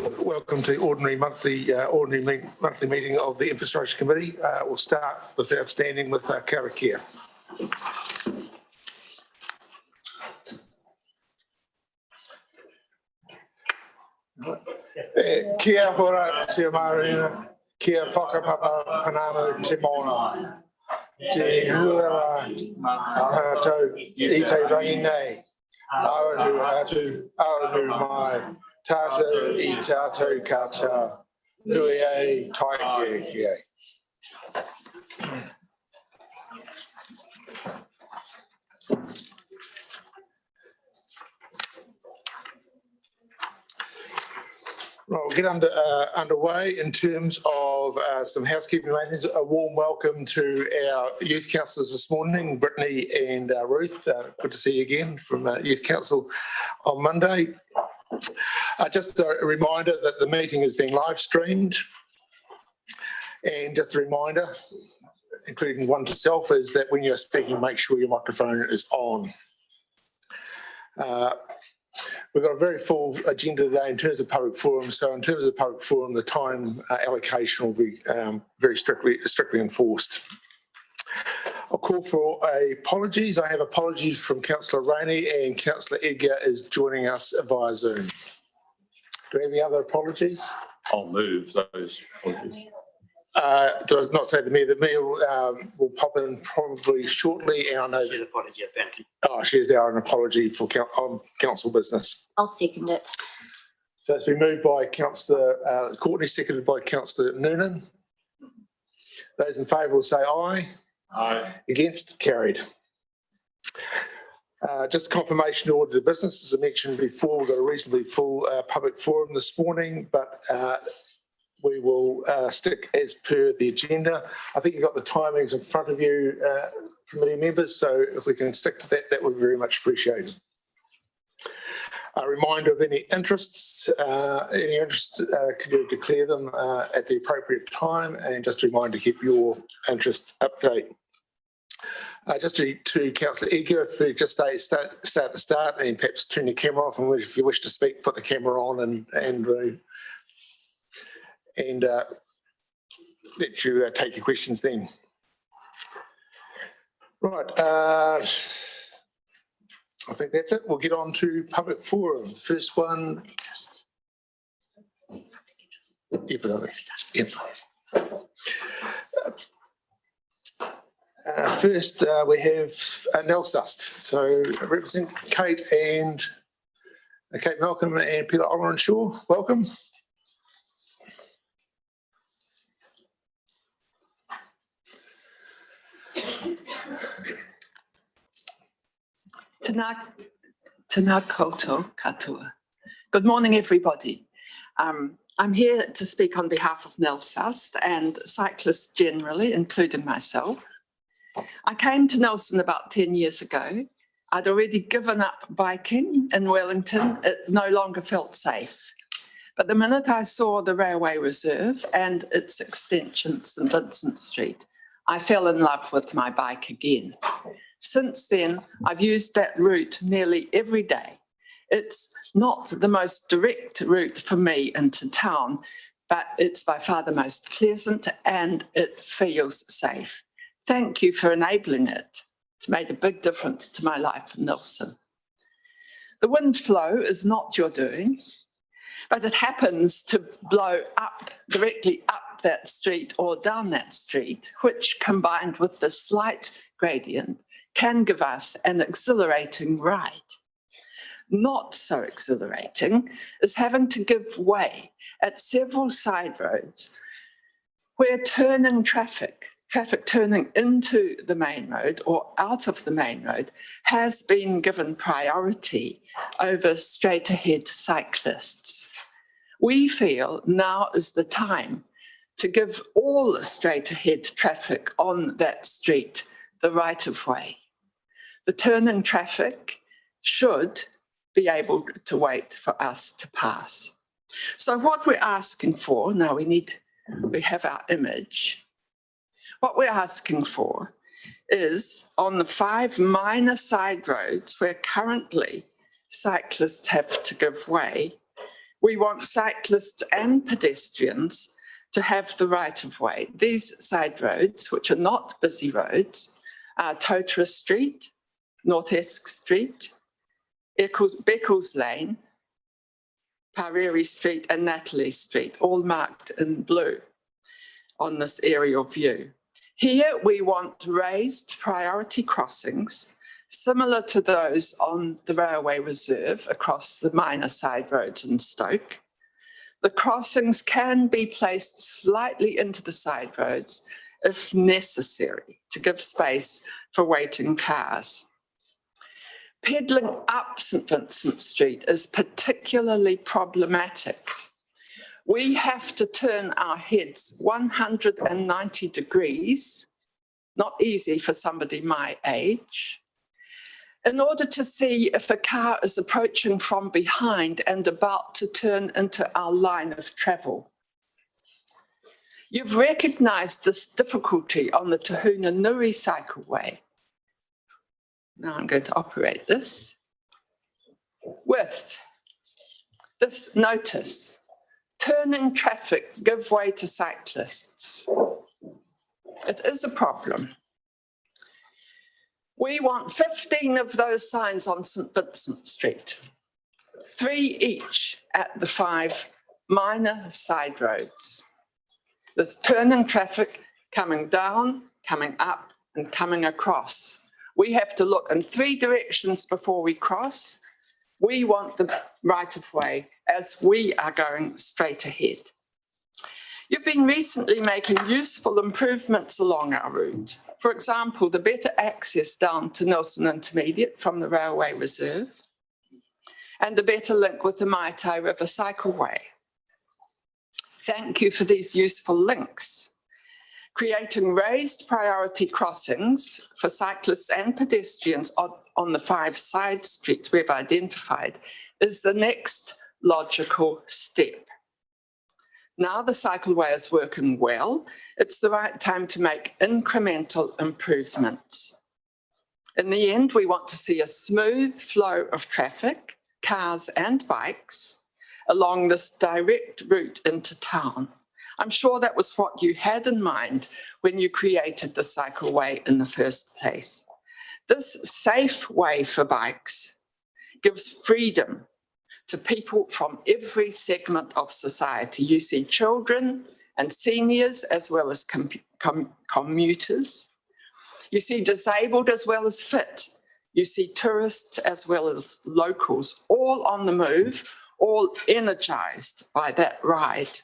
Welcome to ordinary monthly meeting of the Infrastructure Committee. We'll start with the outstanding with Karakia. Kia hora te marina, kia whakapapa panamu te mono. Te huara tātou I te rangi nei. Awahu mai. Tātou I tātou kata. Nui e tai kia. Right, we'll get underway in terms of some housekeeping matters. A warm welcome to our youth councillors this morning, Brittany and Ruth. Good to see you again from Youth Council on Monday. Just a reminder that the meeting is being live streamed, and just a reminder, including one to self, is that when you're speaking, make sure your microphone is on. We've got a very full agenda today in terms of public forum. So in terms of public forum, the time allocation will be very strictly enforced. I'll call for apologies. I have apologies from Councillor Rainey, and Councillor Edgar is joining us via Zoom. Do we have any other apologies? I'll move those apologies. Does not say to me that Mia will pop in probably shortly. And I know she's an apology, apparently. Oh, she's there an apology for council business. I'll second it. So it's been moved by Councillor Courtney, seconded by Councillor Noonan. Those in favour will say aye. Aye. Against? Carried. Just confirmation to order the business. As I mentioned before, we've got a reasonably full public forum this morning, but we will stick as per the agenda. I think you've got the timings in front of you, committee members, so if we can stick to that, that would be very much appreciated. A reminder of any interests, could you declare them at the appropriate time, and just a reminder to keep your interests update. Just to Councillor Edgar, if you just start and perhaps turn your camera off, and if you wish to speak, put the camera on and let you take your questions then. Right, I think that's it. We'll get on to public forum. First one. First, we have Nelsust. So represent Kate Malcolm and Peter Orange-Shaw. Welcome. Tēnā koutou katoa. Good morning, everybody. I'm here to speak on behalf of Nelsust and cyclists generally, including myself. I came to Nelson about 10 years ago. I'd already given up biking in Wellington. It no longer felt safe. But the minute I saw the Railway Reserve and its extension, St Vincent Street, I fell in love with my bike again. Since then, I've used that route nearly every day. It's not the most direct route for me into town, but it's by far the most pleasant and it feels safe. Thank you for enabling it. It's made a big difference to my life in Nelson. The wind flow is not your doing, but it happens to blow up, directly up that street or down that street, which combined with the slight gradient can give us an exhilarating ride. Not so exhilarating is having to give way at several side roads where turning traffic turning into the main road or out of the main road has been given priority over straight ahead cyclists. We feel now is the time to give all the straight ahead traffic on that street the right of way. The turning traffic should be able to wait for us to pass. So what we're asking for, now we have our image. What we're asking for is on the 5 minor side roads where currently cyclists have to give way, We want cyclists and pedestrians to have the right of way. These side roads, which are not busy roads, are Totara Street, North Esk Street, Beckles Lane, Pareri Street and Natalie Street, all marked in blue on this aerial view. Here we want raised priority crossings similar to those on the Railway Reserve across the minor side roads in Stoke. The crossings can be placed slightly into the side roads if necessary to give space for waiting cars. Pedalling up St Vincent Street is particularly problematic. We have to turn our heads 190 degrees, not easy for somebody my age, in order to see if a car is approaching from behind and about to turn into our line of travel. You've recognised this difficulty on the Tahuna Nui cycleway. Now I'm going to operate this with this notice: turning traffic, give way to cyclists. It is a problem. We want 15 of those signs on St Vincent Street, 3 each at the 5 minor side roads. There's turning traffic coming down, coming up and coming across. We have to look in 3 directions before we cross. We want the right of way as we are going straight ahead. You've been recently making useful improvements along our route. For example, the better access down to Nelson Intermediate from the Railway Reserve and the better link with the Maitai River Cycleway. Thank you for these useful links. Creating raised priority crossings for cyclists and pedestrians on the 5 side streets we've identified is the next logical step. Now the cycleway is working well, it's the right time to make incremental improvements. In the end, we want to see a smooth flow of traffic, cars and bikes along this direct route into town. I'm sure that was what you had in mind when you created the cycleway in the first place. This safe way for bikes gives freedom to people from every segment of society. You see children and seniors as well as commuters. You see disabled as well as fit. You see tourists as well as locals, all on the move, all energised by that ride.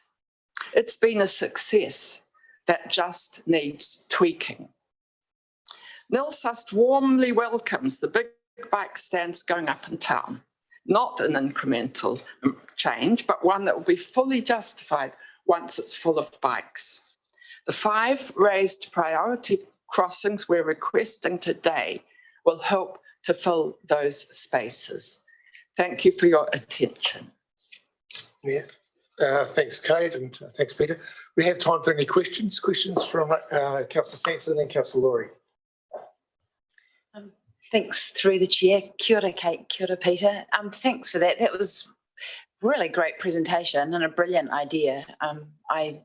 It's been a success that just needs tweaking. Nilsust warmly welcomes the big bike stands going up in town. Not an incremental change, but one that will be fully justified once it's full of bikes. The 5 raised priority crossings we're requesting today will help to fill those spaces. Thank you for your attention. Yeah, thanks, Kate, and thanks, Peter. We have time for any questions. Questions from Councillor Sanson and then Councillor Laurie. Thanks through the chair. Kia ora, Kate. Kia ora, Peter. Thanks for that. That was really great presentation and a brilliant idea. I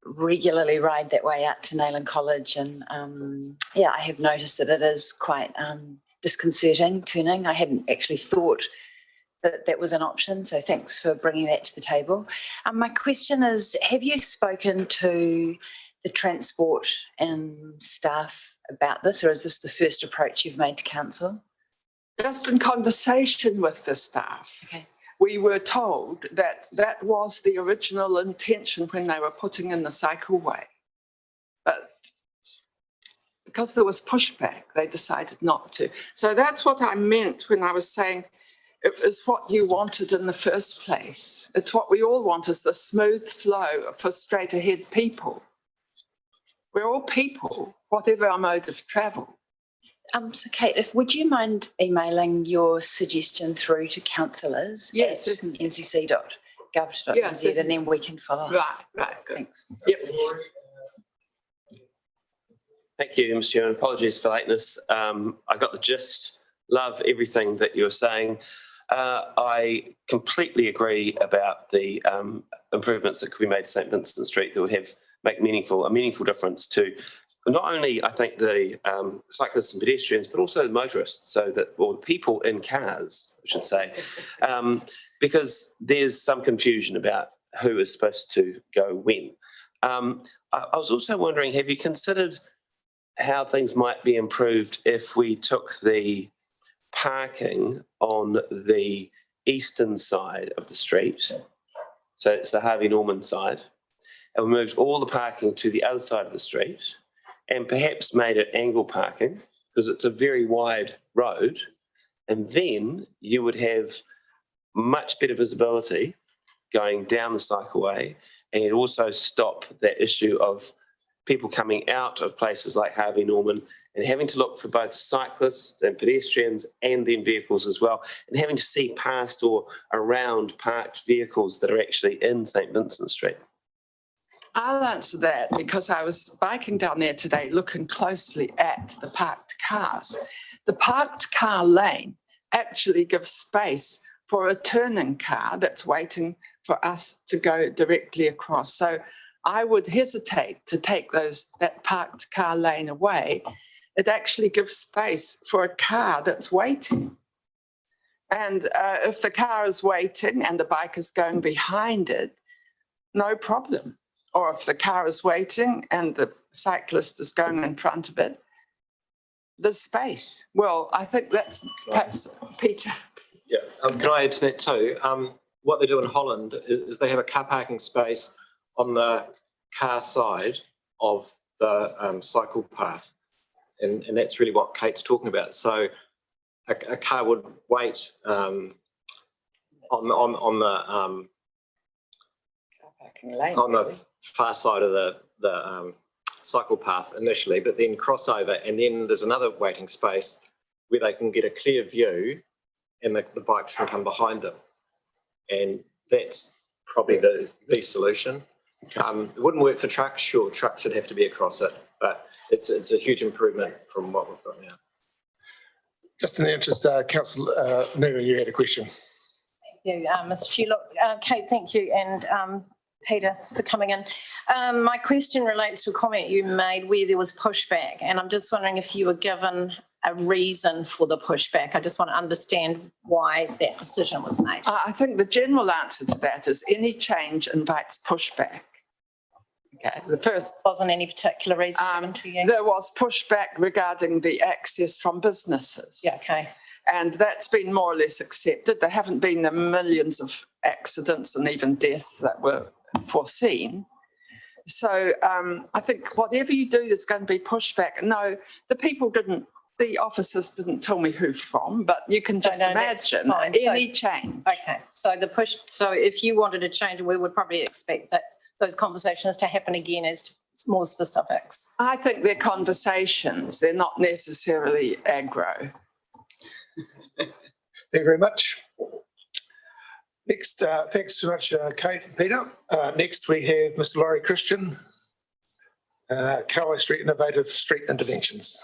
regularly ride that way out to Nayland College, and yeah, I have noticed that it is quite disconcerting turning. I hadn't actually thought that that was an option, so thanks for bringing that to the table. My question is, have you spoken to the transport and staff about this, or is this the first approach you've made to council? Just in conversation with the staff. Okay. We were told that that was the original intention when they were putting in the cycleway. But because there was pushback, they decided not to. So that's what I meant when I was saying it is what you wanted in the first place. It's what we all want, is the smooth flow for straight ahead people. We're all people, whatever our mode of travel. So Kate, would you mind emailing your suggestion through to councillors Yes, at certainly. ncc.gov.nz, Yeah, and then we can follow up? Right, good. Thanks. Yep. Thank you, Mr. Chairman. Apologies for lateness. I got the gist. Love everything that you were saying. I completely agree about the improvements that could be made to St Vincent Street that would make a meaningful difference to not only, I think, the cyclists and pedestrians, but also the motorists, or the people in cars, I should say, because there's some confusion about who is supposed to go when. I was also wondering, have you considered how things might be improved if we took the parking on the eastern side of the street, so it's the Harvey Norman side, and we moved all the parking to the other side of the street and perhaps made it angle parking because it's a very wide road, and then you would have much better visibility going down the cycleway, and it'd also stop that issue of people coming out of places like Harvey Norman and having to look for both cyclists and pedestrians and then vehicles as well, and having to see past or around parked vehicles that are actually in St Vincent Street. I'll answer that because I was biking down there today looking closely at the parked cars. The parked car lane actually gives space for a turning car that's waiting for us to go directly across. So I would hesitate to take that parked car lane away. It actually gives space for a car that's waiting. And if the car is waiting and the bike is going behind it, no problem. Or if the car is waiting and the cyclist is going in front of it, there's space. Well, I think that's perhaps Peter. Yeah, can I add to that too? What they do in Holland is they have a car parking space on the car side of the cycle path. And that's really what Kate's talking about. So a car would wait on the far side of the cycle path initially, but then cross over, and then there's another waiting space where they can get a clear view and the bikes can come behind them. And that's probably the solution. It wouldn't work for trucks. Sure, trucks would have to be across it, but it's a huge improvement from what we've got now. Just in the interest, Councillor Newman, you had a question. Thank you, Mr. Chair. Look, Kate, thank you, and Peter for coming in. My question relates to a comment you made where there was pushback, and I'm just wondering if you were given a reason for the pushback. I just want to understand why that decision was made. I think the general answer to that is any change invites pushback. Okay, the first Wasn't any particular reason given to you? there was pushback regarding the access from businesses. Yeah, okay. And that's been more or less accepted. There haven't been the millions of accidents and even deaths that were foreseen. So I think whatever you do, there's going to be pushback. No, the officers didn't tell me who from, but you can just imagine any change. Okay, so so if you wanted to change, we would probably expect that those conversations to happen again as to more specifics. I think they're conversations, they're not necessarily aggro. Thank you very much. Next, thanks so much, Kate and Peter. Next, we have Mr. Laurie Christian, Carway Street Innovative Street Interventions.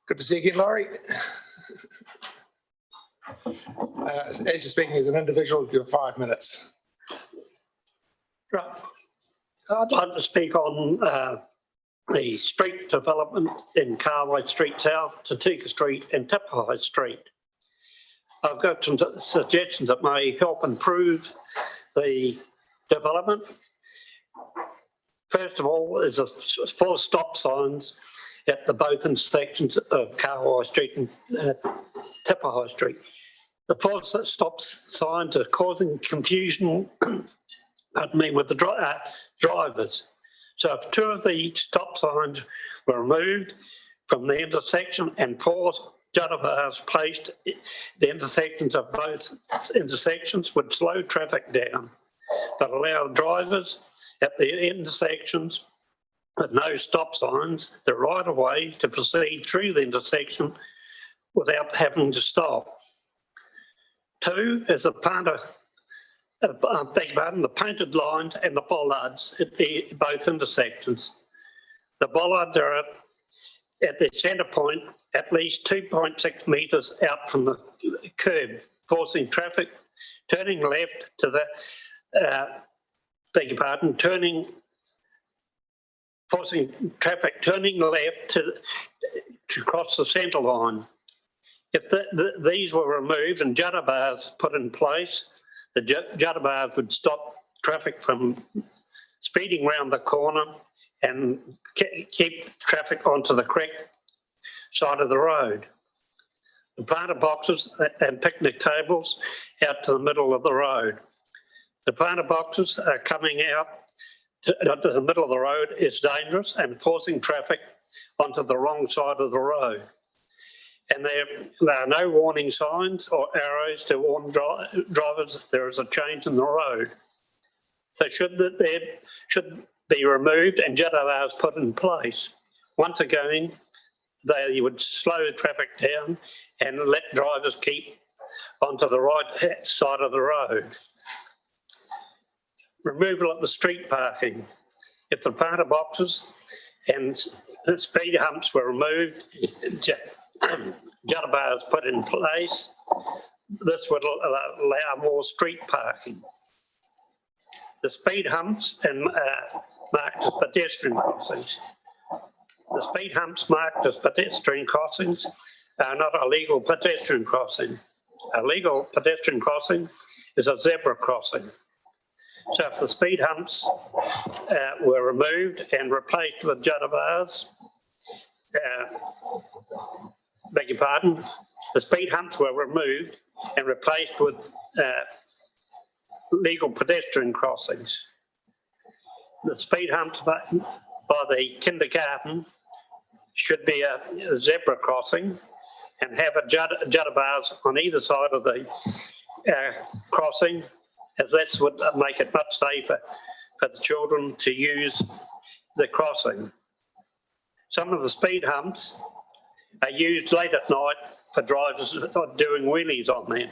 Good to see you again, Laurie. As you're speaking as an individual, you have 5 minutes. Right. I'd like to speak on the street development in Carway Street South, Tatika Street and Tipahai Street. I've got some suggestions that may help improve the development. First of all, is 4 stop signs at both intersections of Carway Street and Tipahai Street. The 4 stop signs are causing confusion with the drivers. So if 2 of the stop signs were removed from the intersection and 4 jutta bars placed, the intersections of both intersections would slow traffic down, but allow drivers at the intersections with no stop signs the right of way to proceed through the intersection without having to stop. 2 is the painted lines and the bollards at both intersections. The bollards are at the centre point at least 2.6 metres out from the curb, forcing traffic turning left to the, forcing traffic turning left to cross the centre line. If these were removed and jutta bars put in place, the jutta bars would stop traffic from speeding round the corner and keep traffic onto the correct side of the road. The planter boxes and picnic tables out to the middle of the road. The planter boxes are coming out to the middle of the road is dangerous and forcing traffic onto the wrong side of the road. And there are no warning signs or arrows to warn drivers if there is a change in the road. They should be removed and jutta bars put in place. Once again, they would slow the traffic down and let drivers keep onto the right side of the road. Removal of the street parking. If the planter boxes and speed humps were removed, jutta bars put in place, this would allow more street parking. The speed humps and marked as pedestrian crossings. The speed humps marked as pedestrian crossings are not a legal pedestrian crossing. A legal pedestrian crossing is a zebra crossing. So if the speed humps were removed and replaced with jutta bars, beg your pardon, the speed humps were removed and replaced with legal pedestrian crossings. The speed humps by the kindergarten should be a zebra crossing and have a jutta bars on either side of the crossing, as this would make it much safer for the children to use the crossing. Some of the speed humps are used late at night for drivers doing wheelies on them.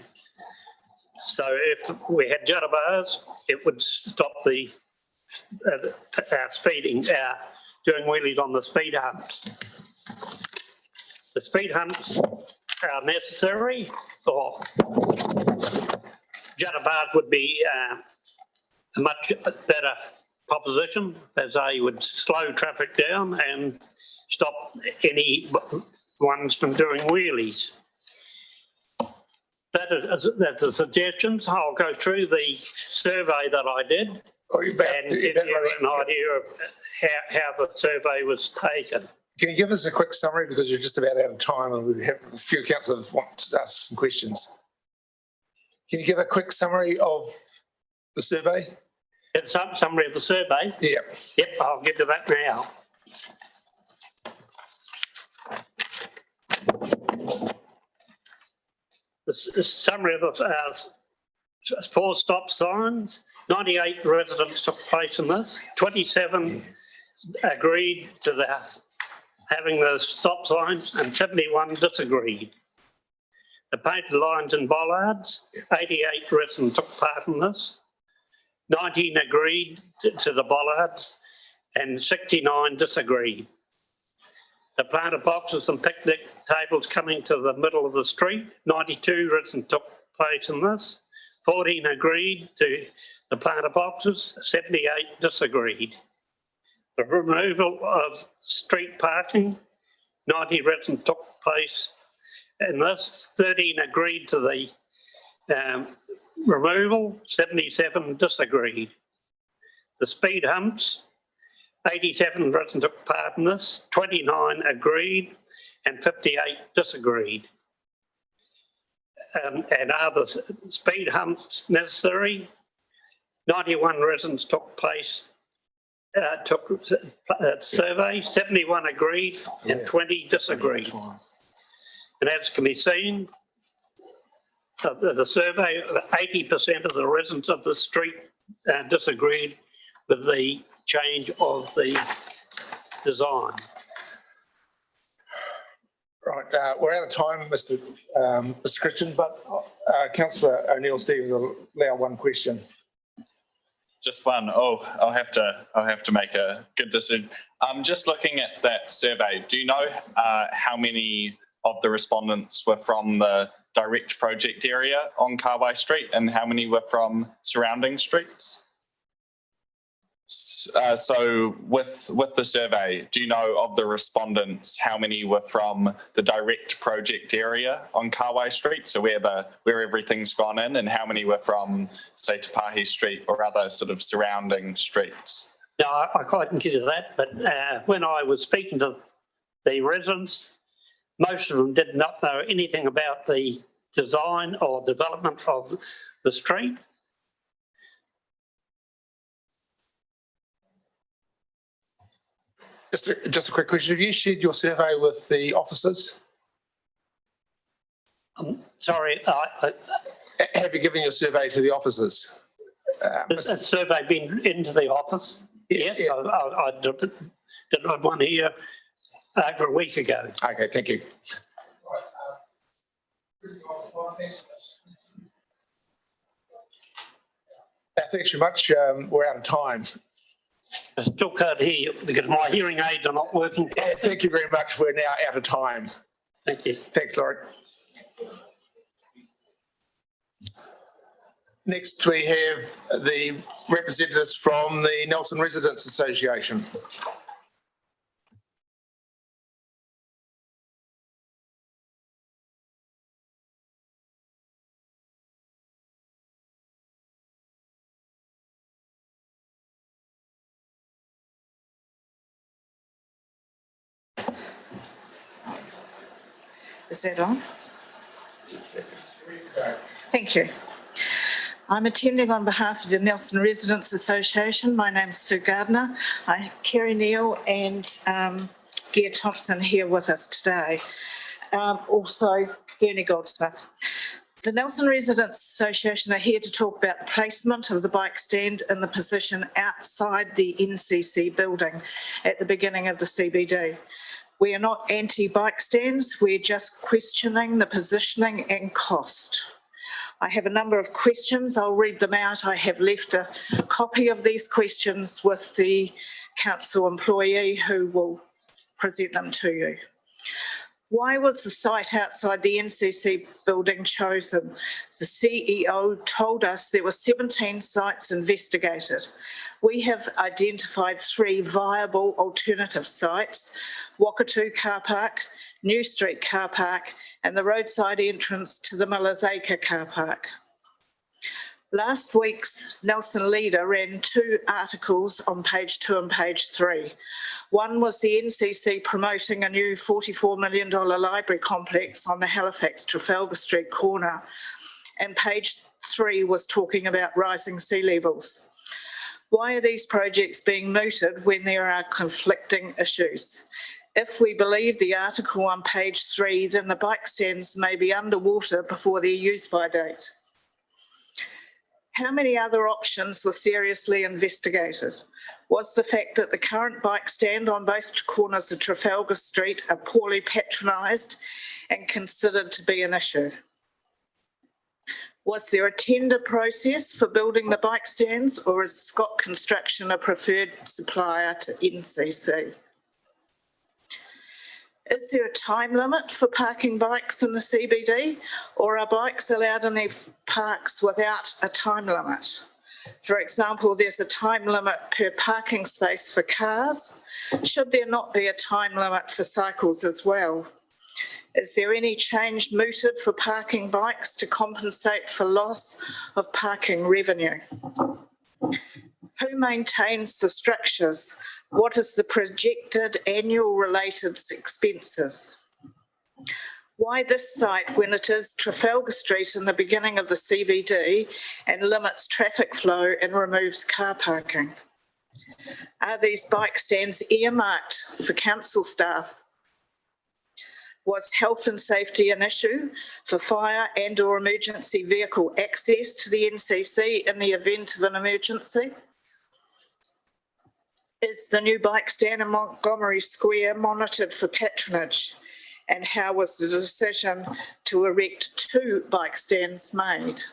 So if we had jutta bars, it would stop the speeding, doing wheelies on the speed humps. The speed humps are necessary, or jutta bars would be a much better proposition, as they would slow traffic down and stop any ones from doing wheelies. That's the suggestions. I'll go through the survey that I did and give you an idea of how the survey was taken. Can you give us a quick summary, because you're just about out of time and we have a few councillors want to ask some questions. Can you give a quick summary of the survey? It's a summary of the survey? Yeah. Yep, I'll get to that now. The summary of the 4 stop signs, 98 residents took place in this, 27 agreed to having the stop signs and 71 disagreed. The painted lines in Bollards, 88 residents took part in this, 19 agreed to the Bollards and 69 disagreed. The planter boxes and picnic tables coming to the middle of the street, 92 residents took place in this, 14 agreed to the planter boxes, 78 disagreed. The removal of street parking, 90 residents took place in this, 13 agreed to the removal, 77 disagreed. The speed humps, 87 residents took part in this, 29 agreed and 58 disagreed. And are the speed humps necessary? 91 residents took place, took survey, 71 agreed and 20 disagreed. And as can be seen, the survey, 80% of the residents of the street disagreed with the change of the design. Right, we're out of time, Mr. Christian, but Councillor O'Neill Stevens will allow one question. Just one. Oh, I'll have to make a good decision. Just looking at that survey, do you know how many of the respondents were from the direct project area on Carway Street and how many were from surrounding streets? So with the survey, do you know of the respondents how many were from the direct project area on Carway Street, so where everything's gone in, and how many were from, say, Te Pahi Street or other sort of surrounding streets? No, I can't give you that, but when I was speaking to the residents, most of them did not know anything about the design or development of the street. Just a quick question. Have you shared your survey with the officers? Sorry, Have you given your survey to the officers? has that survey been into the office? Yes, Yeah. I did one here over a week ago. Okay, thank you. Thanks very much. We're out of time. I still can't hear you because my hearing aids are not working. Thank you very much. We're now out of time. Thank you. Thanks, Laurie. Next, we have the representatives from the Nelson Residents Association. Is that on? Thank you. I'm attending on behalf of the Nelson Residents Association. My name's Sue Gardner. I have Kerry Neal and Gia Thompson here with us today. Also, Bernie Goldsmith. The Nelson Residents Association are here to talk about the placement of the bike stand in the position outside the Ncc building at the beginning of the CBD. We are not anti-bike stands, we're just questioning the positioning and cost. I have a number of questions, I'll read them out. I have left a copy of these questions with the council employee who will present them to you. Why was the site outside the Ncc building chosen? The CEO told us there were 17 sites investigated. We have identified 3 viable alternative sites: Wakatu Car Park, New Street Car Park, and the roadside entrance to the Millers Acre Car Park. Last week's Nelson Leader ran 2 articles on page 2 and page 3. One was the Ncc promoting a new $44 million library complex on the Halifax Trafalgar Street corner, and page 3 was talking about rising sea levels. Why are these projects being mooted when there are conflicting issues? If we believe the article on page 3, then the bike stands may be underwater before their use-by date. How many other options were seriously investigated? Was the fact that the current bike stand on both corners of Trafalgar Street are poorly patronised and considered to be an issue? Was there a tender process for building the bike stands, or is Scott Construction a preferred supplier to Ncc? Is there a time limit for parking bikes in the CBD, or are bikes allowed in their parks without a time limit? For example, there's a time limit per parking space for cars. Should there not be a time limit for cycles as well? Is there any change mooted for parking bikes to compensate for loss of parking revenue? Who maintains the structures? What is the projected annual related expenses? Why this site when it is Trafalgar Street in the beginning of the CBD and limits traffic flow and removes car parking? Are these bike stands earmarked for council staff? Was health and safety an issue for fire and or emergency vehicle access to the Ncc in the event of an emergency? Is the new bike stand in Montgomery Square monitored for patronage? And how was the decision to erect 2 bike stands made?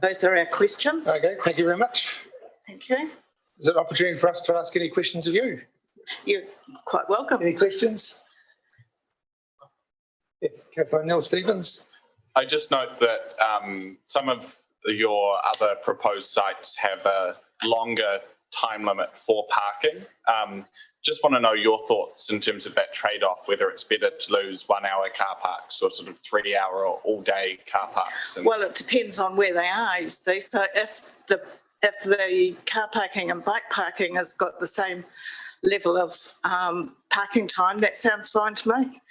Those are our questions. Okay, thank you very much. Thank you. Is it an opportunity for us to ask any questions of you? You're quite welcome. Any questions? Yeah, Councillor Neil Stevens. I just note that some of your other proposed sites have a longer time limit for parking. Just want to know your thoughts in terms of that trade-off, whether it's better to lose 1 hour car parks or sort of 3 hour or all day car parks. And Well, it depends on where they are, you see. So if the car parking and bike parking has got the same level of parking time, that sounds fine to me.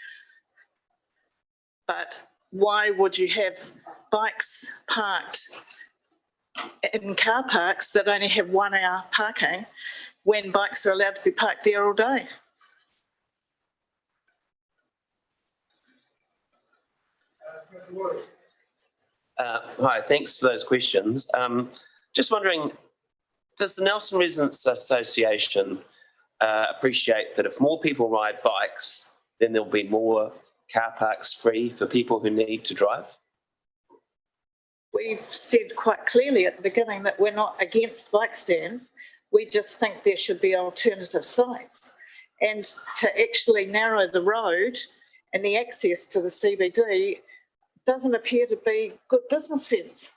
But why would you have bikes parked in car parks that only have 1 hour parking when bikes are allowed to be parked there all day? Hi, thanks for those questions. Just wondering, does the Nelson Residents Association appreciate that if more people ride bikes, then there'll be more car parks free for people who need to drive? We've said quite clearly at the beginning that we're not against bike stands. We just think there should be alternative sites. And to actually narrow the road and the access to the CBD doesn't appear to be good business sense.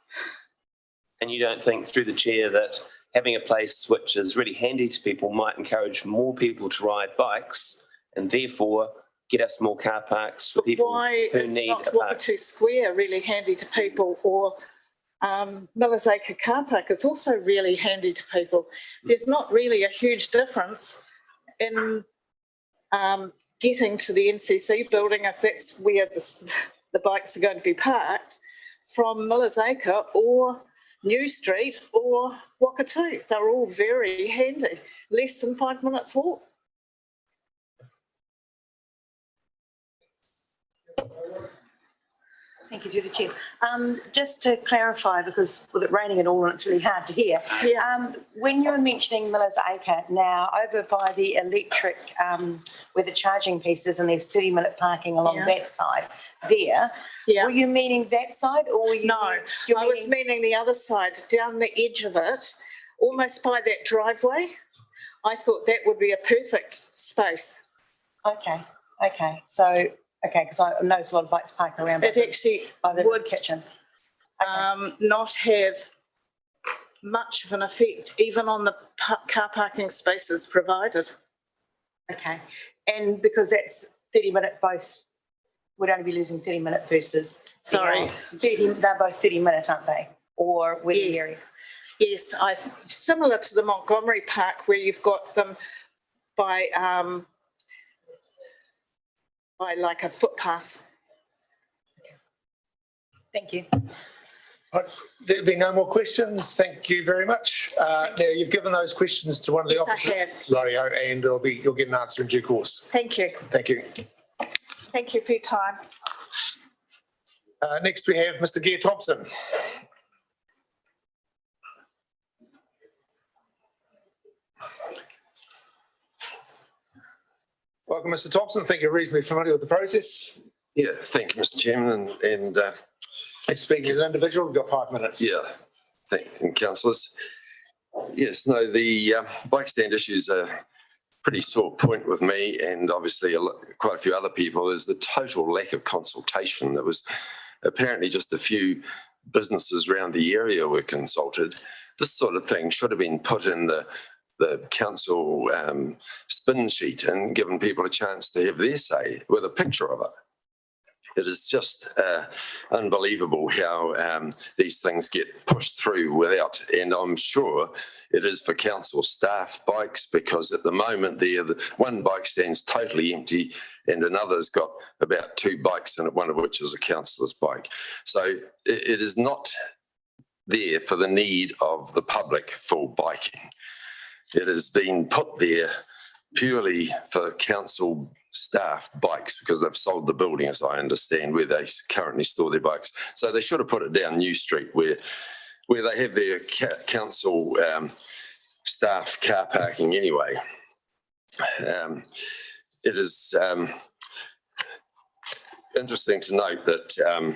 And you don't think, through the chair, that having a place which is really handy to people might encourage more people to ride bikes and therefore get us more car parks for people Why who is need not a park? Wakatu Square really handy to people, or Millers Acre car park is also really handy to people? There's not really a huge difference in getting to the Ncc building, if that's where the bikes are going to be parked, from Millers Acre or New Street or Wakatu. They're all very handy, less than 5 minutes walk. Thank you, through the chair. Just to clarify, because with it raining and all, and it's really hard to hear. Yeah. When you're mentioning Millers Acre, now over by the electric, where the charging piece is, and there's 30-minute parking along that side there. Yeah. Were you meaning that side, or were you? No, I was meaning the other side, down the edge of it, almost by that driveway. I thought that would be a perfect space. Okay, so, because I noticed a lot of bikes parking around. It actually by the would kitchen. not have much of an effect, even on the car parking spaces provided. Okay, and because that's 30-minute, both would only be losing 30-minute versus. Sorry. 30, they're both 30-minute, aren't they? Or where the area? Yes, similar to the Montgomery Park, where you've got them by like a footpath. Thank you. Right, there'll be no more questions. Thank you very much. Now, you've given those questions to one of the officers. I have. Rightio, and you'll get an answer in due course. Thank you. Thank you. Thank you for your time. Next, we have Mr. Gear Thompson. Welcome, Mr. Thompson. I think you're reasonably familiar with the process. Yeah, thank you, Mr. Chairman, and speaking as an individual, we've got 5 minutes. yeah, thank you, councillors. Yes, no, the bike stand issues are pretty sore point with me, and obviously quite a few other people, is the total lack of consultation. There was apparently just a few businesses around the area were consulted. This sort of thing should have been put in the council spin sheet and given people a chance to have their say with a picture of it. It is just unbelievable how these things get pushed through without, and I'm sure it is for council staff bikes, because at the moment the one bike stand's totally empty and another's got about 2 bikes in it, one of which is a councillor's bike. So it is not there for the need of the public for biking. It has been put there purely for council staff bikes, because they've sold the building, as I understand, where they currently store their bikes. So they should have put it down New Street, where they have their council staff car parking anyway. It is interesting to note that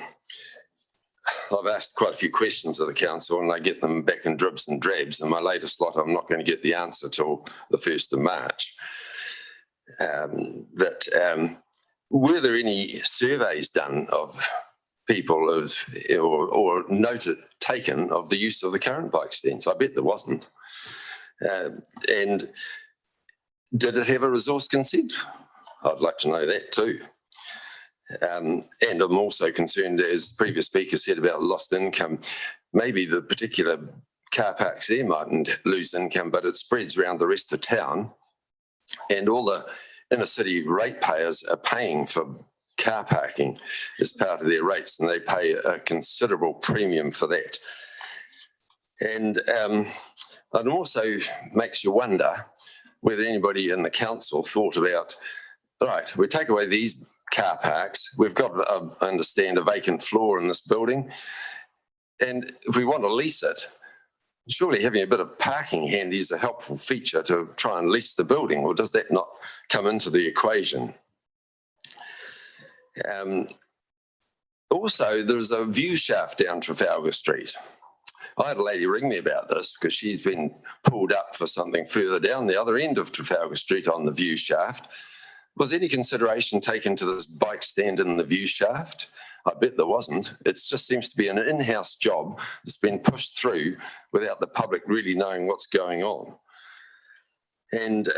I've asked quite a few questions of the council and I get them back in dribs and drabs. And my latest lot, I'm not going to get the answer till the 1st of March. Were there any surveys done of people or taken of the use of the current bike stands? I bet there wasn't. And did it have a resource consent? I'd like to know that too. And I'm also concerned, as the previous speaker said, about lost income. Maybe the particular car parks there mightn't lose income, but it spreads around the rest of town. And all the inner city ratepayers are paying for car parking as part of their rates, and they pay a considerable premium for that. And it also makes you wonder whether anybody in the council thought about, right, we take away these car parks, we've got, I understand, a vacant floor in this building, and if we want to lease it, surely having a bit of parking handy is a helpful feature to try and lease the building, or does that not come into the equation? Also, there's a view shaft down Trafalgar Street. I had a lady ring me about this because she's been pulled up for something further down the other end of Trafalgar Street on the view shaft. Was any consideration taken to this bike stand in the view shaft? I bet there wasn't. It just seems to be an in-house job that's been pushed through without the public really knowing what's going on. And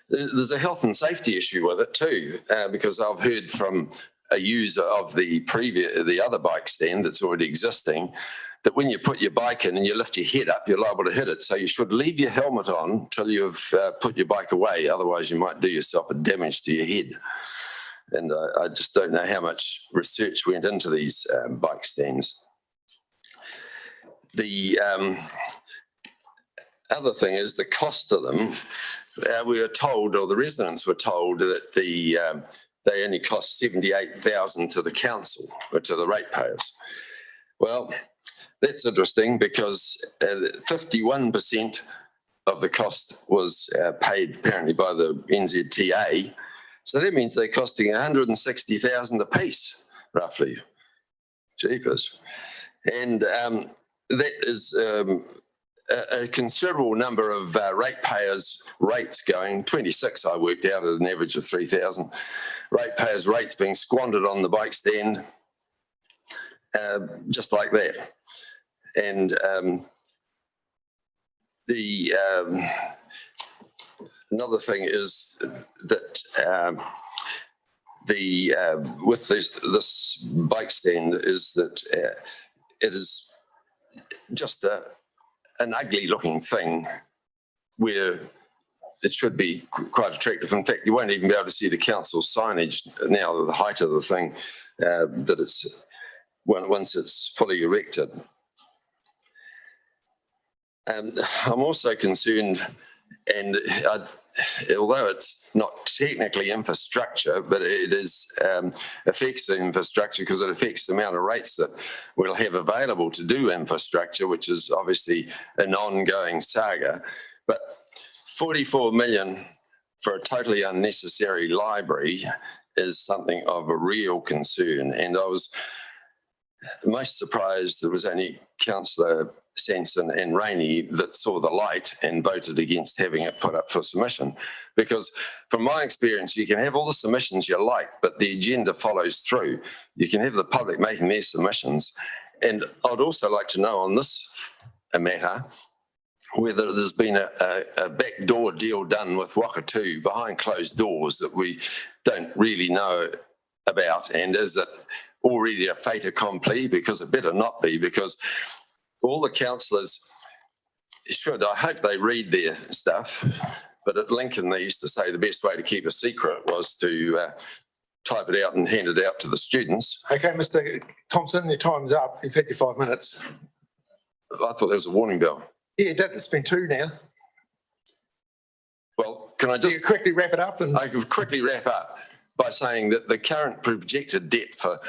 there's a health and safety issue with it too, because I've heard from a user of the other bike stand that's already existing, that when you put your bike in and you lift your head up, you're liable to hit it. So you should leave your helmet on till you've put your bike away. Otherwise, you might do yourself a damage to your head. And I just don't know how much research went into these bike stands. The other thing is the cost of them. We were told, or the residents were told, that they only cost $78,000 to the council or to the ratepayers. Well, that's interesting because 51% of the cost was paid apparently by the NZTA. So that means they're costing $160,000 a piece, roughly. Jeepers. And that is a considerable number of ratepayers' rates going, 26 I worked out at an average of 3,000. Ratepayers' rates being squandered on the bike stand, just like that. And another thing is that with this bike stand is that it is just an ugly looking thing where it should be quite attractive. In fact, you won't even be able to see the council signage now, the height of the thing, that it's once it's fully erected. And I'm also concerned, and although it's not technically infrastructure, but it is affects the infrastructure because it affects the amount of rates that we'll have available to do infrastructure, which is obviously an ongoing saga. But 44 million for a totally unnecessary library is something of a real concern. And I was most surprised there was only Councillor Sanson and Rainey that saw the light and voted against having it put up for submission. Because from my experience, you can have all the submissions you like, but the agenda follows through. You can have the public making their submissions. And I'd also like to know on this matter, whether there's been a backdoor deal done with Wakatu behind closed doors that we don't really know about, and is it already a fait accompli? Because it better not be, because all the councillors should, I hope they read their stuff, but at Lincoln they used to say the best way to keep a secret was to type it out and hand it out to the students. Okay, Mr. Thompson, your time's up. You've had your 5 minutes. I thought there was a warning bell. Yeah, it's been 2 now. Well, can I just quickly wrap it up? I can quickly wrap up by saying that the current projected debt for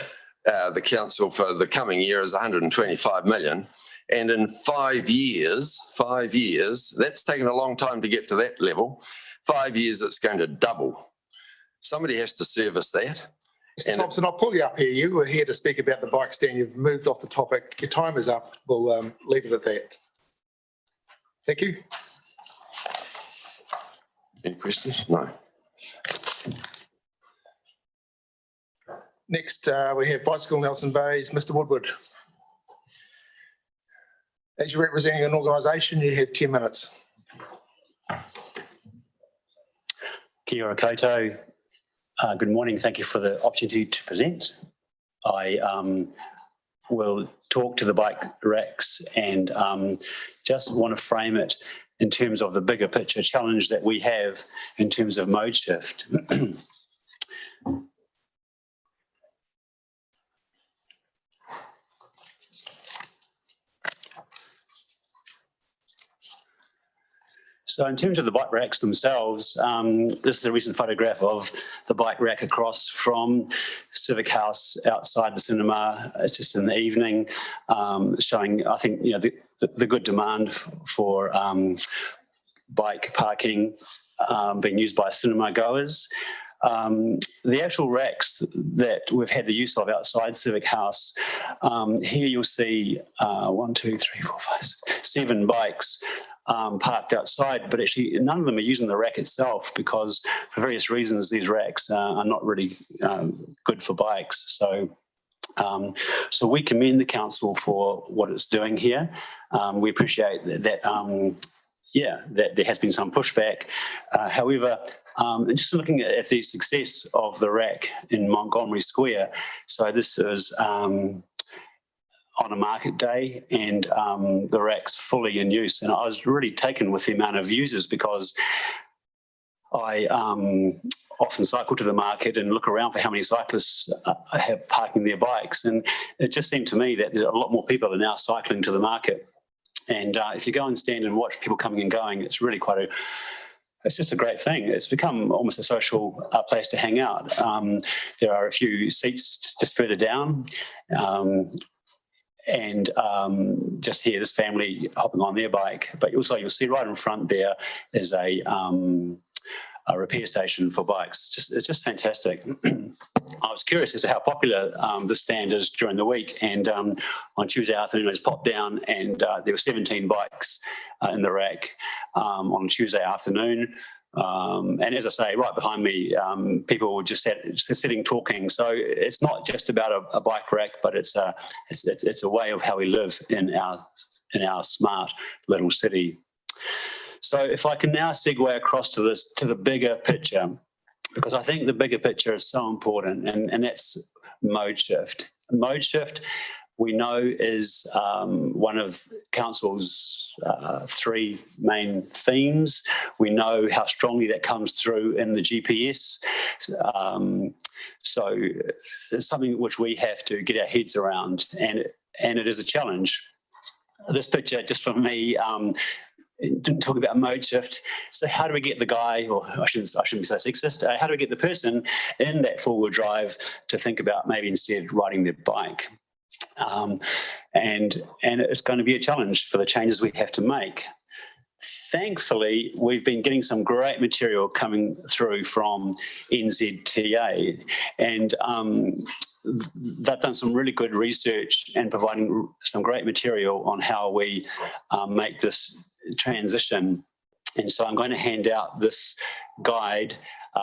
the council for the coming year is 125 million. And in 5 years, that's taken a long time to get to that level. 5 years, it's going to double. Somebody has to service that. Mr. And- Thompson, I'll pull you up here. You were here to speak about the bike stand. You've moved off the topic. Your time is up. We'll leave it at that. Thank you. Any questions? No. Next, we have Bicycle Nelson Bays, Mr. Woodward. As you're representing an organisation, you have 10 minutes. Kia ora koutou. Good morning. Thank you for the opportunity to present. I will talk to the bike racks and just want to frame it in terms of the bigger picture challenge that we have in terms of mode shift. So in terms of the bike racks themselves, this is a recent photograph of the bike rack across from Civic House outside the cinema. It's just in the evening, showing, I think, the good demand for bike parking being used by cinema goers. The actual racks that we've had the use of outside Civic House, here you'll see 7 bikes parked outside, but actually none of them are using the rack itself because for various reasons these racks are not really good for bikes. So we commend the council for what it's doing here. We appreciate that that there has been some pushback. However, just looking at the success of the rack in Montgomery Square, so this is on a market day and the rack's fully in use. And I was really taken with the amount of users because I often cycle to the market and look around for how many cyclists have parking their bikes. And it just seemed to me that there's a lot more people are now cycling to the market. And if you go and stand and watch people coming and going, it's really it's just a great thing. It's become almost a social place to hang out. There are a few seats just further down. And just here, this family hopping on their bike. But also you'll see right in front there is a repair station for bikes. It's just fantastic. I was curious as to how popular this stand is during the week, and on Tuesday afternoon I just popped down and there were 17 bikes in the rack on Tuesday afternoon. And as I say, right behind me, people were just sitting talking. So it's not just about a bike rack, but it's a way of how we live in our smart little city. So if I can now segue across to the bigger picture, because I think the bigger picture is so important, and that's mode shift. Mode shift, we know, is one of Council's 3 main themes. We know how strongly that comes through in the GPS. So it's something which we have to get our heads around, and it is a challenge. This picture, just for me, didn't talk about mode shift. So how do we get the guy, or I shouldn't be so sexist, how do we get the person in that four-wheel drive to think about maybe instead riding their bike? And it's going to be a challenge for the changes we have to make. Thankfully, we've been getting some great material coming through from NZTA, and they've done some really good research and providing some great material on how we make this transition. And so I'm going to hand out this guide,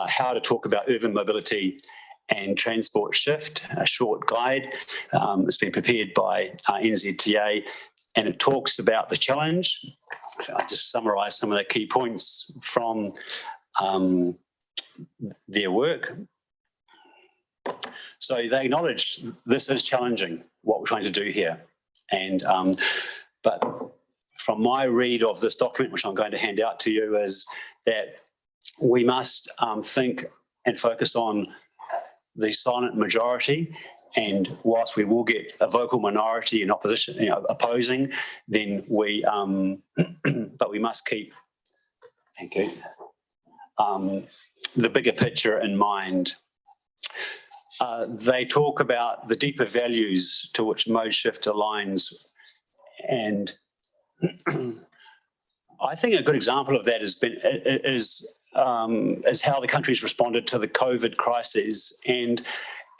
how to talk about urban mobility and transport shift, a short guide. It's been prepared by NZTA, and it talks about the challenge. I'll just summarise some of the key points from their work. So they acknowledge this is challenging, what we're trying to do here. And but from my read of this document, which I'm going to hand out to you, is that we must think and focus on the silent majority. And whilst we will get a vocal minority in opposition, opposing, then we, but we must keep, thank you, the bigger picture in mind. They talk about the deeper values to which mode shift aligns, and I think a good example of that is how the country's responded to the COVID crisis, and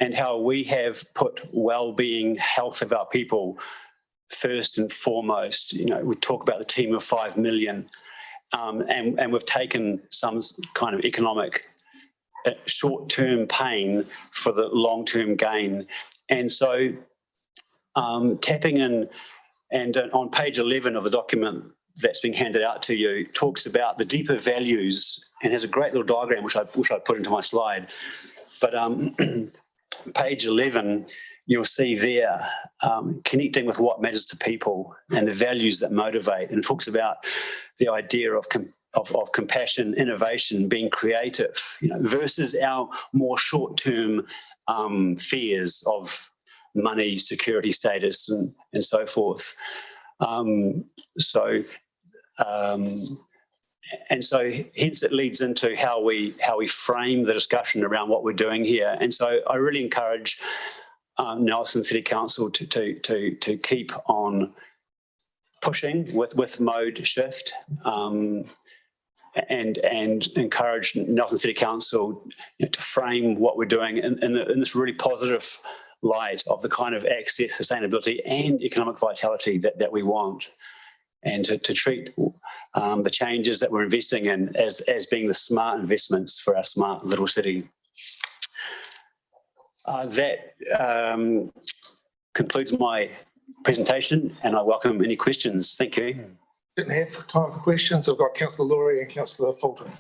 and how we have put well-being, health of our people first and foremost. You know, we talk about the team of 5 million, and we've taken some kind of economic short-term pain for the long-term gain. And so tapping in, and on page 11 of the document that's being handed out to you, talks about the deeper values and has a great little diagram, which I put into my slide. But page 11, you'll see there, connecting with what matters to people and the values that motivate. And it talks about the idea of compassion, innovation, being creative, you know, versus our more short-term fears of money, security status, and so forth. And so hence it leads into how we frame the discussion around what we're doing here. And so I really encourage Nelson City Council to keep on pushing with mode shift, and encourage Nelson City Council, you know, to frame what we're doing in this really positive light of the kind of access, sustainability and economic vitality that we want, and to treat the changes that we're investing in as being the smart investments for our smart little city. That concludes my presentation, and I welcome any questions. Thank you. Didn't have time for questions. I've got Councillor Laurie and Councillor Fulton.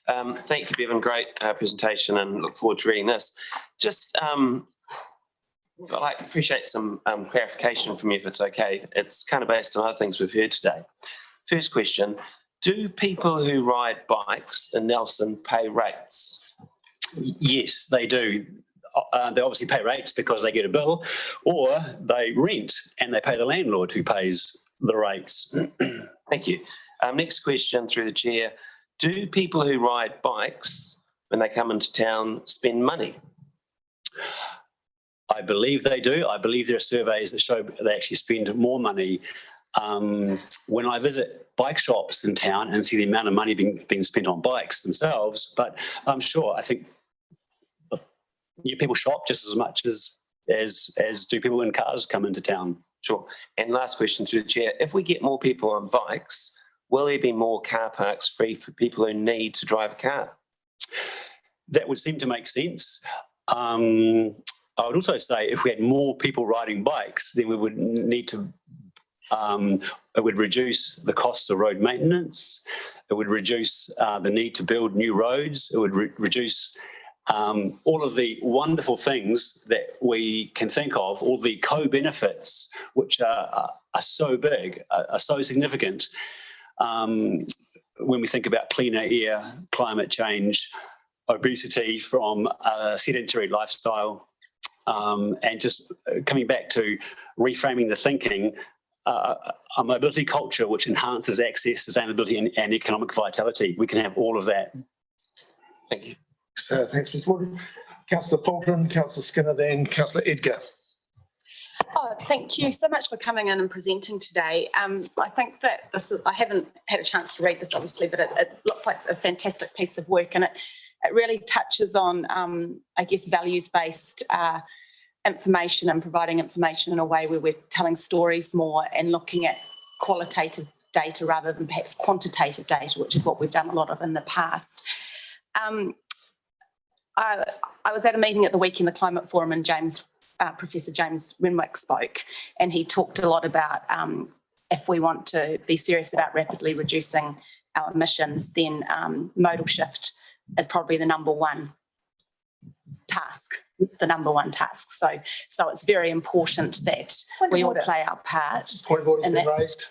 Thank you, Bevan. Great presentation, and look forward to reading this. Just I'd appreciate some clarification from you, if it's okay. It's kind of based on other things we've heard today. First question, do people who ride bikes in Nelson pay rates? Yes, they do. They obviously pay rates because they get a bill, or they rent and they pay the landlord who pays the rates. Thank you. Next question through the chair. Do people who ride bikes, when they come into town, spend money? I believe they do. I believe there are surveys that show they actually spend more money. When I visit bike shops in town and see the amount of money being spent on bikes themselves, but I'm sure, I think people shop just as much as do people in cars come into town. Sure. And last question through the chair. If we get more people on bikes, will there be more car parks free for people who need to drive a car? That would seem to make sense. I would also say if we had more people riding bikes, then we would need to, it would reduce the cost of road maintenance. It would reduce the need to build new roads. It would reduce all of the wonderful things that we can think of, all the co-benefits, which are so big, are so significant when we think about cleaner air, climate change, obesity from a sedentary lifestyle, and just coming back to reframing the thinking, a mobility culture which enhances access, sustainability and economic vitality. We can have all of that. Thank you. So thanks, Ms. Wood. Councillor Fulton, Councillor Skinner, then Councillor Edgar. Oh, thank you so much for coming in and presenting today. I think that I haven't had a chance to read this obviously, but it looks like a fantastic piece of work, and it really touches on, I guess, values-based information and providing information in a way where we're telling stories more and looking at qualitative data rather than perhaps quantitative data, which is what we've done a lot of in the past. I was at a meeting at the weekend, the Climate Forum, and Professor James Renwick spoke, and he talked a lot about if we want to be serious about rapidly reducing our emissions, then modal shift is probably the number one task. So it's very important that we all play our part. Point of order has been raised.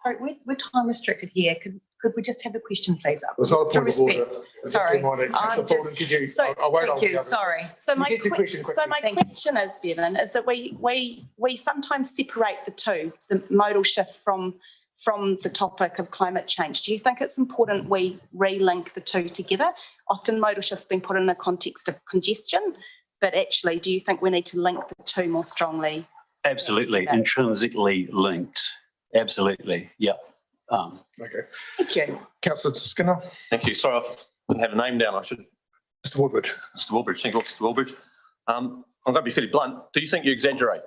Sorry, we're time restricted here. Could we just have the question, please? There's not a point of order. Sorry. Thank you. Sorry. So my question is, Bevan, is that we sometimes separate the two, the modal shift from the topic of climate change. Do you think it's important we relink the two together? Often modal shift's been put in the context of congestion, but actually, do you think we need to link the two more strongly? Absolutely, intrinsically linked. Absolutely, yeah. Okay. Thank you. Councillor Skinner. Thank you. Sorry, I didn't have a name down. I should. Mr. Woodward. Mr. Woolbridge. Thank you, Mr. Woolbridge. I'm going to be fairly blunt. Do you think you exaggerate?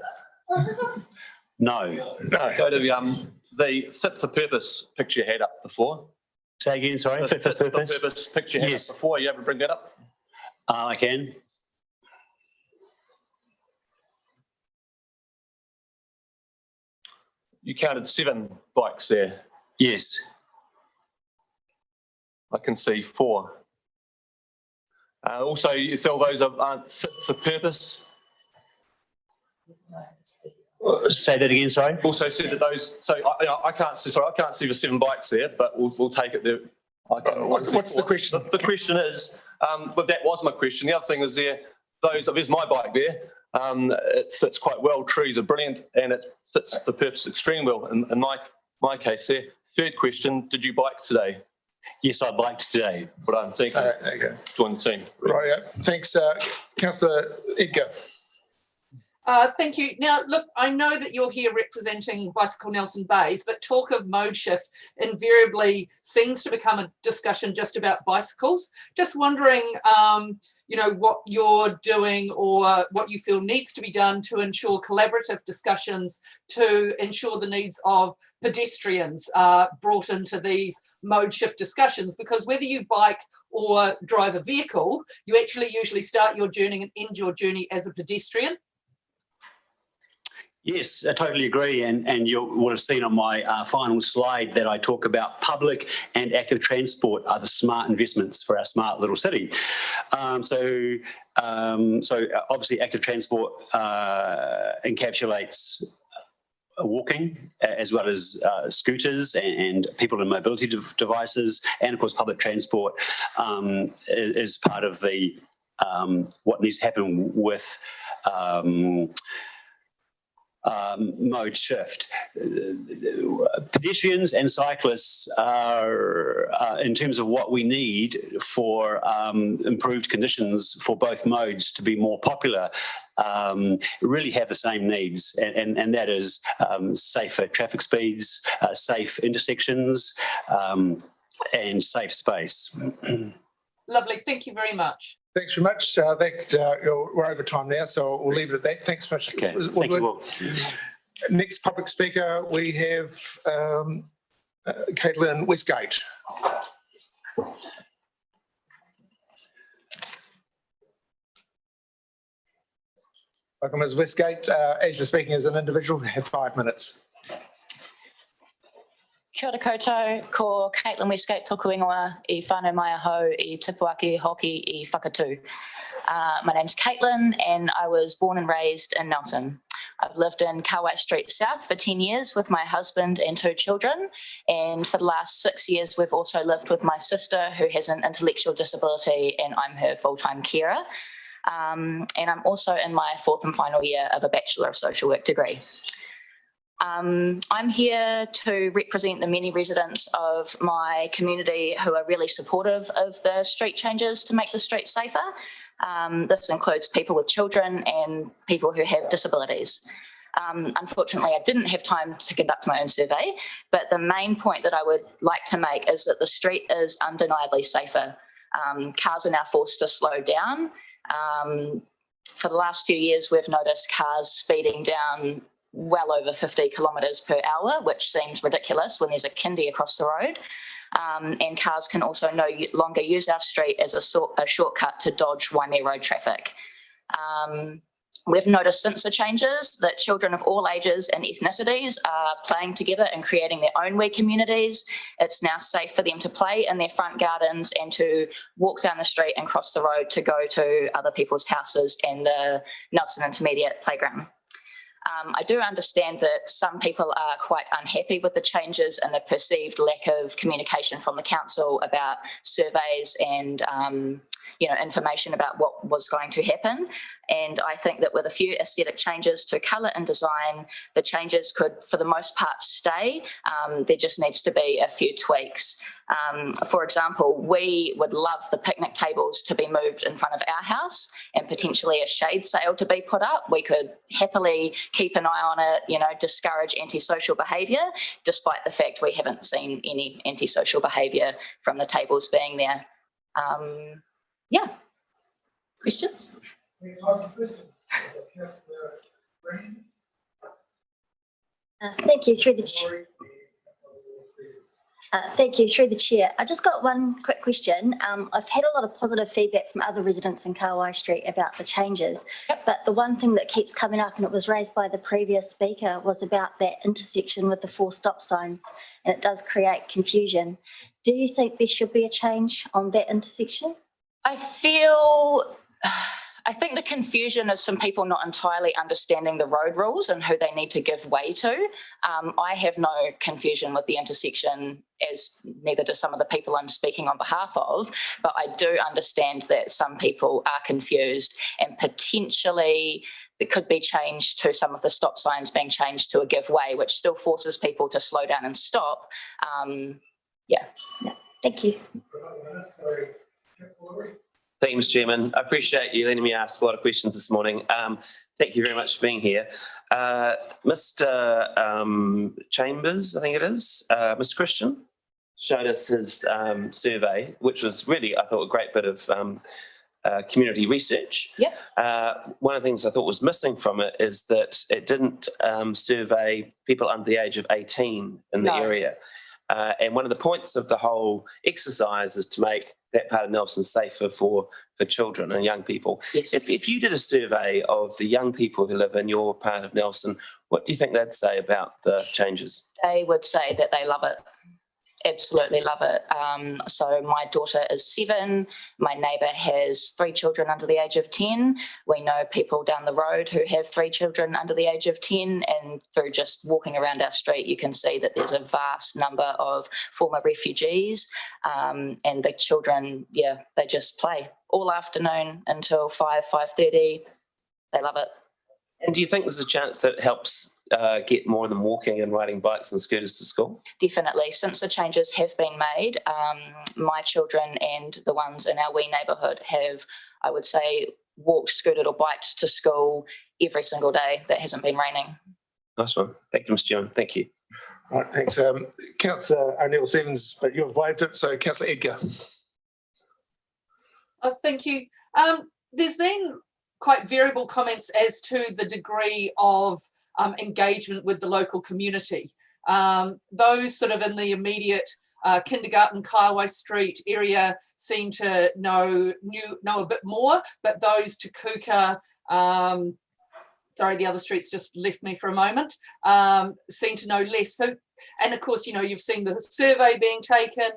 No. No. Go to the fit for purpose picture you had up before. Say again, sorry, fit for purpose? Fit for purpose picture you had up before. You ever bring that up? I can. You counted 7 bikes there. Yes. I can see 4. Also, you feel those aren't fit for purpose? Say that again, sorry. Also said that those, so I can't see, sorry, I can't see the 7 bikes there, but we'll take it there. What's the question? The question is, but that was my question. The other thing is there's my bike there. It fits quite well. Trees are brilliant and it fits the purpose extremely well. In my case there. Third question, did you bike today? Yes, I biked today. Well done, thank you. There you go. Join the team. Right, thanks, Councillor Edgar. Thank you. Now, look, I know that you're here representing Bicycle Nelson Bays, but talk of mode shift invariably seems to become a discussion just about bicycles. Just wondering, you know, what you're doing or what you feel needs to be done to ensure collaborative discussions to ensure the needs of pedestrians are brought into these mode shift discussions, because whether you bike or drive a vehicle, you actually usually start your journey and end your journey as a pedestrian. Yes, I totally agree. And you will have seen on my final slide that I talk about public and active transport are the smart investments for our smart little city. So obviously active transport encapsulates walking as well as scooters and people in mobility devices, and of course public transport is part of the what needs to happen with mode shift. Pedestrians and cyclists are, in terms of what we need for improved conditions for both modes to be more popular, really have the same needs, and that is safer traffic speeds, safe intersections, and safe space. Lovely, thank you very much. Thanks very much. We're over time now, so we'll leave it at that. Thanks much. Okay, thank you all. Next public speaker, we have Caitlin Westgate. Welcome, Ms. Westgate. As you're speaking as an individual, you have 5 minutes. Kia ora koutou, ko Caitlin Westgate toku ingoa I whānau mai ahau I tipuaki hoki I whakatū. My name's Caitlin and I was born and raised in Nelson. I've lived in Kauai Street South for 10 years with my husband and 2 children, and for the last 6 years we've also lived with my sister who has an intellectual disability and I'm her full-time carer. And I'm also in my 4th and final year of a Bachelor of Social Work degree. I'm here to represent the many residents of my community who are really supportive of the street changes to make the street safer. This includes people with children and people who have disabilities. Unfortunately, I didn't have time to conduct my own survey, but the main point that I would like to make is that the street is undeniably safer. Cars are now forced to slow down. For the last few years, we've noticed cars speeding down well over 50 kilometres per hour, which seems ridiculous when there's a kindy across the road. And cars can also no longer use our street as a shortcut to dodge Waimea Road traffic. We've noticed since the changes that children of all ages and ethnicities are playing together and creating their own wee communities. It's now safe for them to play in their front gardens and to walk down the street and cross the road to go to other people's houses and the Nelson Intermediate playground. I do understand that some people are quite unhappy with the changes and the perceived lack of communication from the council about surveys and information about what was going to happen. And I think that with a few aesthetic changes to colour and design, the changes could, for the most part, stay. There just needs to be a few tweaks. For example, we would love the picnic tables to be moved in front of our house and potentially a shade sail to be put up. We could happily keep an eye on it, discourage antisocial behaviour, despite the fact we haven't seen any antisocial behaviour from the tables being there. Yeah. Questions? Thank you through the chair. Thank you through the chair. I just got one quick question. I've had a lot of positive feedback from other residents in Kawai Street about the changes, but the one thing that keeps coming up, and it was raised by the previous speaker, was about that intersection with the 4 stop signs, and it does create confusion. Do you think there should be a change on that intersection? I think the confusion is from people not entirely understanding the road rules and who they need to give way to. I have no confusion with the intersection, as neither do some of the people I'm speaking on behalf of, but I do understand that some people are confused, and potentially there could be change to some of the stop signs being changed to a give way, which still forces people to slow down and stop. Yeah. Thank you. Thank you, Mr. Chairman. I appreciate you letting me ask a lot of questions this morning. Thank you very much for being here. Mr. Chambers, I think it is, Mr. Christian, showed us his survey, which was really, I thought, a great bit of community research. Yeah. One of the things I thought was missing from it is that it didn't survey people under the age of 18 in the area. And one of the points of the whole exercise is to make that part of Nelson safer for children and young people. Yes. If you did a survey of the young people who live in your part of Nelson, what do you think they'd say about the changes? They would say that they love it. Absolutely love it. So my daughter is 7. My neighbour has 3 children under the age of 10. We know people down the road who have 3 children under the age of 10, and through just walking around our street, you can see that there's a vast number of former refugees, and the children, yeah, they just play all afternoon until 5:30. They love it. And do you think there's a chance that it helps get more of them walking and riding bikes and scooters to school? Definitely. Since the changes have been made, my children and the ones in our wee neighbourhood have, I would say, walked, scooted or biked to school every single day that hasn't been raining. Nice one. Thank you, Mr. Chairman. Thank you. Right, thanks. Councillor O'Neill-Stevens, but you've waived it, so Councillor Edgar. Oh, thank you. There's been quite variable comments as to the degree of engagement with the local community. Those sort of in the immediate kindergarten, Kaiwai Street area seem to know a bit more, but those to Kuka, sorry, the other streets just left me for a moment, seem to know less. So, and of course, you know, you've seen the survey being taken.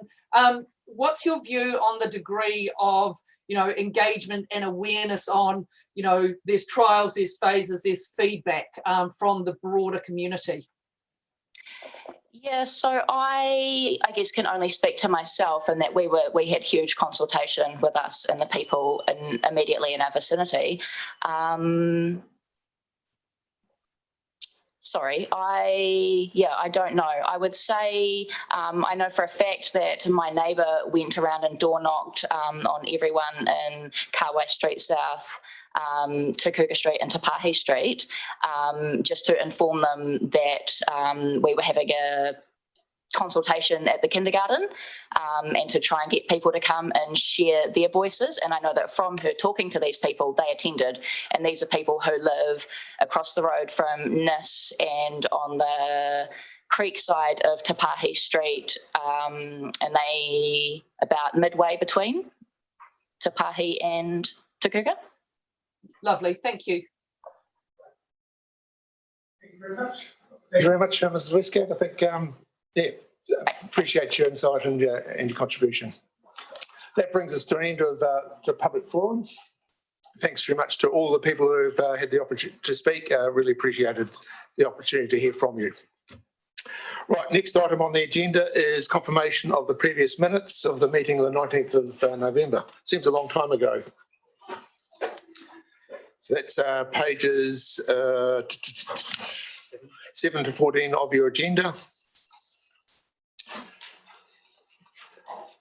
What's your view on the degree of, you know, engagement and awareness on, you know, there's trials, there's phases, there's feedback from the broader community? Yeah, so I guess can only speak to myself, and that we had huge consultation with us and the people immediately in our vicinity. Sorry, I don't know. I would say I know for a fact that my neighbour went around and door knocked on everyone in Kawai Street South, to Kuka Street and to Pahi Street, just to inform them that we were having a consultation at the kindergarten, and to try and get people to come and share their voices. And I know that from her talking to these people, they attended, and these are people who live across the road from Nis and on the creek side of Te Pahi Street, and they about midway between Te Pahi and Te Kuka. Lovely, thank you. Thank you very much. Thank you very much, Mrs. Westgate. I think, yeah, appreciate your insight and your contribution. That brings us to an end of the public forum. Thanks very much to all the people who have had the opportunity to speak. Really appreciated the opportunity to hear from you. Right, next item on the agenda is confirmation of the previous minutes of the meeting of the 19th of November. Seems a long time ago. So that's pages 7 to 14 of your agenda.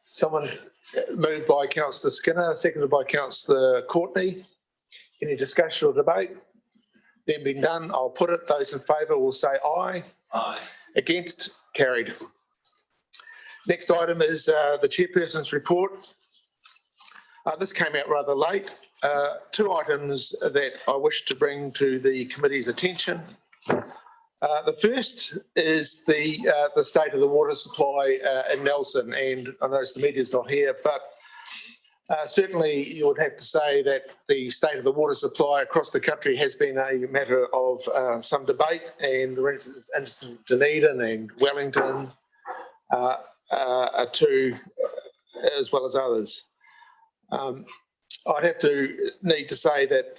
Someone moved by Councillor Skinner, seconded by Councillor Courtney. Any discussion or debate? Then being done, I'll put it. Those in favour will say aye. Aye. Against? Carried. Next item is the Chairperson's report. This came out rather late. Two items that I wish to bring to the committee's attention. The first is the state of the water supply in Nelson, and I notice the media's not here, but certainly you would have to say that the state of the water supply across the country has been a matter of some debate, and for instance, Dunedin and Wellington are two, as well as others. I'd have to need to say that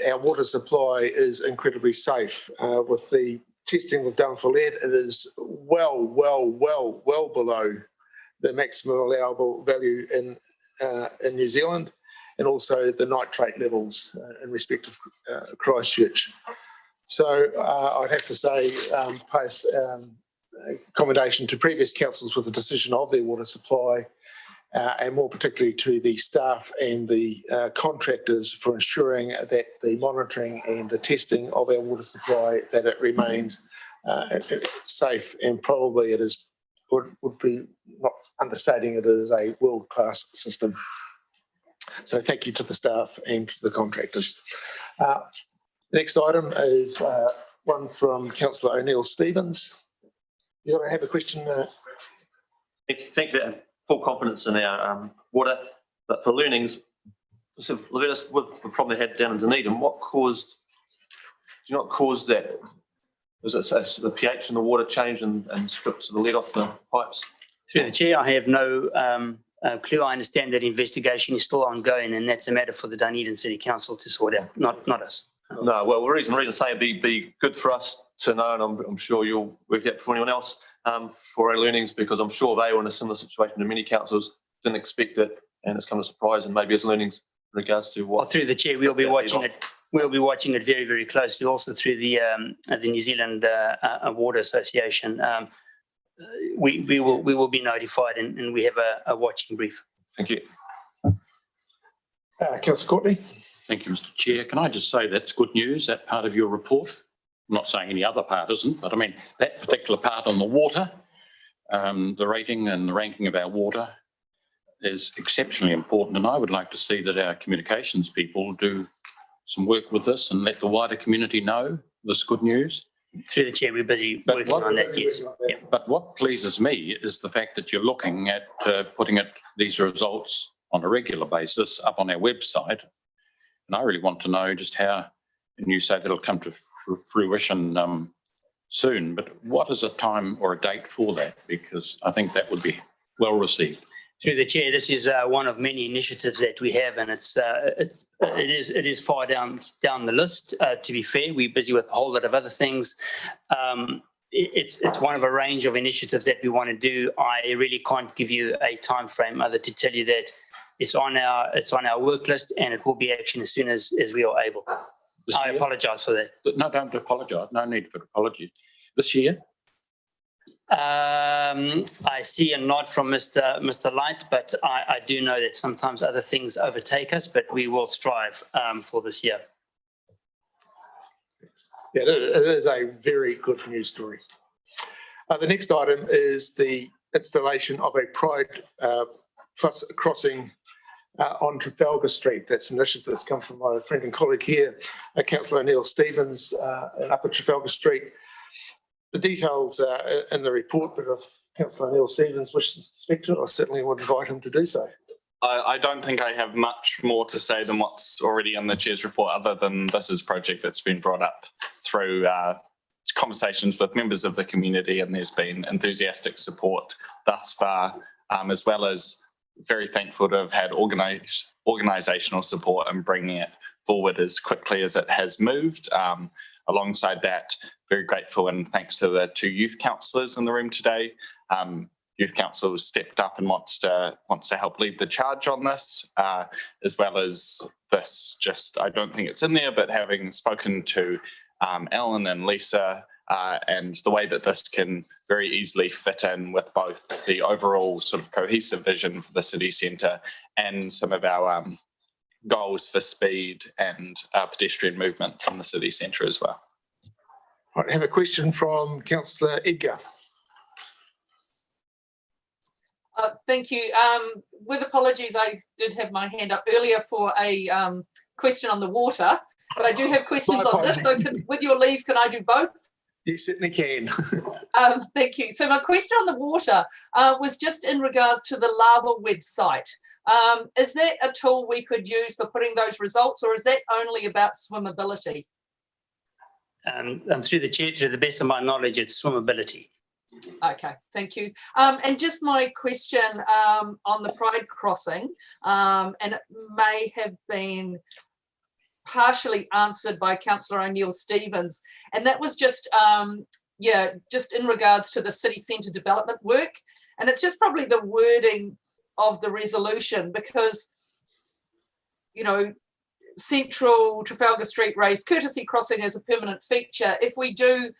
our water supply is incredibly safe. With the testing we've done for lead, it is well below the maximum allowable value in New Zealand, and also the nitrate levels in respect of Christchurch. So I'd have to say, pass commendation to previous councils with the decision of their water supply, and more particularly to the staff and the contractors for ensuring that the monitoring and the testing of our water supply, that it remains safe, and probably it is would be not understating it as a world-class system. So thank you to the staff and to the contractors. The next item is one from Councillor O'Neill-Stevens. You want to have a question? Thank you. Full confidence in our water, but for learnings, so with the problem they had down in Dunedin, what caused that? Was it the pH in the water changed and strips of the lead off the pipes? Through the chair, I have no clue. I understand that investigation is still ongoing, and that's a matter for the Dunedin City Council to sort out, not us. No, well, the reason I say it'd be good for us to know, and I'm sure you'll work out for anyone else, for our learnings, because I'm sure they were in a similar situation to many councils, didn't expect it, and it's come as a surprise, and maybe as learnings in regards to what. Well, through the chair, we'll be watching it. We'll be watching it very, very closely. Also through the New Zealand Water Association, we will be notified, and we have a watching brief. Thank you. Councillor Courtney. Thank you, Mr. Chair. Can I just say that's good news, that part of your report? I'm not saying any other part isn't, but I mean that particular part on the water, the rating and the ranking of our water is exceptionally important, and I would like to see that our communications people do some work with this and let the wider community know this good news. Through the chair, we're busy working on that, yes. Yeah. But what pleases me is the fact that you're looking at putting these results on a regular basis up on our website. And I really want to know just how, and you say that'll come to fruition soon, but what is a time or a date for that? Because I think that would be well received. Through the chair, this is one of many initiatives that we have, and it is far down the list. To be fair, we're busy with a whole lot of other things. It's one of a range of initiatives that we want to do. I really can't give you a time frame other to tell you that it's on our work list, and it will be action as soon as we are able. I apologise for that. No, don't apologise. No need for apologies. This year? I see a nod from Mr. Light, but I do know that sometimes other things overtake us, but we will strive for this year. Yeah, it is a very good news story. The next item is the installation of a Pride Plus crossing on Trafalgar Street. That's an initiative that's come from my friend and colleague here, Councillor O'Neill-Stevens, in Upper Trafalgar Street. The details are in the report, but if Councillor O'Neill-Stevens wishes to speak to it, I certainly would invite him to do so. I don't think I have much more to say than what's already in the Chair's report, other than this is a project that's been brought up through conversations with members of the community, and there's been enthusiastic support thus far, as well as very thankful to have had organisational support and bringing it forward as quickly as it has moved. Alongside that, very grateful and thanks to the two youth councillors in the room today. Youth Council has stepped up and wants to help lead the charge on this, as well as this, I don't think it's in there, but having spoken to Ellen and Lisa, and the way that this can very easily fit in with both the overall sort of cohesive vision for the city centre and some of our goals for speed and pedestrian movements in the city centre as well. Right, I have a question from Councillor Edgar. Thank you. With apologies, I did have my hand up earlier for a question on the water, but I do have questions on this. So with your leave, can I do both? You certainly can. Thank you. So my question on the water was just in regards to the Lava website. Is that a tool we could use for putting those results, or is that only about swimmability? Through the chair, to the best of my knowledge, it's swimmability. Okay, thank you. And just my question on the Pride crossing, and it may have been partially answered by Councillor O'Neill-Stevens, and that was just, just in regards to the city centre development work. And it's just probably the wording of the resolution, because, you know, Central Trafalgar Street raised courtesy crossing as a permanent feature. If we do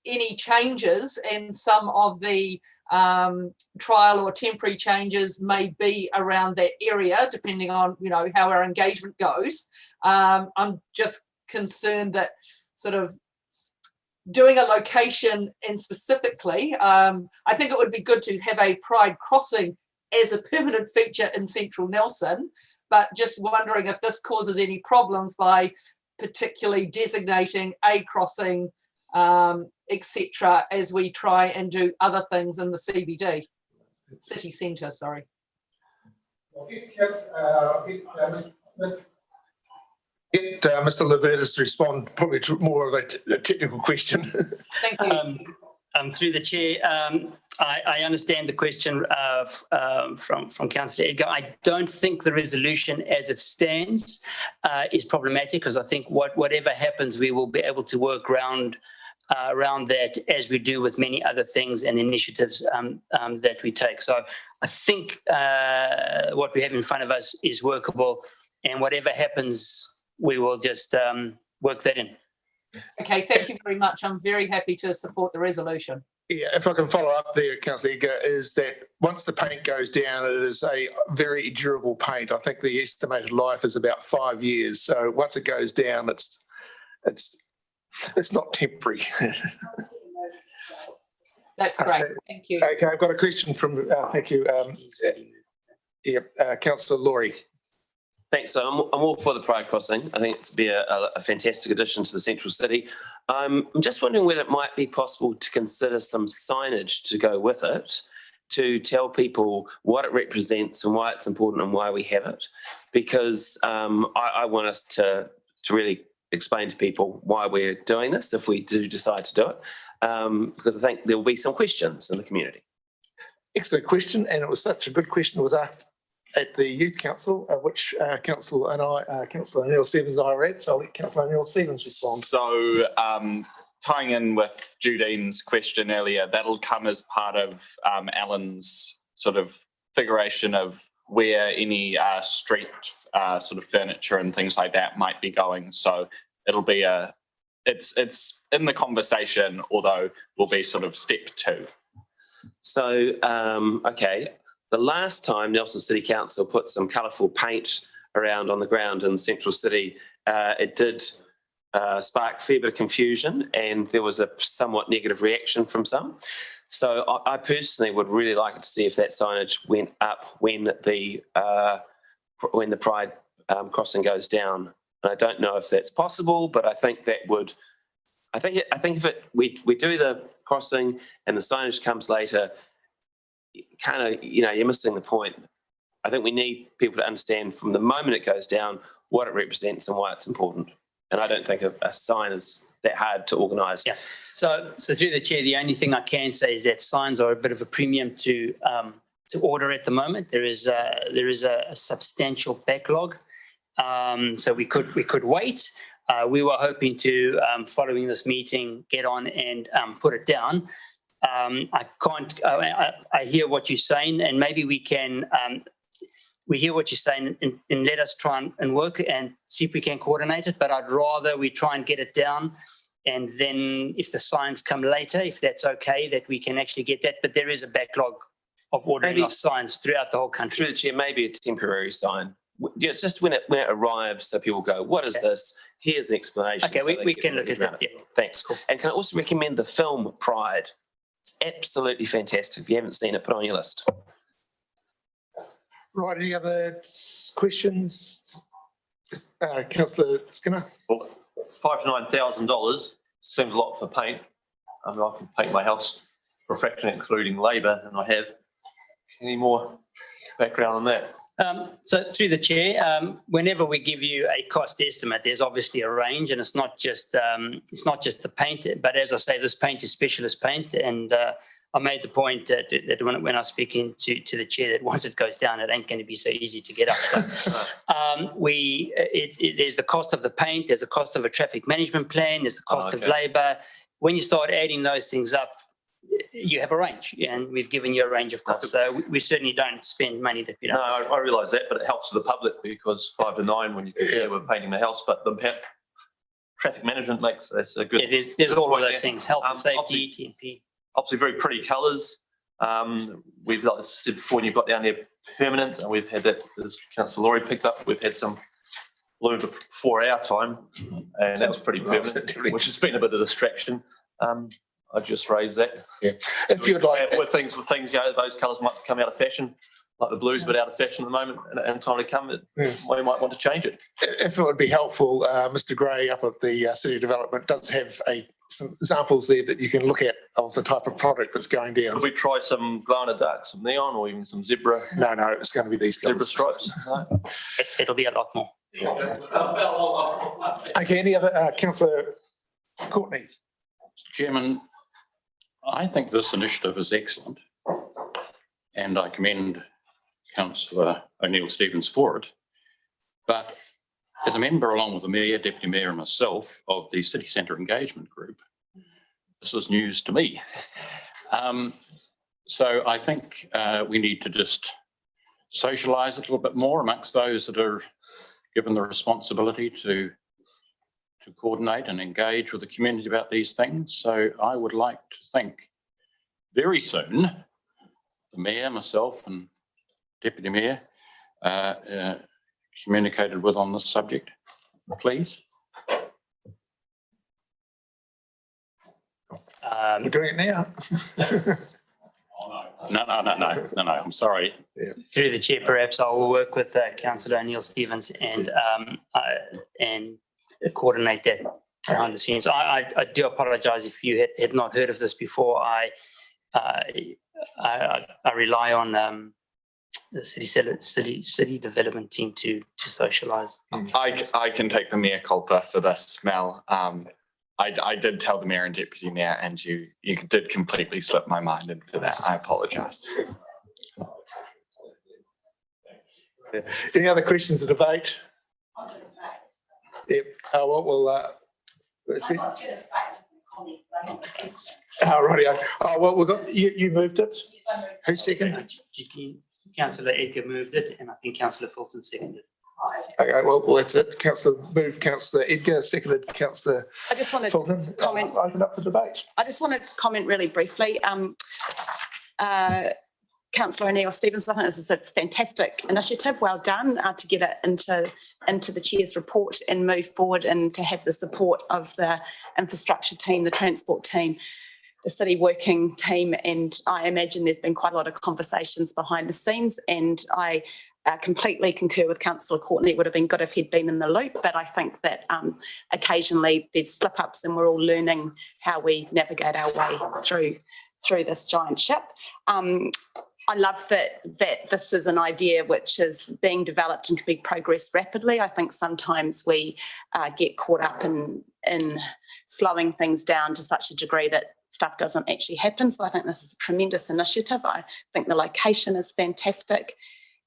any changes, and some of the trial or temporary changes may be around that area, depending on, you know, how our engagement goes, I'm just concerned that sort of doing a location and specifically, I think it would be good to have a Pride crossing as a permanent feature in Central Nelson, but just wondering if this causes any problems by particularly designating a crossing, etc., as we try and do other things in the CBD, city centre, sorry. Get Mr. Levitas to respond probably to more of a technical question. Thank you. Through the chair, I understand the question from Councillor Edgar. I don't think the resolution as it stands is problematic, because I think whatever happens, we will be able to work around that, as we do with many other things and initiatives that we take. So I think what we have in front of us is workable, and whatever happens, we will just work that in. Okay, thank you very much. I'm very happy to support the resolution. Yeah, if I can follow up there, Councillor Edgar, is that once the paint goes down, it is a very durable paint. I think the estimated life is about 5 years. So once it goes down, it's not temporary. That's great. Thank you. Okay, I've got a question from, thank you, Councillor Laurie. Thanks. So I'm all for the Pride crossing. I think it's be a fantastic addition to the central city. I'm just wondering whether it might be possible to consider some signage to go with it, to tell people what it represents and why it's important and why we have it. Because I want us to really explain to people why we're doing this if we do decide to do it, because I think there will be some questions in the community. Excellent question, and it was such a good question. It was asked at the Youth Council, which Councillor O'Neill-Stevens and I were at, so I'll let Councillor O'Neill-Stevens respond. So tying in with Judine's question earlier, that'll come as part of Alan's sort of figuration of where any street sort of furniture and things like that might be going. So it'll be it's in the conversation, although will be sort of step 2. So, okay. The last time Nelson City Council put some colourful paint around on the ground in the central city, it did spark a fair bit of confusion, and there was a somewhat negative reaction from some. So I personally would really like to see if that signage went up when the Pride crossing goes down. And I don't know if that's possible, but I think that would. I think if we do the crossing and the signage comes later, kind of, you know, you're missing the point. I think we need people to understand from the moment it goes down what it represents and why it's important. And I don't think a sign is that hard to organise. Yeah. So through the chair, the only thing I can say is that signs are a bit of a premium to order at the moment. There is a substantial backlog, so we could wait. We were hoping to, following this meeting, get on and put it down. I can't. I hear what you're saying, and maybe we can. We hear what you're saying, and let us try and work and see if we can coordinate it. But I'd rather we try and get it down, and then if the signs come later, if that's okay, that we can actually get that. But there is a backlog of ordering of signs throughout the whole country. Through the chair, maybe a temporary sign. Yeah, it's just when it arrives, so people go, "What is this?" Here's an explanation. Okay, so we can look at that. Yeah. Thanks. Cool. And can I also recommend the film Pride? It's absolutely fantastic. If you haven't seen it, put it on your list. Right, any other questions? Councillor Skinner? Well, $5,000 to $9,000 seems a lot for paint. I mean, I can paint my house for a fraction, including labour, and I have. Any more background on that? So through the chair, whenever we give you a cost estimate, there's obviously a range, and it's not just the paint. But as I say, this paint is specialist paint, and I made the point that when I was speaking to the chair, that once it goes down, it ain't going to be so easy to get up. So there's the cost of the paint, there's the cost of a traffic management plan, there's the cost of labour. When you start adding those things up, you have a range, and we've given you a range of costs. So we certainly don't spend money that we don't. No, I realise that, but it helps for the public because 5 to 9 when you compare with painting the house, but the traffic management makes that's a good. There's all of those things, health and safety, TMP. Obviously, very pretty colours. We've, like I said before, and you've got down there permanent, and we've had that, as Councillor Laurie picked up, we've had some blue before our time, and that was pretty permanent, which has been a bit of a distraction. I just raised that. Yeah. If you'd like, with things, you know, those colours might come out of fashion, like the blue's a bit out of fashion at the moment, and time to come, we might want to change it. If it would be helpful, Mr. Gray up at the City Development does have some examples there that you can look at of the type of product that's going down. Could we try some glow in the dark, some neon, or even some zebra? No, it's going to be these colours. Zebra stripes? No. It'll be a lot more. Yeah. Okay, any other, Councillor Courtney? Chairman, I think this initiative is excellent, and I commend Councillor O'Neill-Stevens for it. But as a member, along with the Mayor, Deputy Mayor and myself of the City Centre Engagement Group, this is news to me. So I think we need to just socialise it a little bit more amongst those that are given the responsibility to coordinate and engage with the community about these things. So I would like to think very soon, the Mayor, myself and Deputy Mayor communicated with on this subject, please. We're doing it now. No, I'm sorry. Yeah. Through the chair, perhaps I will work with Councillor O'Neill-Stevens and coordinate that behind the scenes. I do apologise if you had not heard of this before. I rely on the city development team to socialise. I can take the mea culpa for this, Mel. I did tell the Mayor and Deputy Mayor, and you did completely slip my mind in for that. I apologise. Any other questions of debate? Yep. It's been. Righty. Well, we've got you moved it. Who seconded? Councillor Edgar moved it, and I think Councillor Fulton seconded. Okay, well, that's it. Councillor moved, Councillor Edgar seconded, Councillor I just wanted Fulton. to comment. Open up the debate. I just want to comment really briefly. Councillor O'Neill-Stevens, I think this is a fantastic initiative. Well done to get it into the Chair's report and move forward, and to have the support of the infrastructure team, the transport team, the city working team. And I imagine there's been quite a lot of conversations behind the scenes, and I completely concur with Councillor Courtney. It would have been good if he'd been in the loop, but I think that occasionally there's slip-ups and we're all learning how we navigate our way through this giant ship. I love that this is an idea which is being developed and can be progressed rapidly. I think sometimes we get caught up in slowing things down to such a degree that stuff doesn't actually happen. So I think this is a tremendous initiative. I think the location is fantastic,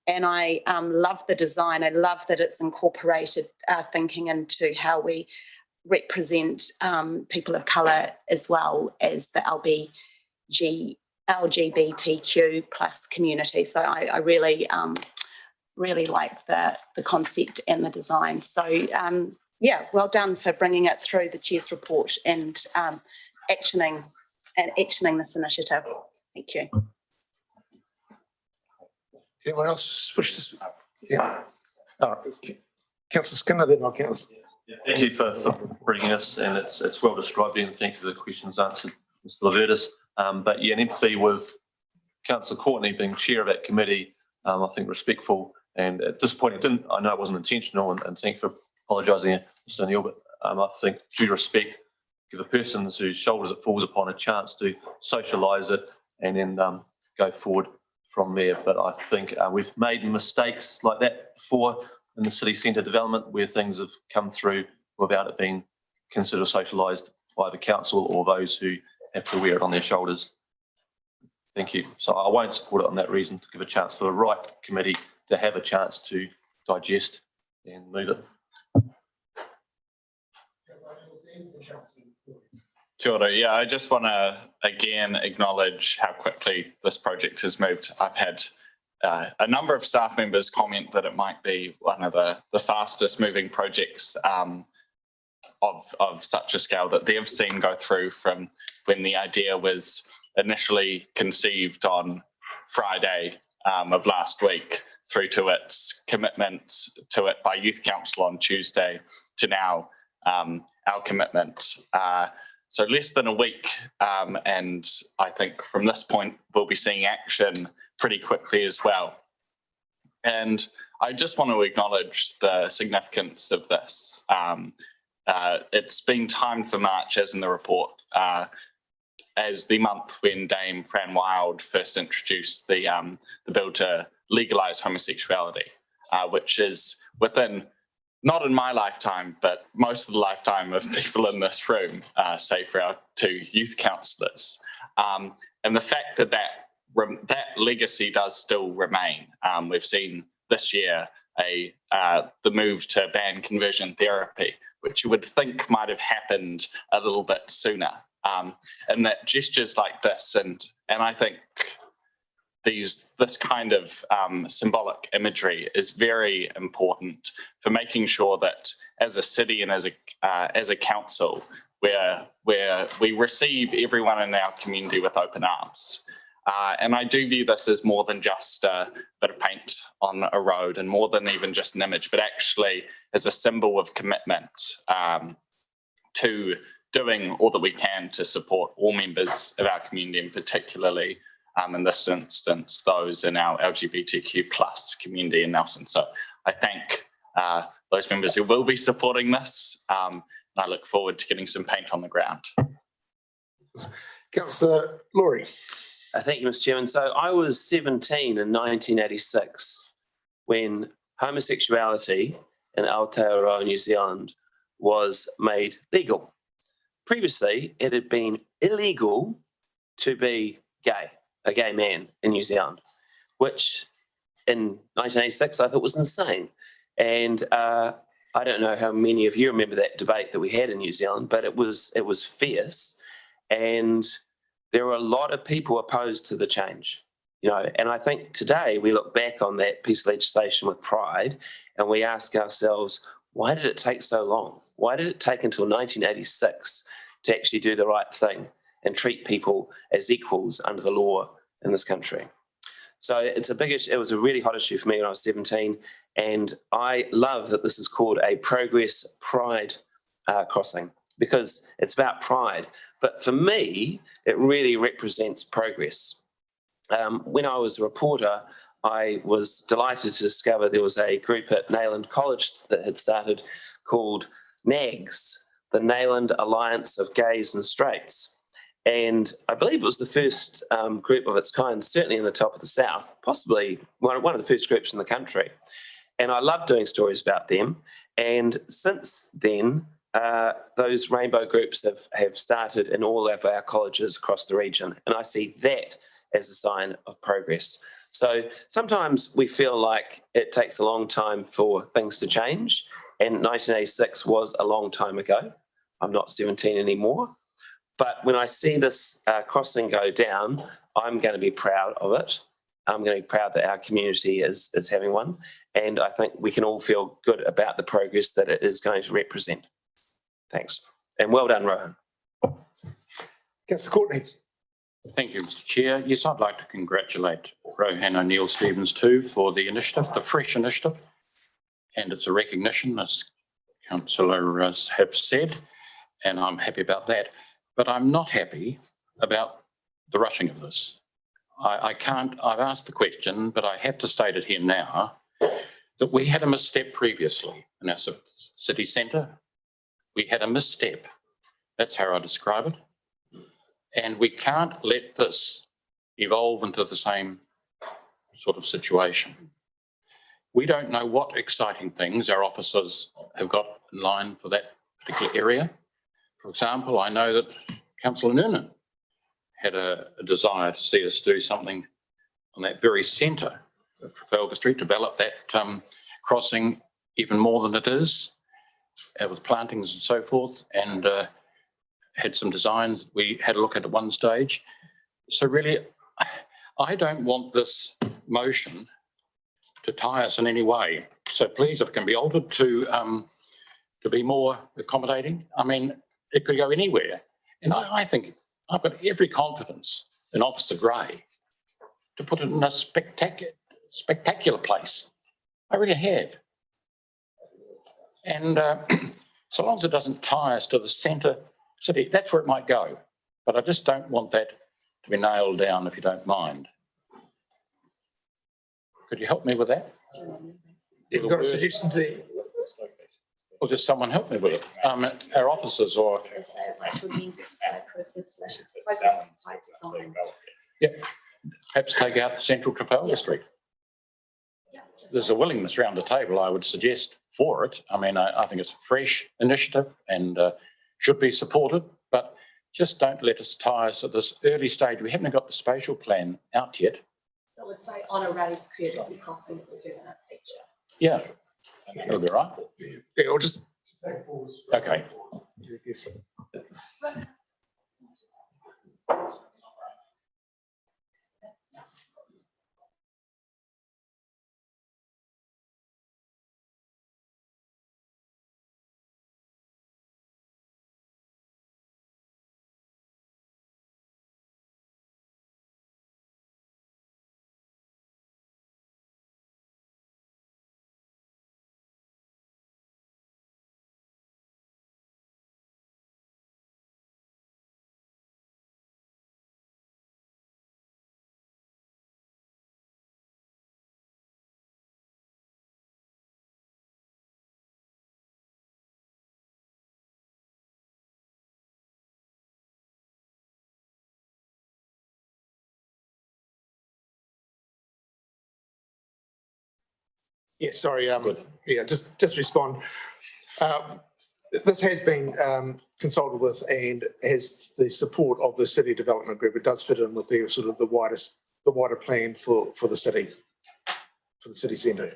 and I love the design. I love that it's incorporated thinking into how we represent people of colour as well as the LGBTQ plus community. So I really like the concept and the design. So yeah, well done for bringing it through the Chair's report and actioning this initiative. Thank you. Anyone else wish to speak? Yeah. Councillor Skinner, then I'll Councillor. Thank you for bringing us, and it's well described, and thank you for the questions answered, Mr. Levertis. But yeah, in empathy with Councillor Courtney being chair of that committee, I think respectful and at this point, I know it wasn't intentional and thanks for apologising, Mr. Neil, but I think due respect, give a person whose shoulders it falls upon a chance to socialise it and then go forward from there. But I think we've made mistakes like that before in the city centre development where things have come through without it being considered socialised by the council or those who have to wear it on their shoulders. Thank you. So I won't support it on that reason, to give a chance for the right committee to have a chance to digest and move it. Kia ora. Yeah, I just want to again acknowledge how quickly this project has moved. I've had a number of staff members comment that it might be one of the fastest moving projects of such a scale that they've seen go through from when the idea was initially conceived on Friday of last week through to its commitment to it by Youth Council on Tuesday to now our commitment. So less than a week, and I think from this point we'll be seeing action pretty quickly as well. And I just want to acknowledge the significance of this. It's been timed for March, as in the report, as the month when Dame Fran Wild first introduced the bill to legalise homosexuality, which is within, not in my lifetime, but most of the lifetime of people in this room, save for our two youth councillors. And the fact that that legacy does still remain. We've seen this year the move to ban conversion therapy, which you would think might have happened a little bit sooner. And that gestures like this, and I think this kind of symbolic imagery is very important for making sure that as a city and as a council, where we receive everyone in our community with open arms. And I do view this as more than just a bit of paint on a road and more than even just an image, but actually as a symbol of commitment to doing all that we can to support all members of our community, and particularly in this instance, those in our LGBTQ plus community in Nelson. So I thank those members who will be supporting this. And I look forward to getting some paint on the ground. Councillor Laurie. Thank you, Mr. Chairman. So I was 17 in 1986 when homosexuality in Aotearoa, New Zealand was made legal. Previously, it had been illegal to be gay, a gay man in New Zealand, which in 1986 I thought was insane. And I don't know how many of you remember that debate that we had in New Zealand, but it was fierce. And there were a lot of people opposed to the change, you know, and I think today we look back on that piece of legislation with pride and we ask ourselves, why did it take so long? Why did it take until 1986 to actually do the right thing and treat people as equals under the law in this country? So it's a big issue. It was a really hot issue for me when I was 17, and I love that this is called a Progress Pride crossing, because it's about pride. But for me, it really represents progress. When I was a reporter, I was delighted to discover there was a group at Nayland College that had started called NAGS, the Nayland Alliance of Gays and Straights. And I believe it was the first group of its kind, certainly in the top of the South, possibly one of the first groups in the country. And I love doing stories about them. And since then, those rainbow groups have started in all of our colleges across the region. And I see that as a sign of progress. So sometimes we feel like it takes a long time for things to change. And 1986 was a long time ago. I'm not 17 anymore. But when I see this crossing go down, I'm going to be proud of it. I'm going to be proud that our community is having one. And I think we can all feel good about the progress that it is going to represent. Thanks. And well done, Rohan. Councillor Courtney. Thank you, Mr. Chair. Yes, I'd like to congratulate Rohan O'Neill Stevens too for the initiative, the fresh initiative. And it's a recognition, as councillors have said, and I'm happy about that. But I'm not happy about the rushing of this. I can't, I've asked the question, but I have to state it here now, that we had a misstep previously in our city centre. We had a misstep. That's how I describe it. And we can't let this evolve into the same sort of situation. We don't know what exciting things our officers have got in line for that particular area. For example, I know that Councillor Noonan had a desire to see us do something on that very centre of Trafalgar Street, develop that crossing even more than it is, with plantings and so forth, and had some designs we had a look at one stage. So really, I don't want this motion to tie us in any way. So please, if it can be altered to be more accommodating. I mean, it could go anywhere. And I think I've got every confidence in Officer Gray to put it in a spectacular place. I really have. And so long as it doesn't tie us to the centre city, that's where it might go. But I just don't want that to be nailed down, if you don't mind. Could you help me with that? You've got a suggestion to... Or just someone help me with it, our officers or... Yeah, perhaps take out Central Trafalgar Street. There's a willingness around the table, I would suggest, for it. I mean, I think it's a fresh initiative and should be supported, but just don't let us tie us at this early stage. We haven't got the spatial plan out yet. So I would say on a raised courtesy crossing is a permanent feature. Yeah, that'll be right. Yeah, or just... Okay. Yeah, sorry. Yeah, just respond. This has been consulted with and has the support of the City Development Group. It does fit in with the sort of the wider plan for the city, for the city centre,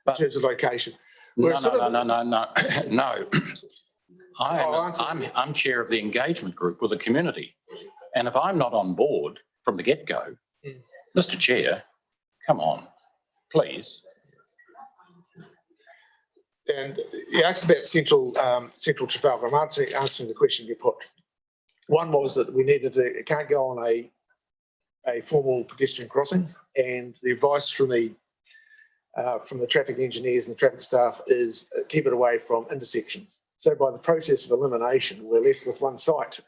in terms of location. No. I'm chair of the engagement group with the community, and if I'm not on board from the get-go, Mr. Chair, come on, please. And you asked about Central Trafalgar. I'm answering the question you put. One was that we needed to, it can't go on a formal pedestrian crossing, and the advice from the traffic engineers and the traffic staff is keep it away from intersections. So by the process of elimination, we're left with one site.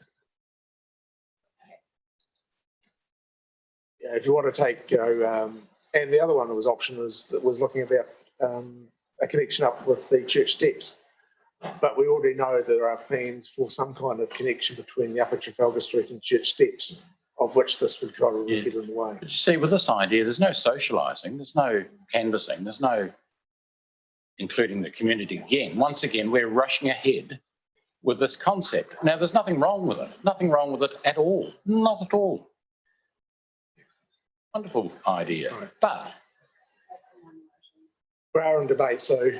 Yeah, if you want to take, and the other one that was option was looking about a connection up with the church steps. But we already know there are plans for some kind of connection between the upper Trafalgar Street and church steps, of which this would try to get in the way. But you see, with this idea, there's no socialising, there's no canvassing, there's no including the community again. Once again, we're rushing ahead with this concept. Now, there's nothing wrong with it, nothing wrong with it at all, not at all. Wonderful idea, but... We are in debate, so...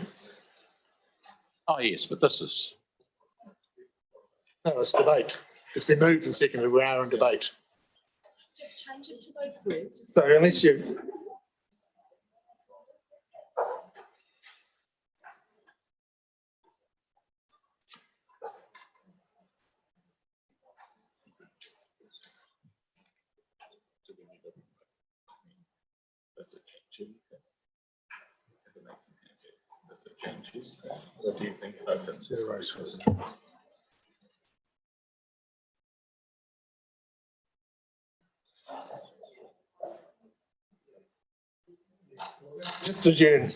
Oh, yes, but this is... No, it's debate. It's been moved and seconded. We are in debate. Just change it to those words. So unless you... What do you think about that? adjourn.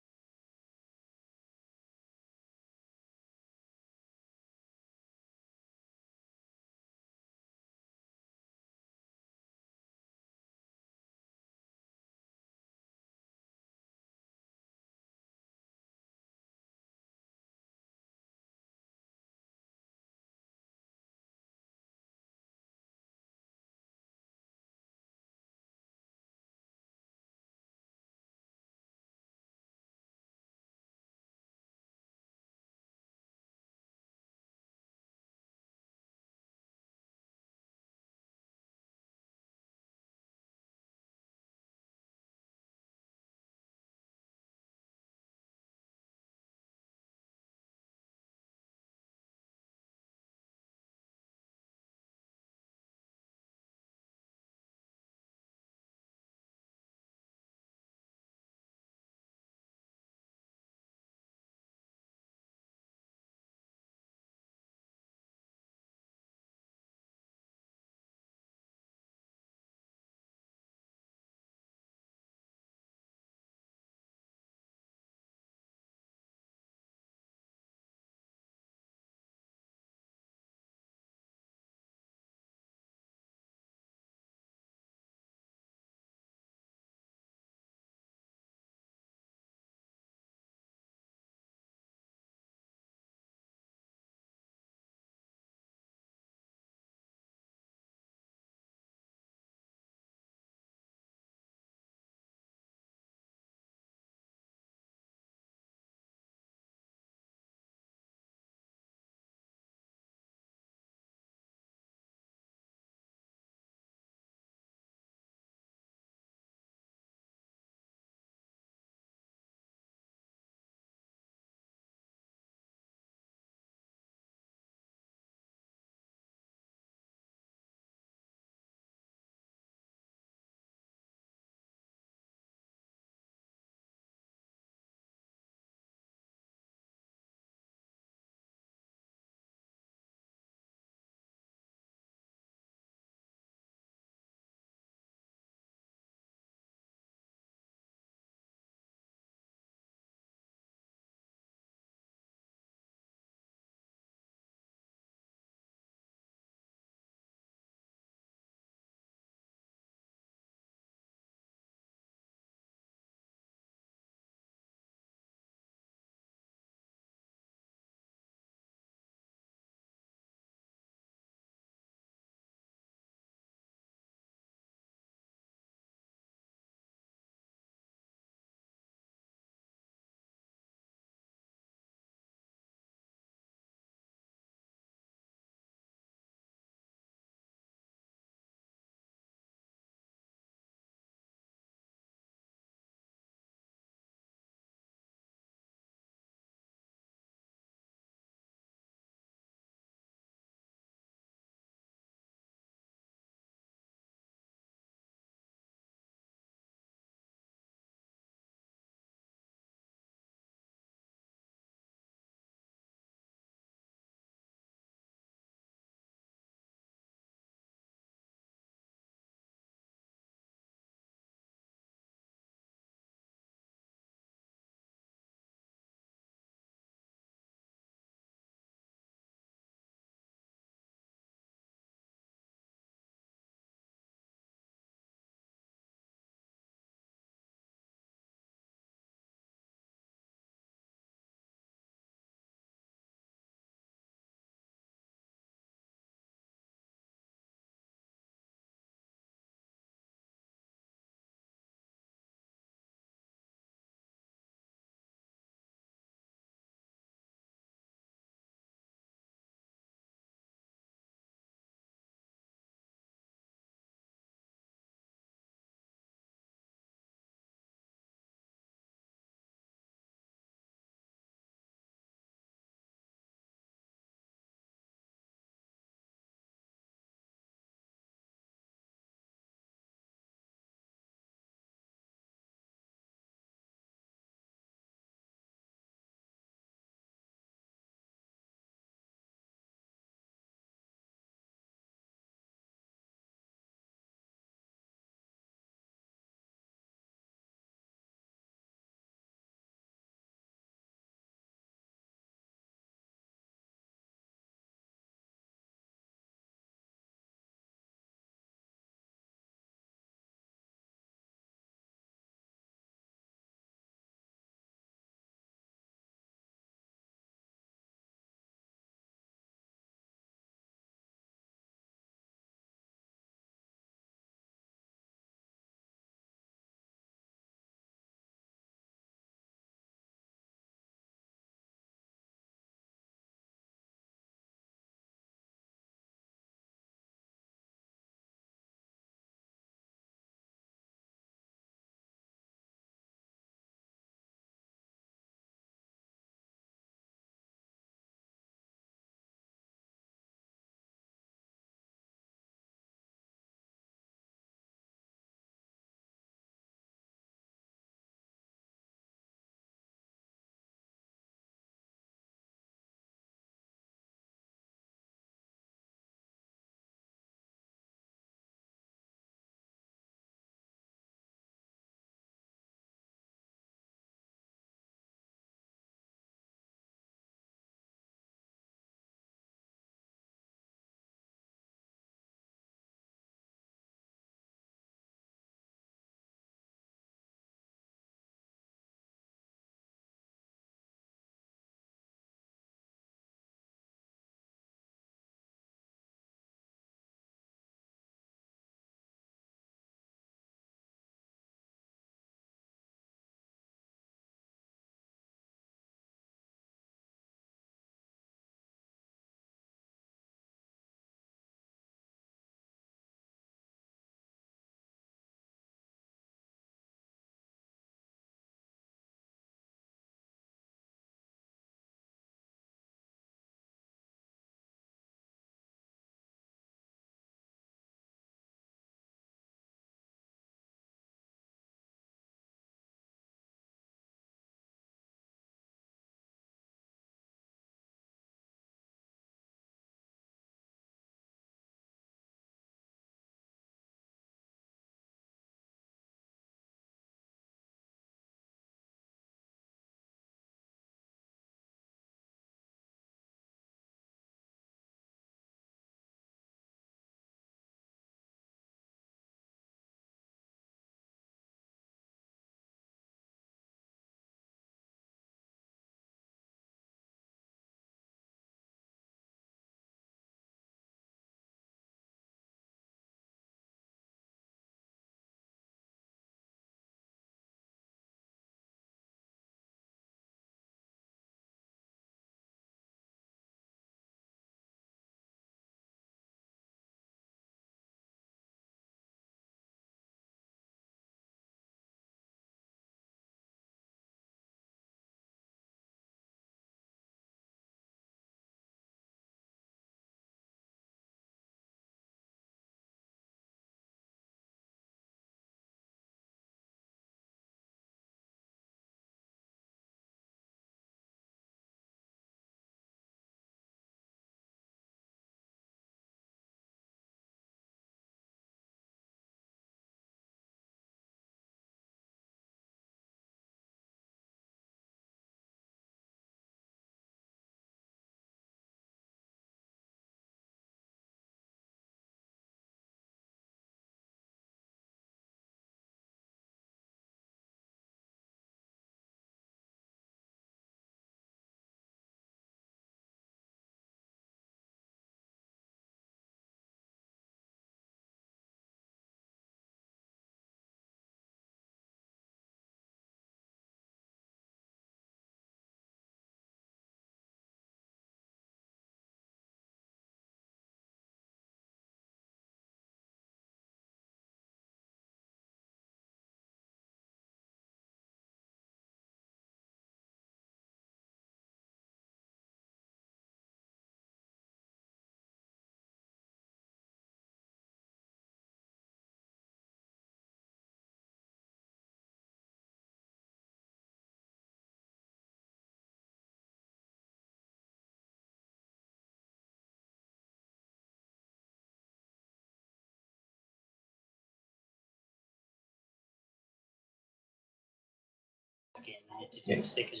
again. You have to do a second.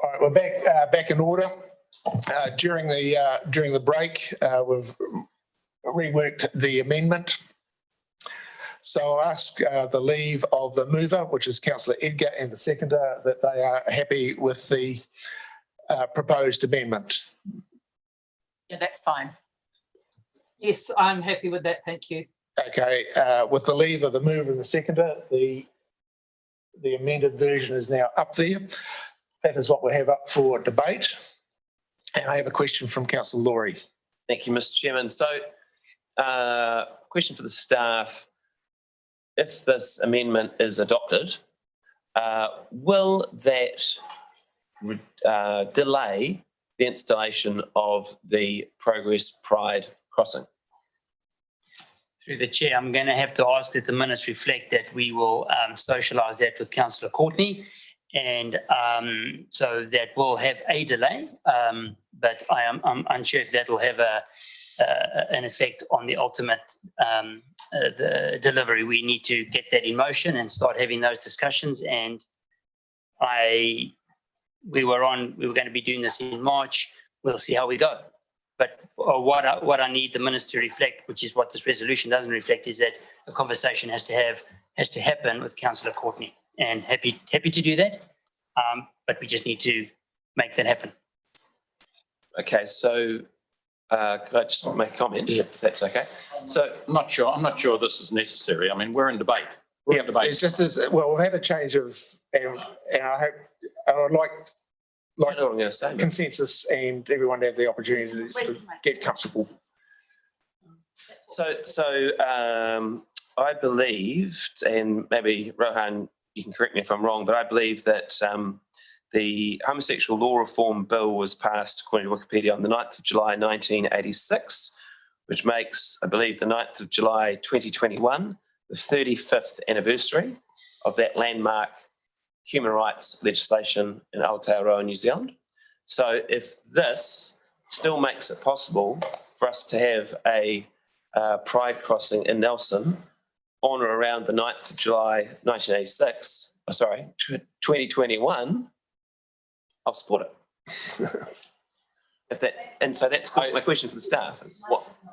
All right, we're back in order. During the break, we've reworked the amendment. So I'll ask the leave of the mover, which is Councillor Edgar, and the seconder, that they are happy with the proposed amendment. Yeah, that's fine. Yes, I'm happy with that. Thank you. Okay, with the leave of the mover and the seconder, the amended version is now up there. That is what we have up for debate. And I have a question from Councillor Laurie. Thank you, Mr. Chairman. So, question for the staff. If this amendment is adopted, will that delay the installation of the Progress Pride crossing? Through the chair, I'm going to have to ask that the minutes reflect that we will socialise that with Councillor Courtney, and so that will have a delay, but I'm unsure if that will have an effect on the ultimate the delivery. We need to get that in motion and start having those discussions. And we were going to be doing this in March. We'll see how we go. But what I need the minutes to reflect, which is what this resolution doesn't reflect, is that a conversation has to happen with Councillor Courtney, and happy to do that. But we just need to make that happen. Okay, so could I just make a comment, if that's okay? So I'm not sure this is necessary. I mean, we're in debate. Yeah, it's just as well. We've had a change of, and I would like consensus and everyone to have the opportunity to get comfortable. So I believe, and maybe Rohan, you can correct me if I'm wrong, but I believe that the Homosexual Law Reform Bill was passed, according to Wikipedia, on the 9th of July 1986, which makes, I believe, the 9th of July 2021 the 35th anniversary of that landmark human rights legislation in Aotearoa, New Zealand. So if this still makes it possible for us to have a pride crossing in Nelson on or around the 9th of July 2021, I'll support it. So that's my question for the staff.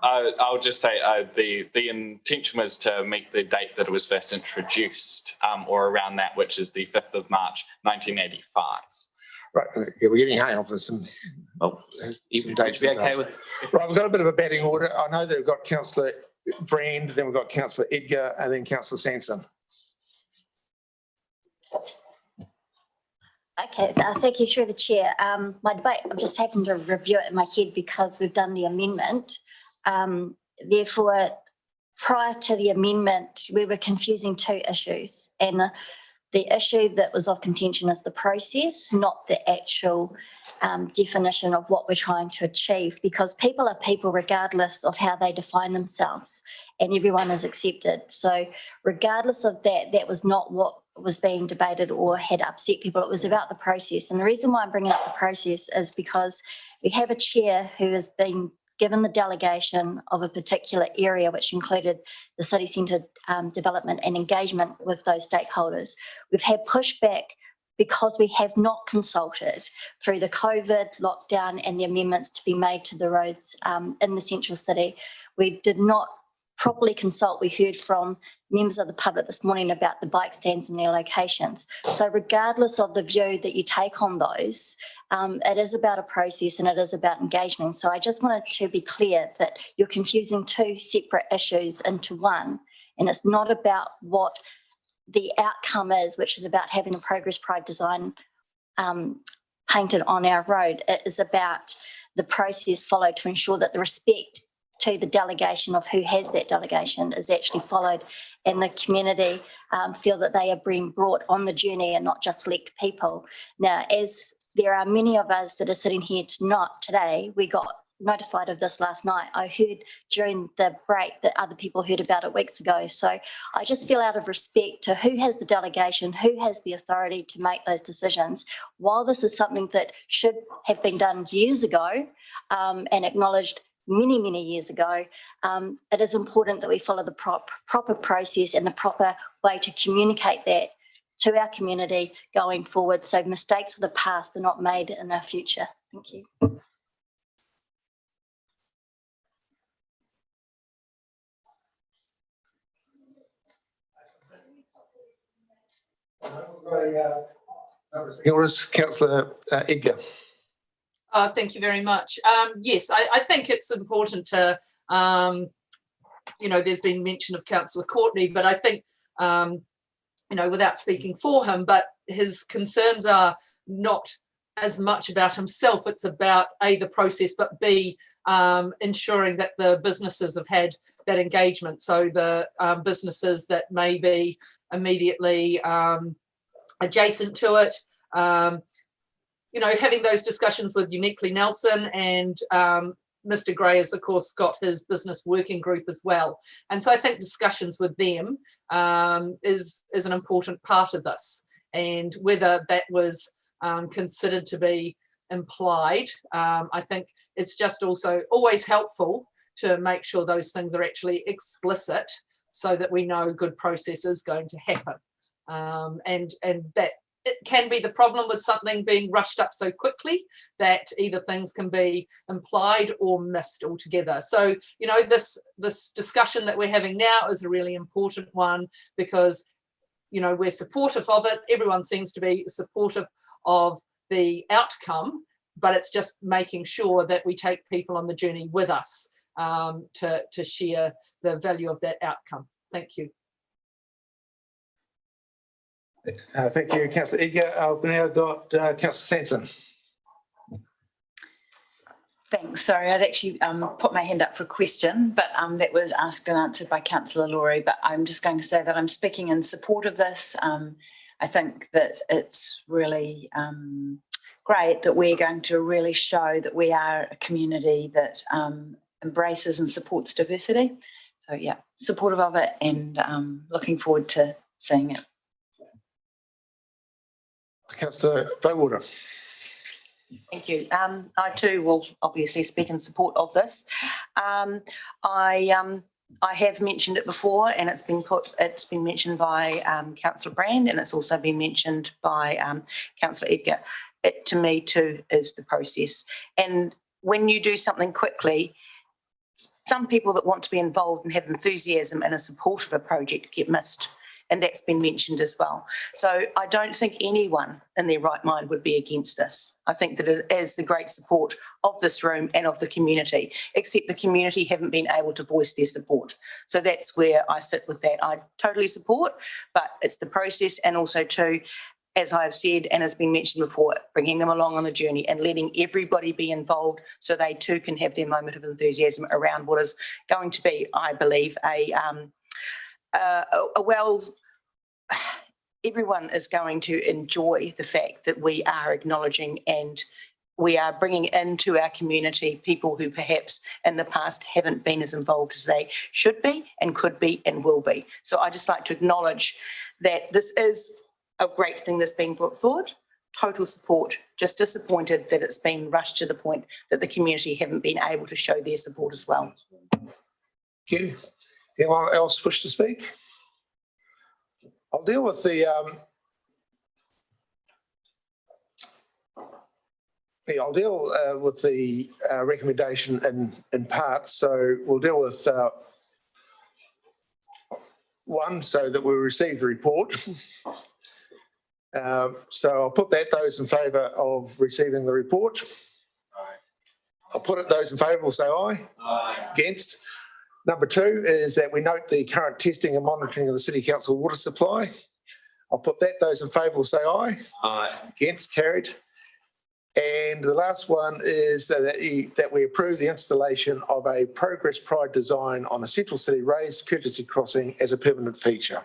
I'll just say the intention was to meet the date that it was first introduced, or around that, which is the 5th of March 1985. Right, yeah, we're getting hang on for some dates. Right, we've got a bit of a batting order. I know that we've got Councillor Brand, then we've got Councillor Edgar, and then Councillor Sanson. Okay, thank you through the chair. My debate, I'm just having to review it in my head because we've done the amendment. Therefore, prior to the amendment, we were confusing two issues. And the issue that was of contention is the process, not the actual definition of what we're trying to achieve, because people are people regardless of how they define themselves, and everyone is accepted. So regardless of that, that was not what was being debated or had upset people. It was about the process. And the reason why I'm bringing up the process is because we have a chair who has been given the delegation of a particular area, which included the city centre development and engagement with those stakeholders. We've had pushback because we have not consulted through the COVID lockdown and the amendments to be made to the roads in the central city. We did not properly consult. We heard from members of the public this morning about the bike stands and their locations. So regardless of the view that you take on those, it is about a process and it is about engagement. So I just wanted to be clear that you're confusing two separate issues into one, and it's not about what the outcome is, which is about having a Progress Pride design painted on our road. It is about the process followed to ensure that the respect to the delegation of who has that delegation is actually followed, and the community feel that they are being brought on the journey and not just select people. Now, as there are many of us that are sitting here today, we got notified of this last night. I heard during the break that other people heard about it weeks ago. So I just feel out of respect to who has the delegation, who has the authority to make those decisions, while this is something that should have been done years ago and acknowledged many, many years ago, it is important that we follow the proper process and the proper way to communicate that to our community going forward, so mistakes of the past are not made in our future. Thank you. Yours, Councillor Edgar. Thank you very much. Yes, I think it's important to, there's been mention of Councillor Courtney, but I think, without speaking for him, but his concerns are not as much about himself. It's about A, the process, but B, ensuring that the businesses have had that engagement. So the businesses that may be immediately adjacent to it, having those discussions with Uniquely Nelson, and Mr. Gray has, of course, got his business working group as well. And so I think discussions with them is an important part of this. And whether that was considered to be implied, I think it's just also always helpful to make sure those things are actually explicit so that we know good process is going to happen. And that it can be the problem with something being rushed up so quickly that either things can be implied or missed altogether. So, this discussion that we're having now is a really important one because, we're supportive of it. Everyone seems to be supportive of the outcome, but it's just making sure that we take people on the journey with us to share the value of that outcome. Thank you. Thank you, Councillor Edgar. I've now got Councillor Sanson. Thanks. Sorry, I'd actually put my hand up for a question, but that was asked and answered by Councillor Laurie. But I'm just going to say that I'm speaking in support of this. I think that it's really great that we're going to really show that we are a community that embraces and supports diversity. So yeah, supportive of it and looking forward to seeing it. Councillor Bywater. Thank you. I too will obviously speak in support of this. I have mentioned it before, and it's been mentioned by Councillor Brand, and it's also been mentioned by Councillor Edgar. It to me too is the process. And when you do something quickly, some people that want to be involved and have enthusiasm and a support of a project get missed. And that's been mentioned as well. So I don't think anyone in their right mind would be against this. I think that it is the great support of this room and of the community, except the community haven't been able to voice their support. So that's where I sit with that. I totally support, but it's the process, and also too, as I've said and has been mentioned before, bringing them along on the journey and letting everybody be involved so they too can have their moment of enthusiasm around what is going to be, I believe, everyone is going to enjoy the fact that we are acknowledging and we are bringing into our community people who perhaps in the past haven't been as involved as they should be and could be and will be. So I just like to acknowledge that this is a great thing that's being brought forward. Total support, just disappointed that it's been rushed to the point that the community haven't been able to show their support as well. Thank you. Anyone else wish to speak? I'll deal with the recommendation in parts. So we'll deal with one, so that we receive the report. So I'll put those in favour of receiving the report. I'll put it, those in favour will say aye. Aye. Against. Number two is that we note the current testing and monitoring of the City Council water supply. I'll put that. Those in favour will say aye. Aye. Against, carried. And the last one is that we approve the installation of a Progress Pride design on a Central City raised courtesy crossing as a permanent feature.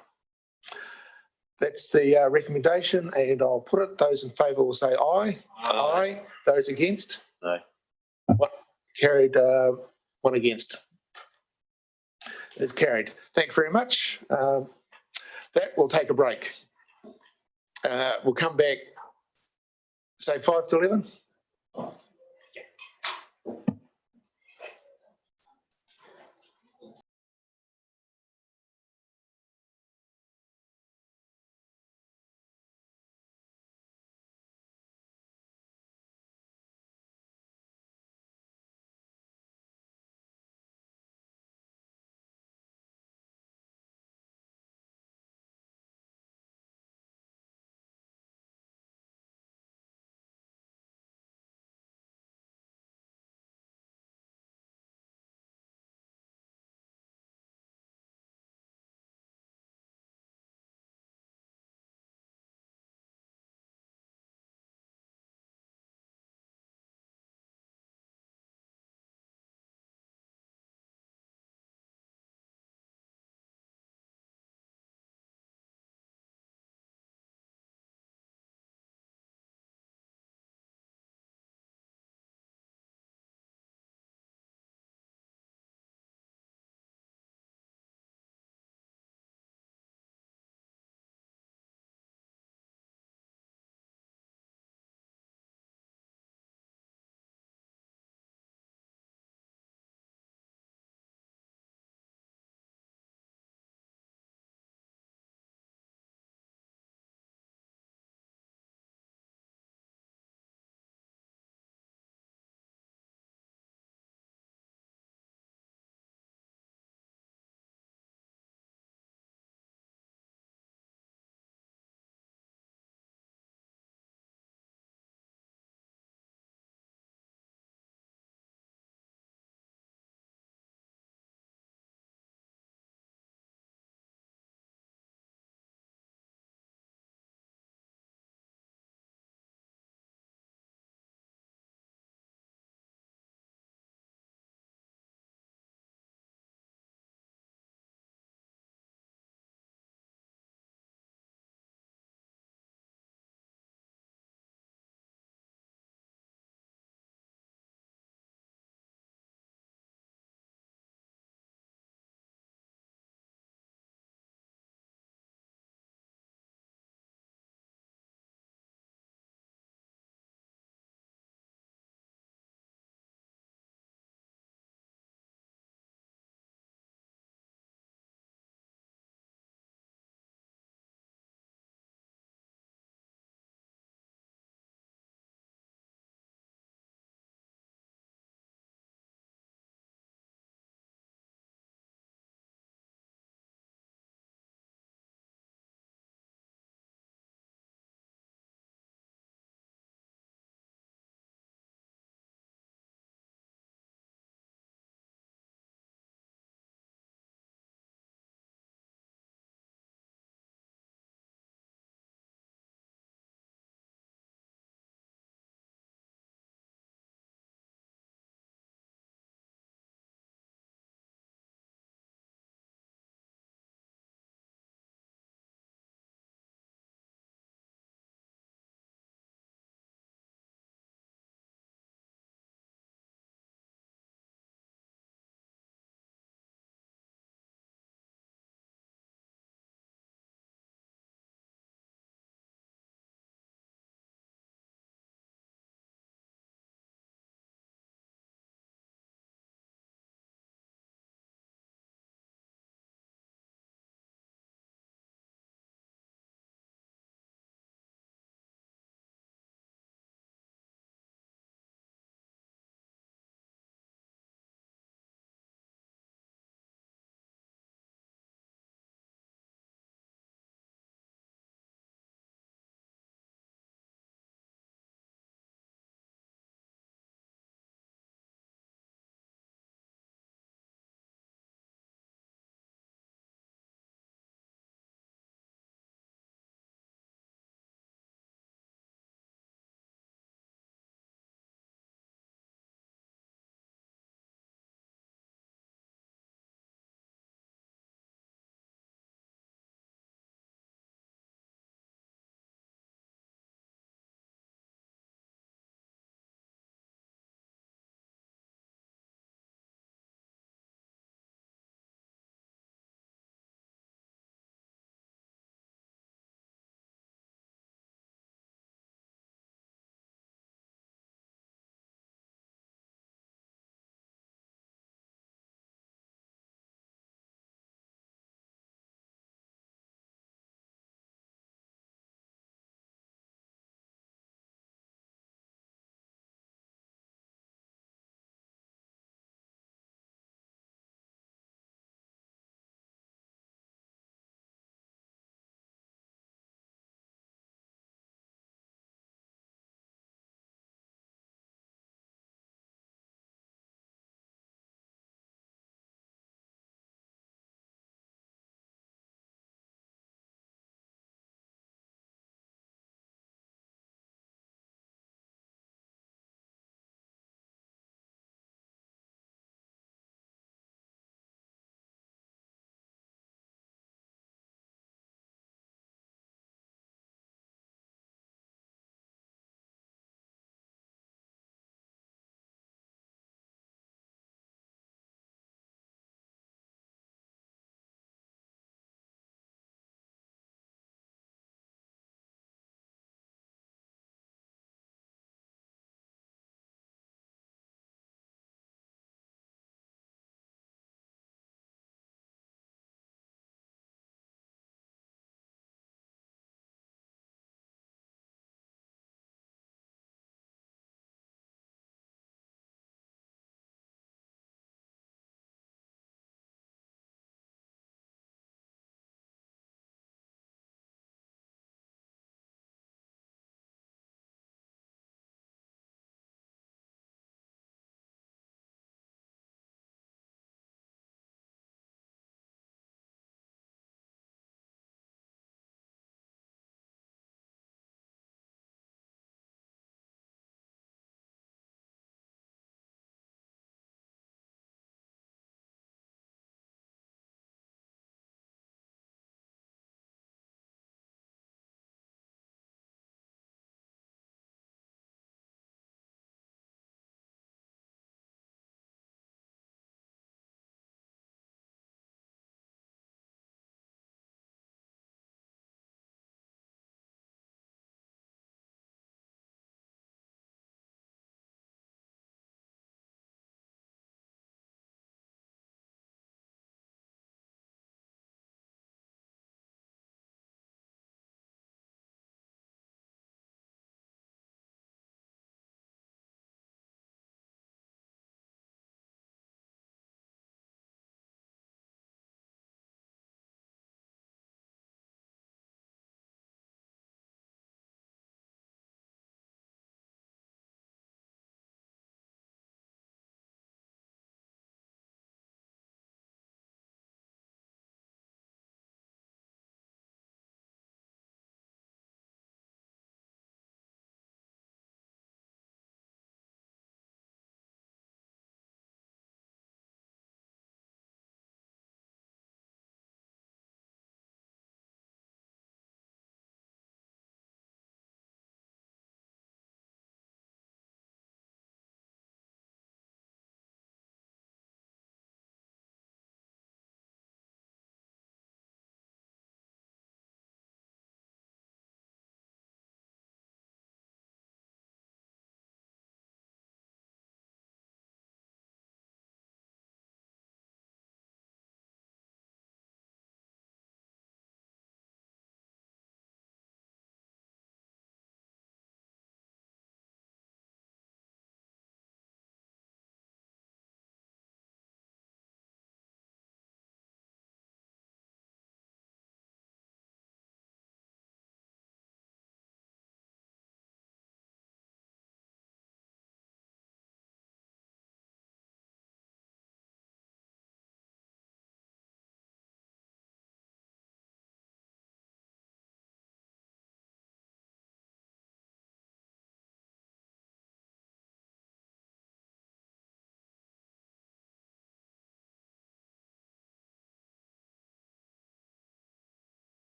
That's the recommendation, and I'll put it. Those in favour will say aye. Aye. Aye. Those against? No. Carried. One against. It's carried. Thank you very much. That will take a break. We'll come back, say 5 to 11.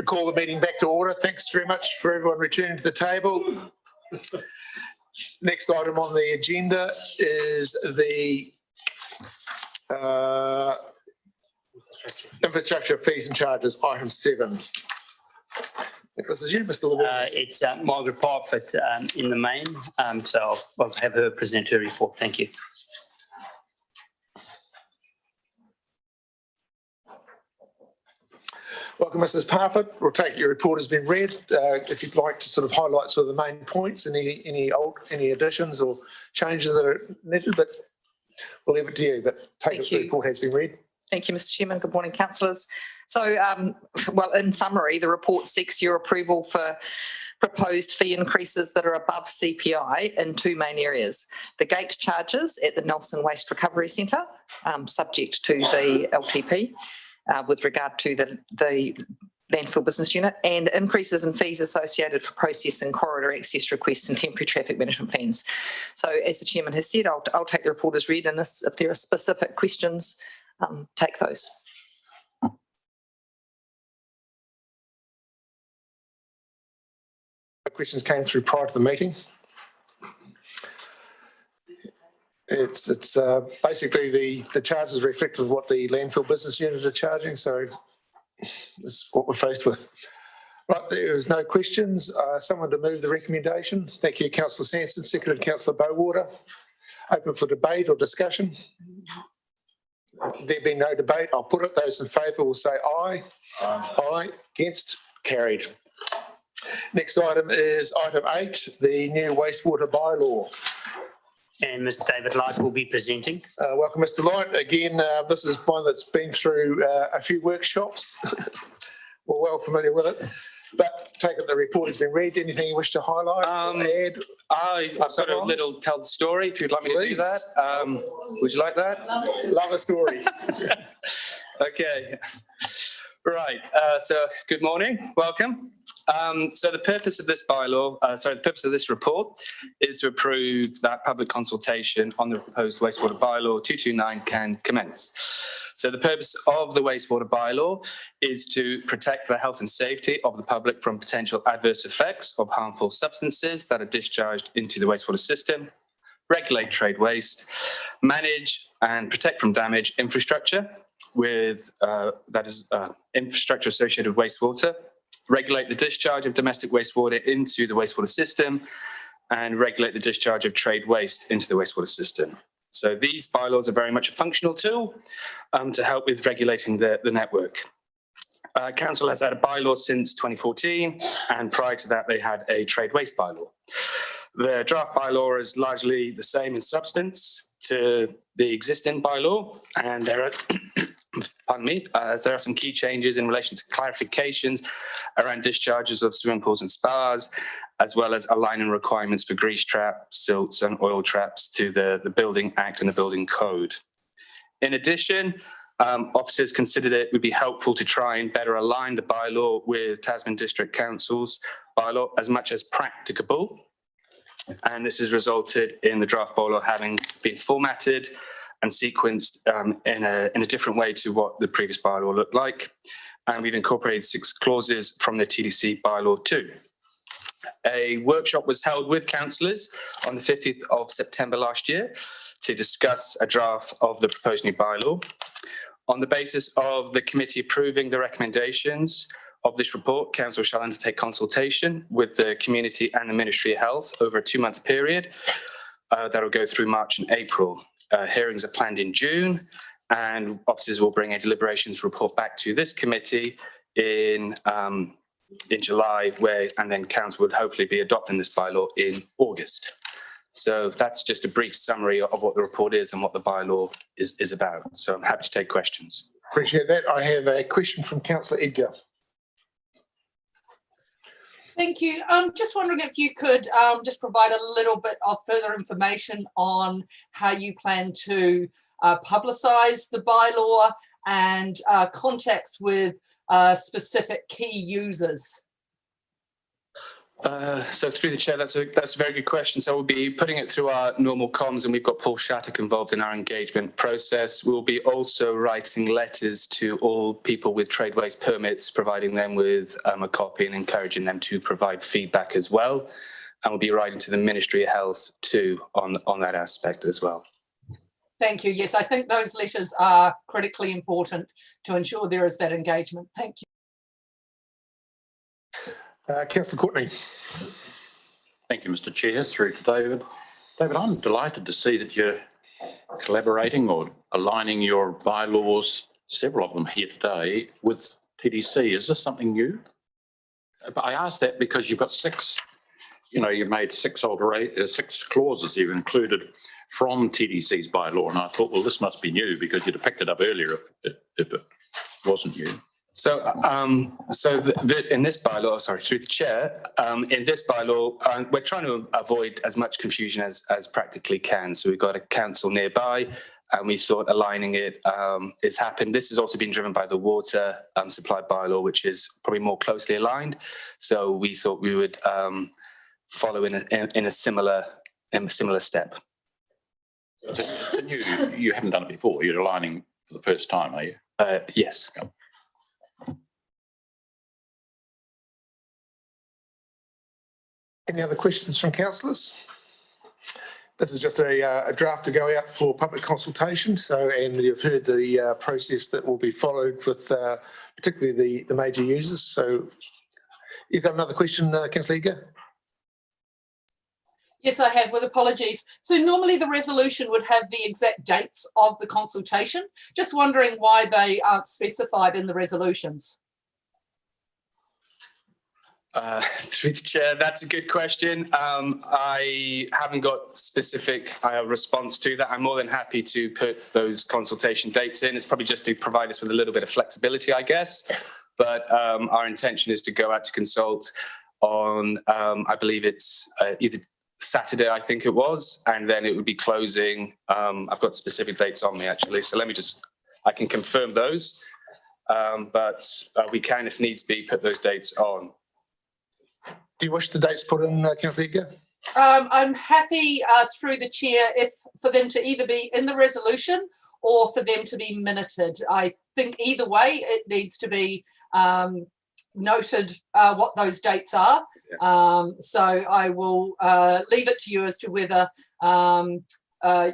Call the meeting back to order. Thanks very much for everyone returning to the table. Next item on the agenda is the infrastructure fees and charges, item 7. This is you, Mr. Levy. It's Margaret Parfitt in the main, so I'll have her present her report. Thank you. Welcome, Mrs. Parfitt. We'll take your report has been read. If you'd like to sort of highlight sort of the main points, any additions or changes that are needed, but we'll leave it to you. But the report has been read. Thank you, Mr. Chairman. Good morning, councillors. So, well, in summary, the report seeks your approval for proposed fee increases that are above CPI in 2 main areas. The gate charges at the Nelson Waste Recovery Centre, subject to the LTP, with regard to the landfill business unit, and increases in fees associated for processing corridor access requests and temporary traffic management plans. So as the chairman has said, I'll take the report as read, and if there are specific questions, take those. Questions came through prior to the meeting. It's basically the charges reflective of what the landfill business unit are charging, so that's what we're faced with. Right, there is no questions. Someone to move the recommendation. Thank you, Councillor Sanson. Seconded, Councillor Bowater. Open for debate or discussion. There being no debate, I'll put it. Those in favour will say aye. Aye. Against? Carried. Next item is item 8, the new wastewater bylaw. And Mr. David Light will be presenting. Welcome, Mr. Light. Again, this is one that's been through a few workshops. We're well familiar with it. But take it the report has been read. Anything you wish to highlight or add? I've got a little tell the story if you'd like me to do that. Would you like that? Love a story. Okay. Right. So good morning. Welcome. So the purpose of this bylaw, the purpose of this report is to approve that public consultation on the proposed wastewater bylaw 229 can commence. So the purpose of the wastewater bylaw is to protect the health and safety of the public from potential adverse effects of harmful substances that are discharged into the wastewater system, regulate trade waste, manage and protect from damage infrastructure with infrastructure associated with wastewater, regulate the discharge of domestic wastewater into the wastewater system, and regulate the discharge of trade waste into the wastewater system. So these bylaws are very much a functional tool to help with regulating the network. Council has had a bylaw since 2014, and prior to that they had a trade waste bylaw. The draft bylaw is largely the same in substance to the existing bylaw, and there are pardon me, there are some key changes in relation to clarifications around discharges of swimming pools and spas, as well as aligning requirements for grease traps, silts and oil traps to the Building Act and the Building Code. In addition, officers considered it would be helpful to try and better align the bylaw with Tasman District Council's bylaw as much as practicable. And this has resulted in the draft bylaw having been formatted and sequenced in a different way to what the previous bylaw looked like. And we've incorporated 6 clauses from the TDC bylaw too. A workshop was held with councillors on the 15th of September last year to discuss a draft of the proposed new bylaw. On the basis of the committee approving the recommendations of this report, council shall undertake consultation with the community and the Ministry of Health over a 2-month period that will go through March and April. Hearings are planned in June, and officers will bring a deliberations report back to this committee in July, and then council would hopefully be adopting this bylaw in August. So that's just a brief summary of what the report is and what the bylaw is about. So I'm happy to take questions. Appreciate that. I have a question from Councillor Edgar. Thank you. Just wondering if you could just provide a little bit of further information on how you plan to publicise the bylaw and contacts with specific key users. So through the chair, that's a very good question. So we'll be putting it through our normal comms, and we've got Paul Shattuck involved in our engagement process. We'll be also writing letters to all people with trade waste permits, providing them with a copy and encouraging them to provide feedback as well. And we'll be writing to the Ministry of Health too on that aspect as well. Thank you. Yes, I think those letters are critically important to ensure there is that engagement. Thank you. Councillor Courtney. Thank you, Mr. Chair. Through to David. David, I'm delighted to see that you're collaborating or aligning your bylaws, several of them here today, with TDC. Is this something new? I ask that because you've got six, you've made six clauses you've included from TDC's bylaw, and I thought, well, this must be new because you'd have picked it up earlier if it wasn't new. So, in this bylaw, sorry, through the chair, in this bylaw, we're trying to avoid as much confusion as practically can. So we've got a council nearby, and we thought aligning it has happened. This has also been driven by the water supply bylaw, which is probably more closely aligned. So we thought we would follow in a similar step. So you haven't done it before. You're aligning for the first time, are you? Yes. Yep. Any other questions from councillors? This is just a draft to go out for public consultation. And you've heard the process that will be followed with particularly the major users. So you've got another question, Councillor Eager? Yes, I have, with apologies. So normally the resolution would have the exact dates of the consultation. Just wondering why they aren't specified in the resolutions. Through the chair, that's a good question. I haven't got specific response to that. I'm more than happy to put those consultation dates in. It's probably just to provide us with a little bit of flexibility, I guess. But our intention is to go out to consult on, I believe it's either Saturday, I think it was, and then it would be closing. I've got specific dates on me actually, so I can confirm those. But we can, if needs be, put those dates on. Do you wish the dates put in, Councillor Eager? I'm happy through the chair for them to either be in the resolution or for them to be minuted. I think either way it needs to be noted what those dates are. So I will leave it to you as to whether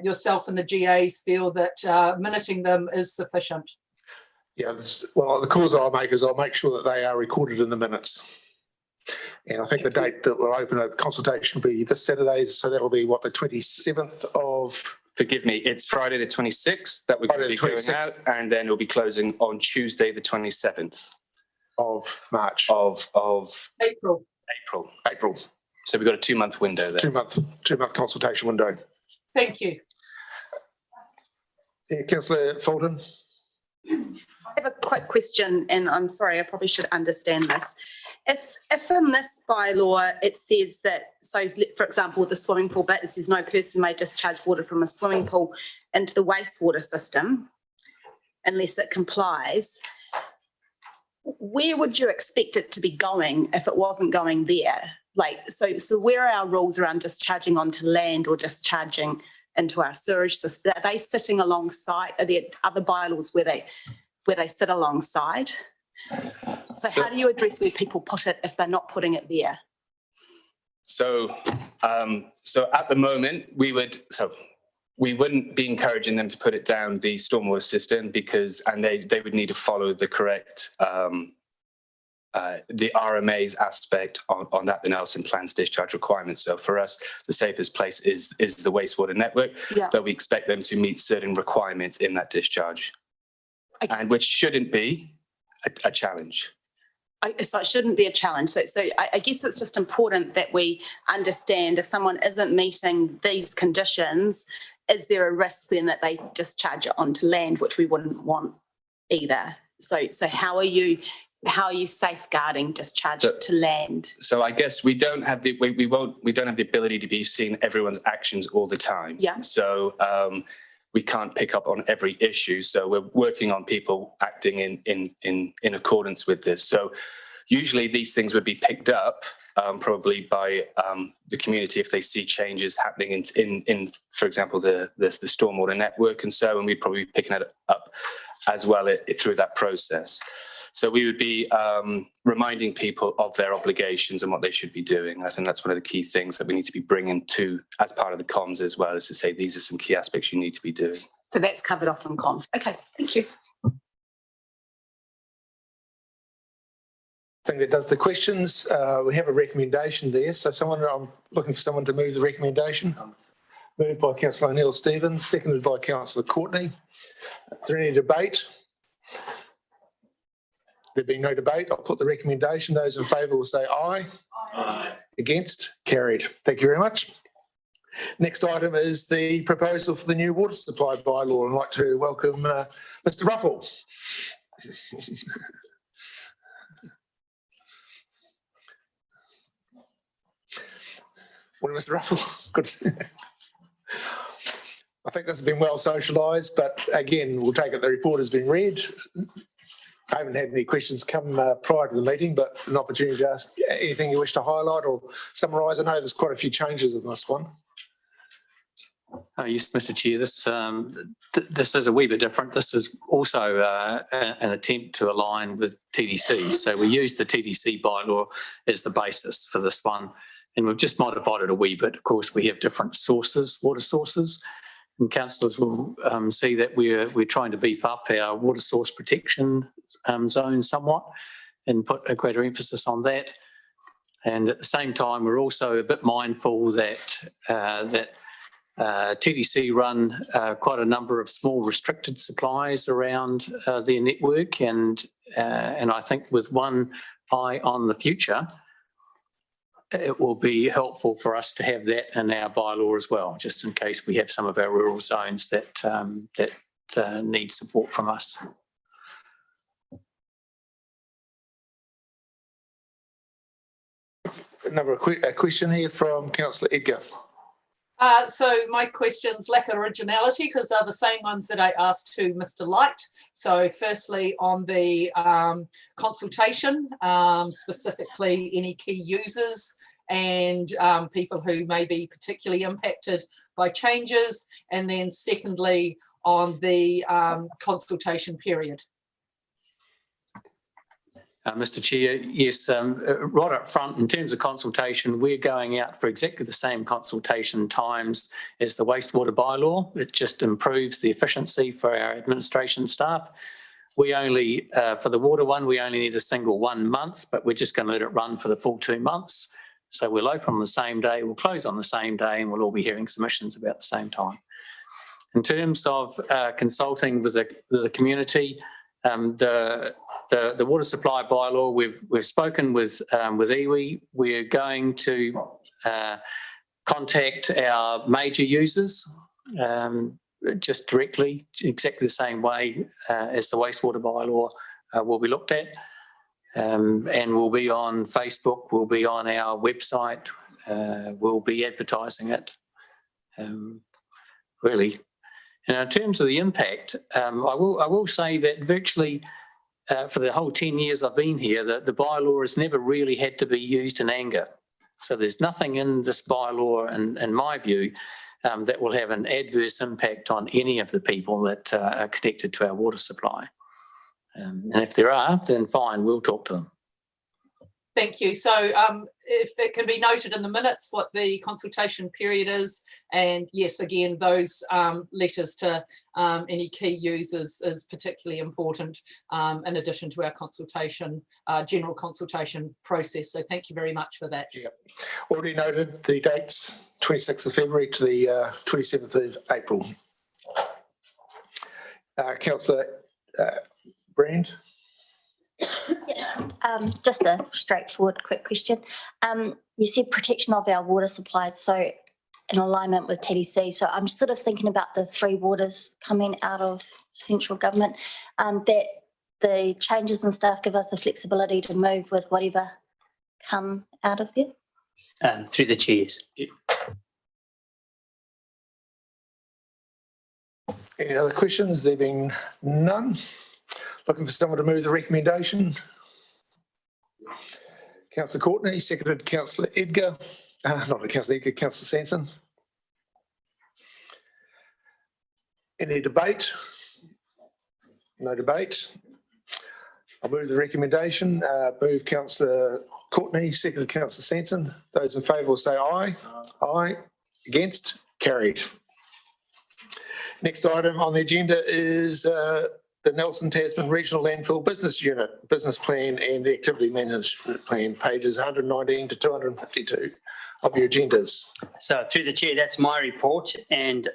yourself and the GAs feel that minuting them is sufficient. Yeah, well, the calls I'll make is I'll make sure that they are recorded in the minutes. And I think the date that we'll open a consultation will be this Saturday, so that'll be what, the 27th of... Forgive me, it's Friday the 26th that we're going to be going out, and then it'll be closing on Tuesday the 27th. Of March. Of April. April. So we've got a 2-month window there. 2-month consultation window. Thank you. Yeah, Councillor Fulton. I have a quick question, and I'm sorry, I probably should understand this. If in this bylaw it says that, so for example, with the swimming pool bit, it says no person may discharge water from a swimming pool into the wastewater system unless it complies, where would you expect it to be going if it wasn't going there? Like, so where are our rules around discharging onto land or discharging into our sewage system? Are they sitting alongside? Are there other bylaws where they sit alongside? So how do you address where people put it if they're not putting it there? So at the moment we wouldn't be encouraging them to put it down the stormwater system because they would need to follow the correct the RMA's aspect on that, the Nelson Plan's discharge requirements. So for us, the safest place is the wastewater network, but we expect them to meet certain requirements in that discharge, and which shouldn't be a challenge. So it shouldn't be a challenge. So I guess it's just important that we understand if someone isn't meeting these conditions, is there a risk then that they discharge it onto land, which we wouldn't want either? So how are you safeguarding discharge to land? So I guess we don't have the we don't have the ability to be seeing everyone's actions all the time. Yeah. So we can't pick up on every issue. So we're working on people acting in accordance with this. So Usually these things would be picked up probably by the community if they see changes happening in for example, the stormwater network and so, and we'd probably be picking it up as well through that process. So we would be reminding people of their obligations and what they should be doing. I think that's one of the key things that we need to be bringing to as part of the comms as well, is to say these are some key aspects you need to be doing. So that's covered off in comms. Okay, thank you. I think that does the questions. We have a recommendation there. So I'm looking for someone to move the recommendation. Moved by Councillor Neil Stevens, seconded by Councillor Courtney. Is there any debate? There being no debate, I'll put the recommendation. Those in favour will say aye. Aye. Against? Carried. Thank you very much. Next item is the proposal for the new water supply bylaw. I'd like to welcome Mr. Ruffle. Morning, Mr. Ruffle. Good. I think this has been well socialised, but again, we'll take it the report has been read. I haven't had any questions come prior to the meeting, but an opportunity to ask anything you wish to highlight or summarise. I know there's quite a few changes in this one. Yes, Mr. Chair, this is a wee bit different. This is also an attempt to align with TDC. So we use the TDC bylaw as the basis for this one, and we've just modified it a wee bit. Of course, we have different sources, water sources, and councillors will see that we're trying to beef up our water source protection zone somewhat and put a greater emphasis on that. And at the same time, we're also a bit mindful that TDC run quite a number of small restricted supplies around their network, and I think with one eye on the future, it will be helpful for us to have that in our bylaw as well, just in case we have some of our rural zones that need support from us. A question here from Councillor Edgar. So my questions lack originality because they're the same ones that I asked to Mr. Light. So firstly on the consultation, specifically any key users and people who may be particularly impacted by changes. And then secondly on the consultation period. Mr. Chair, yes, right up front, in terms of consultation, we're going out for exactly the same consultation times as the wastewater bylaw. It just improves the efficiency for our administration staff. We only, for the water one, we only need a single 1 month, but we're just going to let it run for the full 2 months. So we'll open on the same day, we'll close on the same day, and we'll all be hearing submissions about the same time. In terms of consulting with the community, the water supply bylaw, we've spoken with iwi. We're going to contact our major users just directly, exactly the same way as the wastewater bylaw will be looked at, and we'll be on Facebook, we'll be on our website, we'll be advertising it, really. Now, in terms of the impact, I will say that virtually for the whole 10 years I've been here, the bylaw has never really had to be used in anger. So there's nothing in this bylaw, in my view, that will have an adverse impact on any of the people that are connected to our water supply. And if there are, then fine, we'll talk to them. Thank you. So if it can be noted in the minutes what the consultation period is, and yes, again, those letters to any key users is particularly important in addition to our consultation, general consultation process. So thank you very much for that. Yeah. Already noted the dates, 26th of February to the 27th of April. Councillor Brand. Just a straightforward quick question. You said protection of our water supplies, so in alignment with TDC. So I'm sort of thinking about the 3 waters coming out of central government, that the changes and stuff give us the flexibility to move with whatever come out of there. Through the chairs. Any other questions? There being none. Looking for someone to move the recommendation. Councillor Courtney, seconded Councillor Edgar. Not Councillor Edgar, Councillor Sanson. Any debate? No debate. I'll move the recommendation. Move Councillor Courtney, seconded Councillor Sanson. Those in favour will say aye. Aye. Against? Carried. Next item on the agenda is the Nelson Tasman Regional Landfill Business Unit, Business Plan and the Activity Management Plan, pages 119 to 252 of your agendas. So through the chair, that's my report, and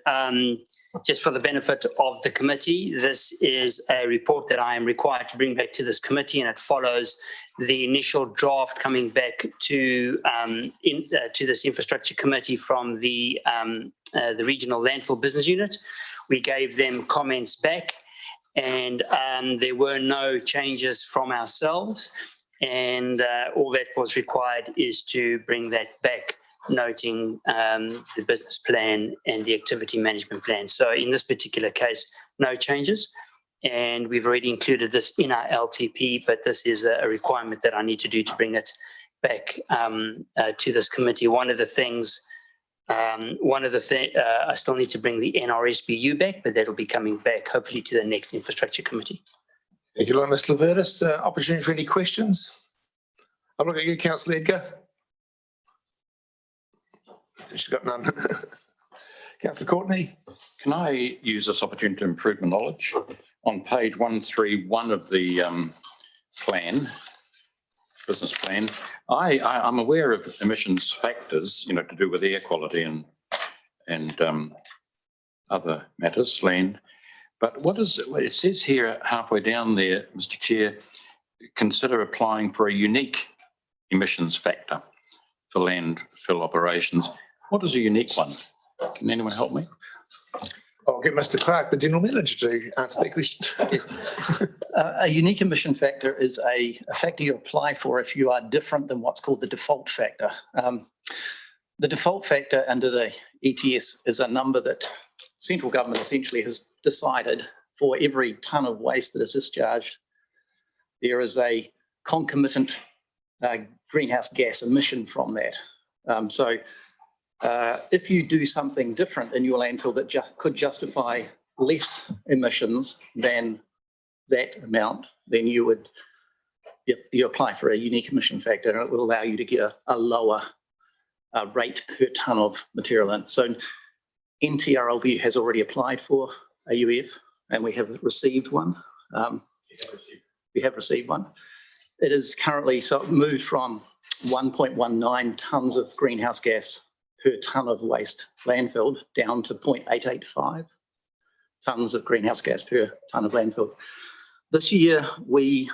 just for the benefit of the committee, this is a report that I am required to bring back to this committee, and it follows the initial draft coming back to this infrastructure committee from the Regional Landfill Business Unit. We gave them comments back, and there were no changes from ourselves, and all that was required is to bring that back, noting the business plan and the activity management plan. So in this particular case, no changes, and we've already included this in our LTP, but this is a requirement that I need to do to bring it back to this committee. One of the things I still need to bring the NRSBU back, but that'll be coming back hopefully to the next infrastructure committee. Thank you, Mr. Levertis. Opportunity for any questions? I'll look at you, Councillor Edgar. She's got none. Councillor Courtney. Can I use this opportunity to improve my knowledge? On page 131 of the business plan, I'm aware of emissions factors, to do with air quality and other matters, land. But what is it says here halfway down there, Mr. Chair, consider applying for a unique emissions factor for landfill operations. What is a unique one? Can anyone help me? I'll get Mr. Clark, the General Manager, to answer that question. A unique emission factor is a factor you apply for if you are different than what's called the default factor. The default factor under the ETS is a number that central government essentially has decided for every tonne of waste that is discharged, there is a concomitant greenhouse gas emission from that. If you do something different in your landfill that could justify less emissions than that amount, then you apply for a unique emission factor, and it will allow you to get a lower rate per tonne of material in. So NTRLB has already applied for a UF, and we have received one. We have received one. It is currently moved from 1.19 tonnes of greenhouse gas per tonne of waste landfilled down to 0.885 tonnes of greenhouse gas per tonne of landfill. This year, we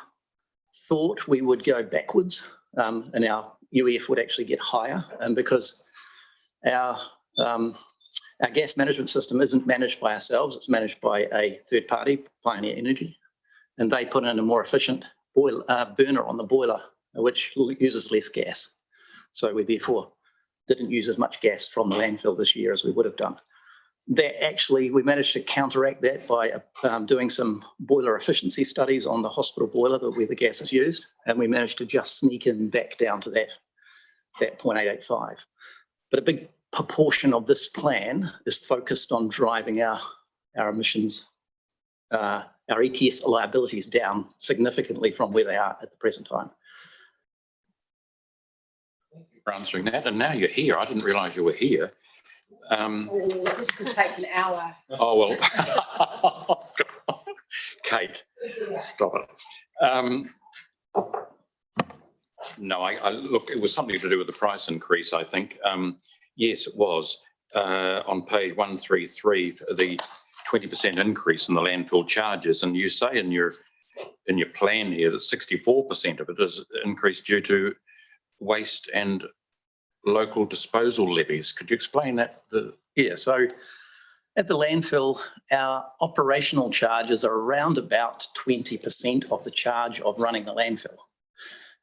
thought we would go backwards and our UF would actually get higher, and because our gas management system isn't managed by ourselves, it's managed by a third party, Pioneer Energy, and they put in a more efficient burner on the boiler, which uses less gas. So we therefore didn't use as much gas from the landfill this year as we would have done. That actually, we managed to counteract that by doing some boiler efficiency studies on the hospital boiler where the gas is used, and we managed to just sneak in back down to that 0.885. But a big proportion of this plan is focused on driving our emissions, our ETS liabilities down significantly from where they are at the present time. For answering that, and now you're here. I didn't realise you were here. This could take an hour. Oh, well, Kate, stop it. No, look, it was something to do with the price increase, I think. Yes, it was. On page 133, the 20% increase in the landfill charges, and you say in your plan here that 64% of it is increased due to waste and local disposal levies. Could you explain that? Yeah, so at the landfill, our operational charges are around about 20% of the charge of running the landfill.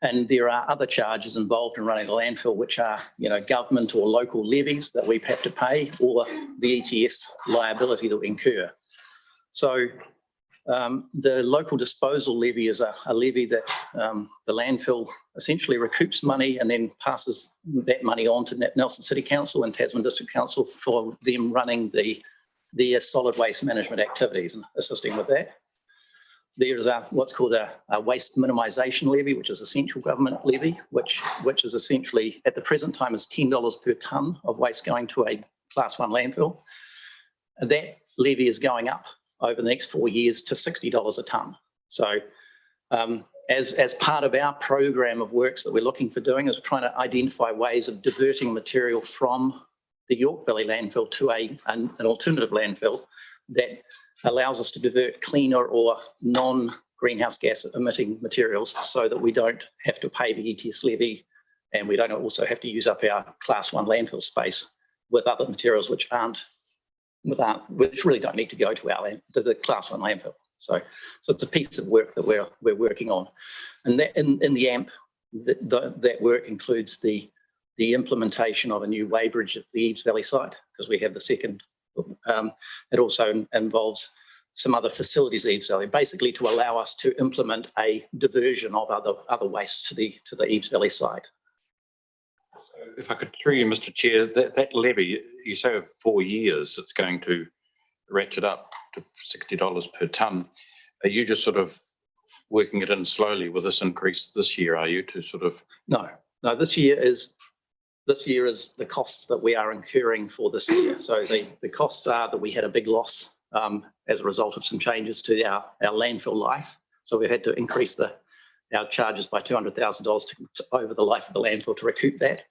And there are other charges involved in running the landfill, which are, government or local levies that we have to pay, or the ETS liability that we incur. So The local disposal levy is a levy that the landfill essentially recoups money and then passes that money on to Nelson City Council and Tasman District Council for them running the solid waste management activities and assisting with that. There is what's called a waste minimisation levy, which is a central government levy, which is essentially at the present time is $10 per tonne of waste going to a Class 1 landfill. And that levy is going up over the next 4 years to $60 a tonne. So as part of our program of works that we're looking for doing is trying to identify ways of diverting material from the York Valley landfill to an alternative landfill that allows us to divert cleaner or non-greenhouse gas emitting materials so that we don't have to pay the ETS levy and we don't also have to use up our Class 1 landfill space with other materials which really don't need to go to the Class 1 landfill. So it's a piece of work that we're working on. And that in the AMP, that work includes the implementation of a new weighbridge at the Eves Valley site, because we have the second. It also involves some other facilities at Eves Valley, basically to allow us to implement a diversion of other waste to the Eves Valley site. If I could through you, Mr. Chair, that levy, you say over 4 years, it's going to ratchet up to $60 per tonne. Are you just sort of working it in slowly with this increase this year, are you, to sort of? No, this year is the costs that we are incurring for this year. So the costs are that we had a big loss as a result of some changes to our landfill life. So we've had to increase our charges by $200,000 over the life of the landfill to recoup that,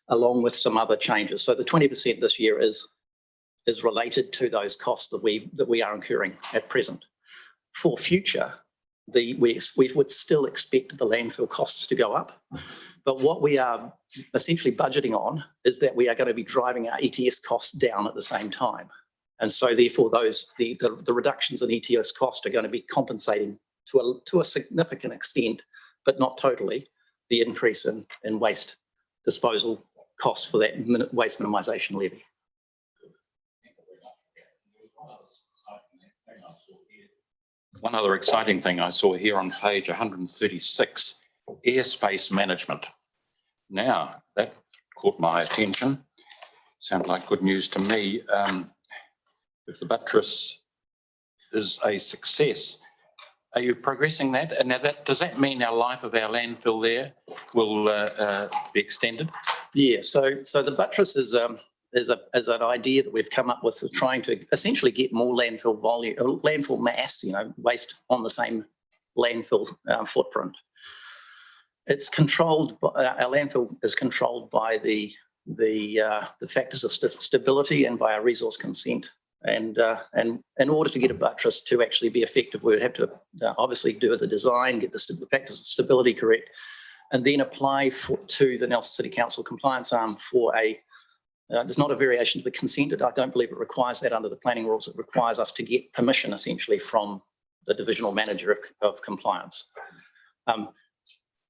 along with some other changes. So the 20% this year is related to those costs that we are incurring at present. For future, we would still expect the landfill costs to go up. But what we are essentially budgeting on is that we are going to be driving our ETS costs down at the same time. And so therefore the reductions in ETS costs are going to be compensating to a significant extent, but not totally, the increase in waste disposal costs for that waste minimisation levy. One other exciting thing I saw here on page 136, Airspace Management. Now, that caught my attention. Sounds like good news to me. If the buttress is a success, are you progressing that? And now does that mean our life of our landfill there will be extended? Yeah, so the buttress is an idea that we've come up with, trying to essentially get more landfill volume, landfill mass, waste on the same landfill footprint. It's controlled. Our landfill is controlled by the factors of stability and by our resource consent. And in order to get a buttress to actually be effective, we would have to obviously do the design, get the factors of stability correct, and then apply to the Nelson City Council compliance arm for there's not a variation to the consent. I don't believe it requires that under the planning rules. It requires us to get permission essentially from the divisional manager of compliance.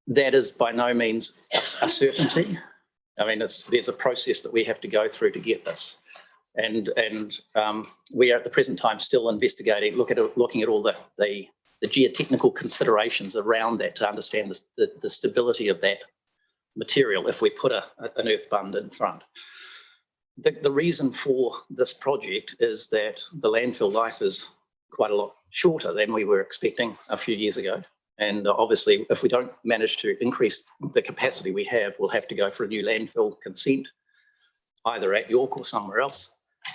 That is by no means a certainty. I mean, there's a process that we have to go through to get this. And we are at the present time still investigating, looking at all the geotechnical considerations around that to understand the stability of that material if we put an earth bund in front. The reason for this project is that the landfill life is quite a lot shorter than we were expecting a few years ago. And obviously, if we don't manage to increase the capacity we have, we'll have to go for a new landfill consent, either at York or somewhere else.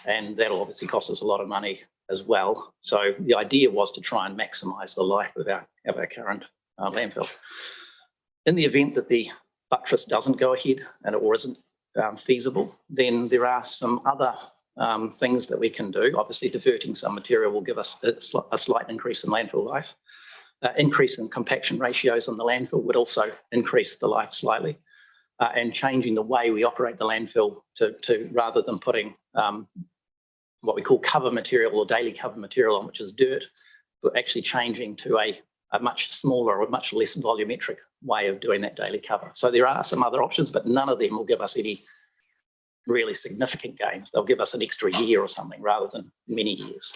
And that'll obviously cost us a lot of money as well. So the idea was to try and maximise the life of our current landfill. In the event that the buttress doesn't go ahead or isn't feasible, then there are some other things that we can do. Obviously, diverting some material will give us a slight increase in landfill life. Increase in compaction ratios on the landfill would also increase the life slightly. And changing the way we operate the landfill to rather than putting what we call cover material or daily cover material on, which is dirt, we're actually changing to a much smaller or much less volumetric way of doing that daily cover. So there are some other options, but none of them will give us any really significant gains. They'll give us an extra year or something rather than many years.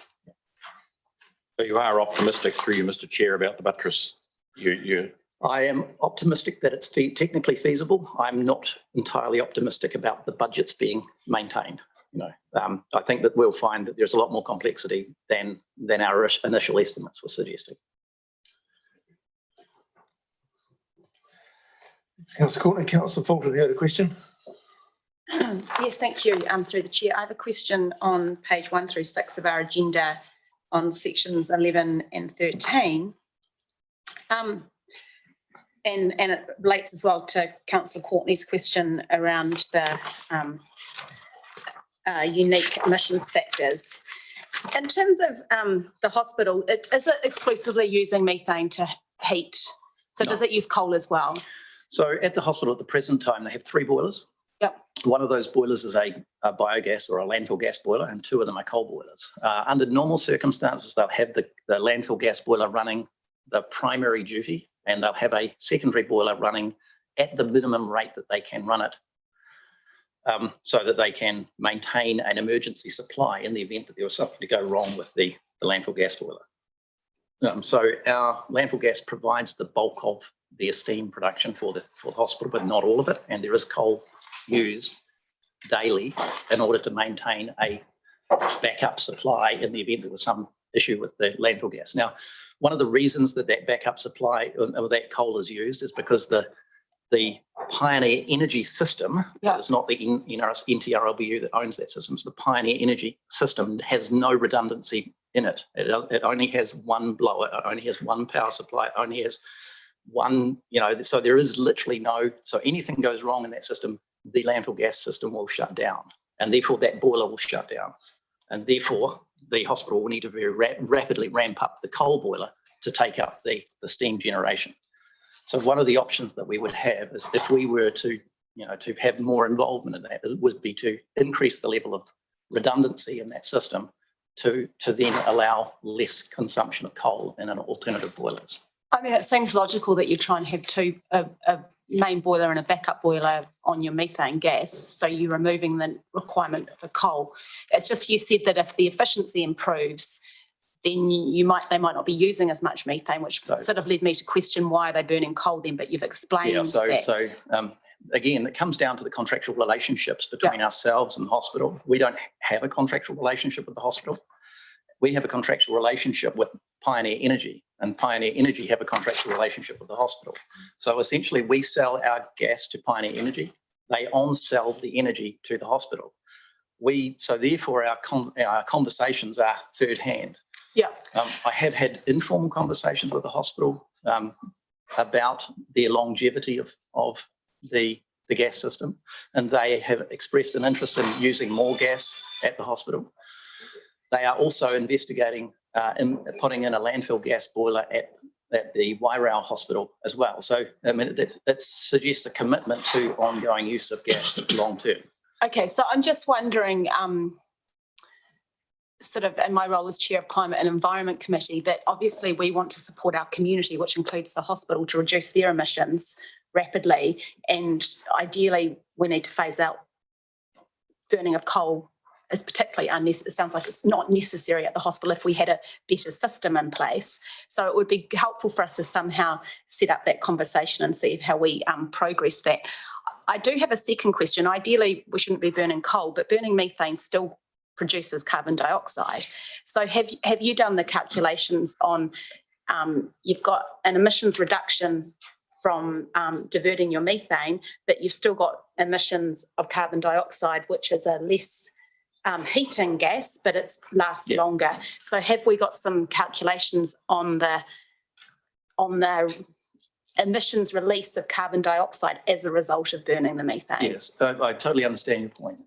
So you are optimistic through you, Mr Chair, about the buttress. I am optimistic that it's technically feasible. I'm not entirely optimistic about the budgets being maintained. I think that we'll find that there's a lot more complexity than our initial estimates were suggesting. Councillor Courtney, Councillor Fulton, you had a question? Yes, thank you. Through the chair, I have a question on page 1 through 6 of our agenda on sections 11 and 13. And it relates as well to Councillor Courtney's question around the unique emissions factors. In terms of the hospital, is it exclusively using methane to heat? So No. does it use coal as well? So at the hospital at the present time, they have 3 boilers. Yep. One of those boilers is a biogas or a landfill gas boiler, and 2 of them are coal boilers. Under normal circumstances, they'll have the landfill gas boiler running the primary duty, and they'll have a secondary boiler running at the minimum rate that they can run it, so that they can maintain an emergency supply in the event that there was something to go wrong with the landfill gas boiler. So our landfill gas provides the bulk of their steam production for the hospital, but not all of it, and there is coal used daily in order to maintain a backup supply in the event there was some issue with the landfill gas. Now, one of the reasons that backup supply or that coal is used is because the Pioneer Energy system, it's not the NTRLBU that owns that system, it's the Pioneer Energy system has no redundancy in it. It only has one blower, it only has one power supply, it only has one, so there is literally so anything goes wrong in that system, the landfill gas system will shut down, and therefore that boiler will shut down, and therefore the hospital will need to very rapidly ramp up the coal boiler to take up the steam generation. So one of the options that we would have is, if we were to have more involvement in that, it would be to increase the level of redundancy in that system to then allow less consumption of coal in an alternative boilers. I mean, it seems logical that you try and have a main boiler and a backup boiler on your methane gas, so you're removing the requirement for coal. It's just you said that if the efficiency improves, then they might not be using as much methane, which sort of led me to question why are they burning coal then, but you've explained that. Again, it comes down to the contractual relationships between ourselves and the hospital. We don't have a contractual relationship with the hospital. We have a contractual relationship with Pioneer Energy, and Pioneer Energy have a contractual relationship with the hospital. So essentially we sell our gas to Pioneer Energy. They on-sell the energy to the hospital. So therefore our conversations are third hand. Yeah. I have had informal conversations with the hospital about their longevity of the gas system, and they have expressed an interest in using more gas at the hospital. They are also investigating putting in a landfill gas boiler at the Wairau hospital as well. So I mean, that suggests a commitment to ongoing use of gas long term. Okay, so I'm just wondering, sort of in my role as Chair of Climate and Environment Committee, that obviously we want to support our community, which includes the hospital, to reduce their emissions rapidly, and ideally we need to phase out burning of coal. Is particularly unnecessary. It sounds like it's not necessary at the hospital if we had a better system in place. So it would be helpful for us to somehow set up that conversation and see how we progress that. I do have a second question. Ideally, we shouldn't be burning coal, but burning methane still produces carbon dioxide. So have you done the calculations on, you've got an emissions reduction from diverting your methane, but you've still got emissions of carbon dioxide, which is a less heating gas, but it lasts longer. So have we got some calculations on the emissions release of carbon dioxide as a result of burning the methane? Yes, I totally understand your point.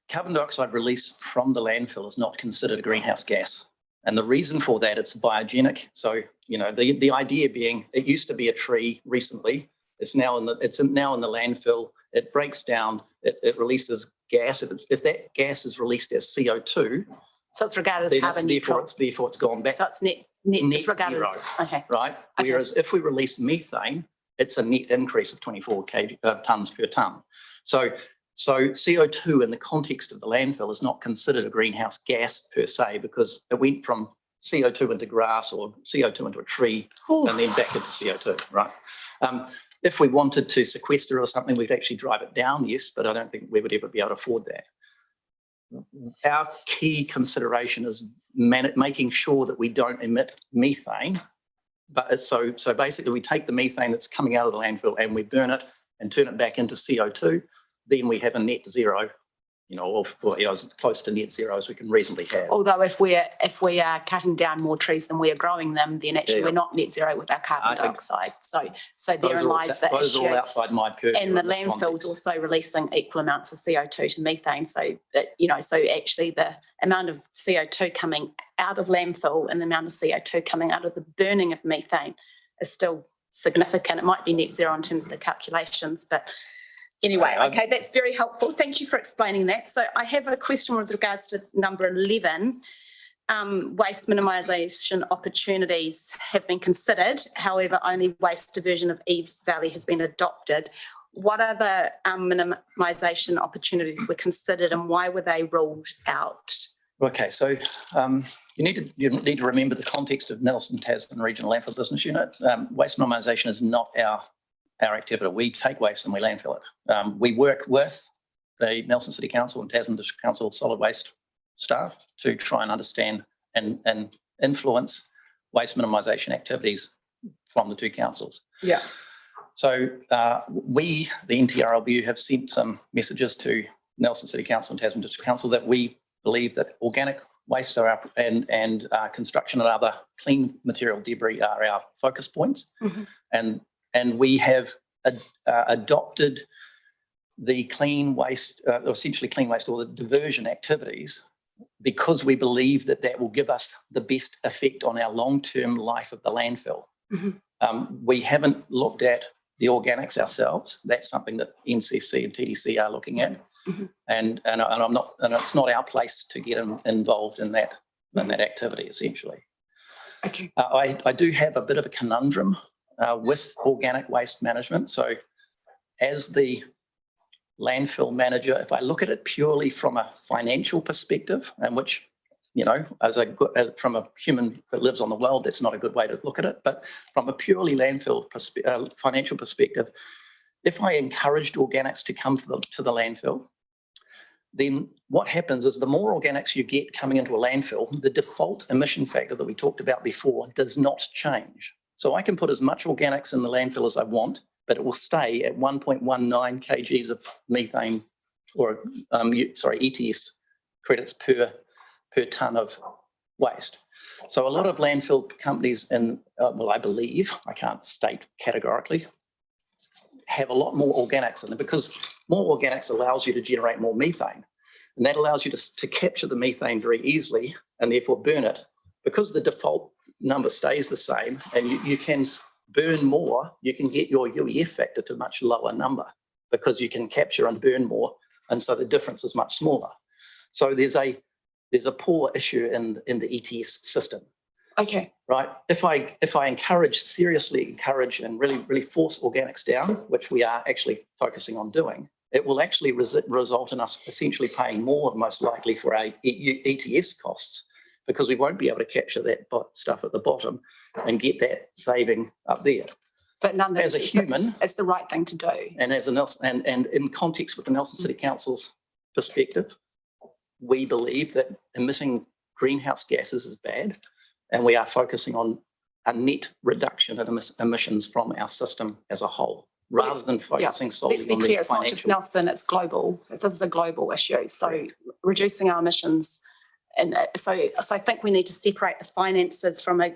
Carbon dioxide release from the landfill is not considered a greenhouse gas. And the reason for that, it's biogenic. So, the idea being, it used to be a tree recently. It's now in the landfill. It breaks down, it releases gas. If that gas is released as CO2, so it's regarded as carbon neutral. Therefore it's gone back. So it's net it's regarded zero, as, okay. Right? Okay. Whereas if we release methane, it's a net increase of 24 tonnes per tonne. So So CO2 in the context of the landfill is not considered a greenhouse gas per se, because it went from CO2 into grass or CO2 into a tree and then back into CO2, right? If we wanted to sequester or something, we'd actually drive it down, yes, but I don't think we would ever be able to afford that. Our key consideration is making sure that we don't emit methane. But so basically we take the methane that's coming out of the landfill and we burn it and turn it back into CO2. Then we have a net zero, or as close to net zero as we can reasonably have. Although if we are cutting down more trees than we are growing them, then actually we're not net zero with our carbon dioxide. So therein lies the issue. Those are all outside my purview. And the landfill's also releasing equal amounts of CO2 to methane. So so actually the amount of CO2 coming out of landfill and the amount of CO2 coming out of the burning of methane is still significant. It might be net zero in terms of the calculations, but anyway, okay, that's very helpful. Thank you for explaining that. So I have a question with regards to number 11. Waste minimisation opportunities have been considered. However, only waste diversion of Eves Valley has been adopted. What other minimisation opportunities were considered and why were they ruled out? Okay, so you need to remember the context of Nelson Tasman Regional Landfill Business Unit. Waste minimisation is not our activity. We take waste and we landfill it. We work with the Nelson City Council and Tasman District Council solid waste staff to try and understand and influence waste minimisation activities from the two councils. Yeah. So we, the NTRLBU, have sent some messages to Nelson City Council and Tasman District Council that we believe that organic waste are and construction and other clean material debris are our focus points. Mm-hmm. And we have adopted the clean waste, or essentially clean waste, or the diversion activities, because we believe that that will give us the best effect on our long-term life of the landfill. Mm-hmm. We haven't looked at the organics ourselves. That's something that NCC and TDC are looking at, mm-hmm. and I'm not, and it's not our place to get involved in that activity. Essentially, okay. I do have a bit of a conundrum with organic waste management. So as the landfill manager, if I look at it purely from a financial perspective, and which, from a human that lives on the world, that's not a good way to look at it. But from a purely landfill financial perspective, if I encouraged organics to come to the landfill, then what happens is the more organics you get coming into a landfill, the default emission factor that we talked about before does not change. So I can put as much organics in the landfill as I want, but it will stay at 1.19 kgs of methane, or ETS credits per tonne of waste. So a lot of landfill companies, I believe, I can't state categorically, have a lot more organics in them, because more organics allows you to generate more methane. And that allows you to capture the methane very easily and therefore burn it. Because the default number stays the same and you can burn more, you can get your UEF factor to a much lower number because you can capture and burn more, and so the difference is much smaller. So there's a poor issue in the ETS system. Okay. Right. If I seriously encourage and really force organics down, which we are actually focusing on doing, it will actually result in us essentially paying more, most likely, for our ETS costs, because we won't be able to capture that stuff at the bottom and get that saving up there. But nonetheless, as a human, it's the right thing to do. And and in context with the Nelson City Council's perspective, we believe that emitting greenhouse gases is bad, and we are focusing on a net reduction in emissions from our system as a whole, rather than focusing solely on the financial. Let's be clear, it's not just Nelson, it's global. This is a global issue. So reducing our emissions. And so I think we need to separate the finances from a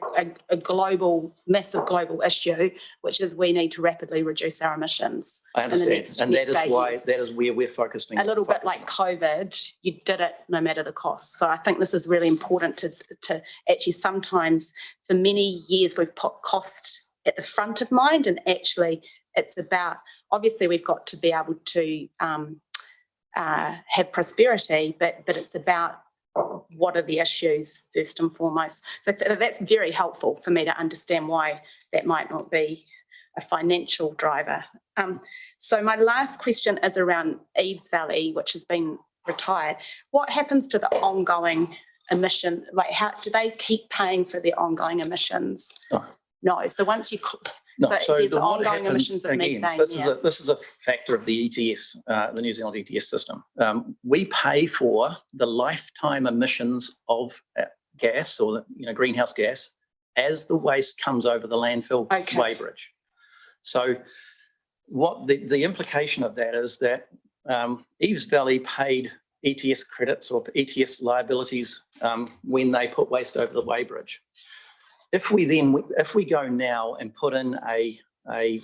massive global issue, which is we need to rapidly reduce our emissions. I understand, and that is where we're focusing. A little bit like COVID, you did it no matter the cost. So I think this is really important to actually, sometimes for many years we've put cost at the front of mind, and actually it's about, obviously we've got to be able to have prosperity, but it's about what are the issues first and foremost. So that's very helpful for me to understand why that might not be a financial driver. So my last question is around Eves Valley, which has been retired. What happens to the ongoing emission? Like, how do they keep paying for the ongoing emissions? No. So once you, so there's ongoing emissions of methane. This is a factor of the ETS, the New Zealand ETS system. We pay for the lifetime emissions of gas or greenhouse gas as the waste comes over the landfill weighbridge. So what the implication of that is that Eves Valley paid ETS credits or ETS liabilities when they put waste over the weighbridge. If we go now and put in a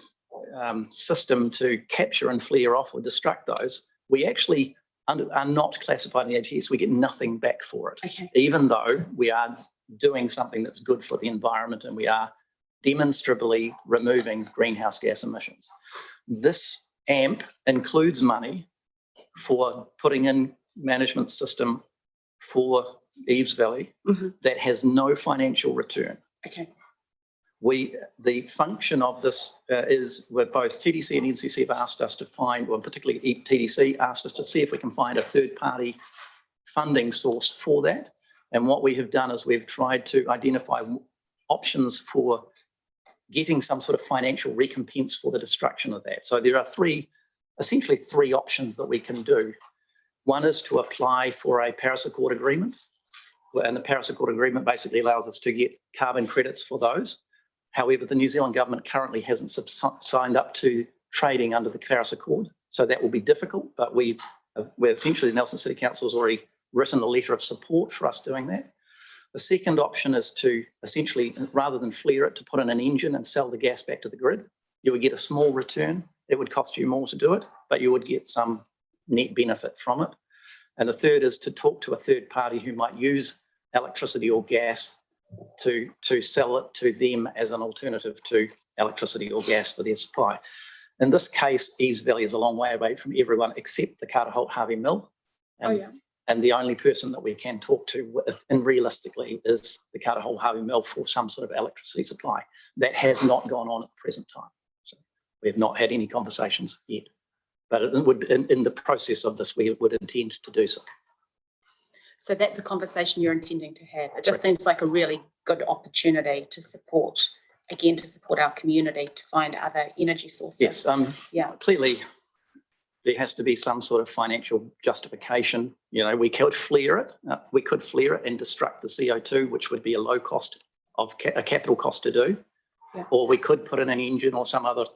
system to capture and flare off or destruct those, we actually are not classified in the ETS. We get nothing back for it, even though we are doing something that's good for the environment and we are demonstrably removing greenhouse gas emissions. This AMP includes money for putting in management system for Eves Valley that has no financial return. The function of this is where both TDC and NCC have asked us to find, well, particularly TDC asked us to see if we can find a third-party funding source for that. And what we have done is we've tried to identify options for getting some sort of financial recompense for the destruction of that. So there are essentially three options that we can do. One is to apply for a Paris Accord agreement. And the Paris Accord agreement basically allows us to get carbon credits for those. However, the New Zealand government currently hasn't signed up to trading under the Paris Accord. So that will be difficult, but we're essentially, the Nelson City Council has already written a letter of support for us doing that. The second option is to essentially, rather than flare it, to put in an engine and sell the gas back to the grid. You would get a small return. It would cost you more to do it, but you would get some net benefit from it. And the third is to talk to a third party who might use electricity or gas to sell it to them as an alternative to electricity or gas for their supply. In this case, Eves Valley is a long way away from everyone except the Carter Holt Harvey Mill. And the only person that we can talk to, and realistically, is the Carter Holt Harvey Mill for some sort of electricity supply. That has not gone on at the present time. So we have not had any conversations yet. But it would, in the process of this, we would intend to do so. So that's a conversation you're intending to have. It just seems like a really good opportunity to support our community to find other energy sources. Yes, clearly there has to be some sort of financial justification. We could flare it. We could flare it and destruct the CO2, which would be a low cost of a capital cost to do. Or we could put in an engine or some other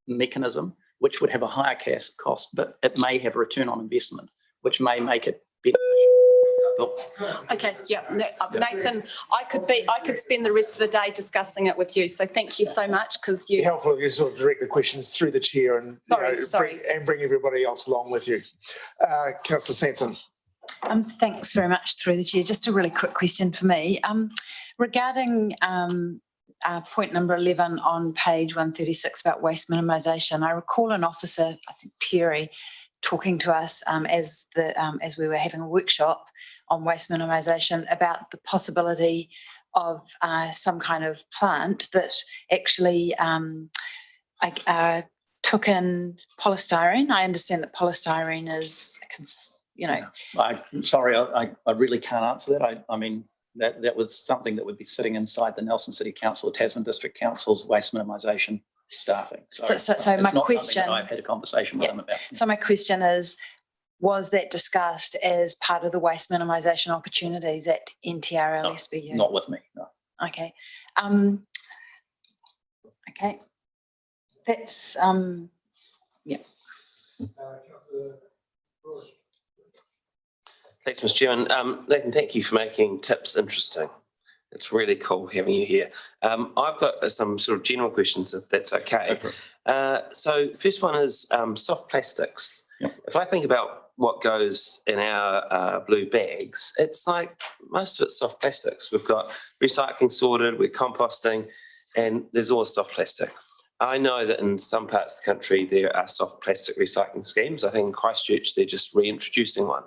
mechanism, which would have a higher cost, but it may have a return on investment, which may make it beneficial. Okay, Nathan, I could spend the rest of the day discussing it with you. So thank you so much, because you helpful if you sort of direct the questions through the chair and bring everybody else along with you. Councillor Sanson. Thanks very much through the chair. Just a really quick question for me regarding point number 11 on page 136 about waste minimisation. I recall an officer, I think Terry, talking to us as we were having a workshop on waste minimisation about the possibility of some kind of plant that actually took in polystyrene. I understand that polystyrene is, I'm sorry, I really can't answer that. I mean, that was something that would be sitting inside the Nelson City Council or Tasman District Council's waste minimisation staffing. So my question, that I've had a conversation with them about. So my question is, was that discussed as part of the waste minimisation opportunities at NTRLSBU? Not with me, no. Okay. Okay. That's Thanks, Mr. Chairman. Nathan, thank you for making tips interesting. It's really cool having you here. I've got some sort of general questions, if that's okay. So first one is soft plastics. If I think about what goes in our blue bags, it's like most of it's soft plastics. We've got recycling sorted, we're composting, and there's all soft plastic. I know that in some parts of the country there are soft plastic recycling schemes. I think in Christchurch they're just reintroducing one.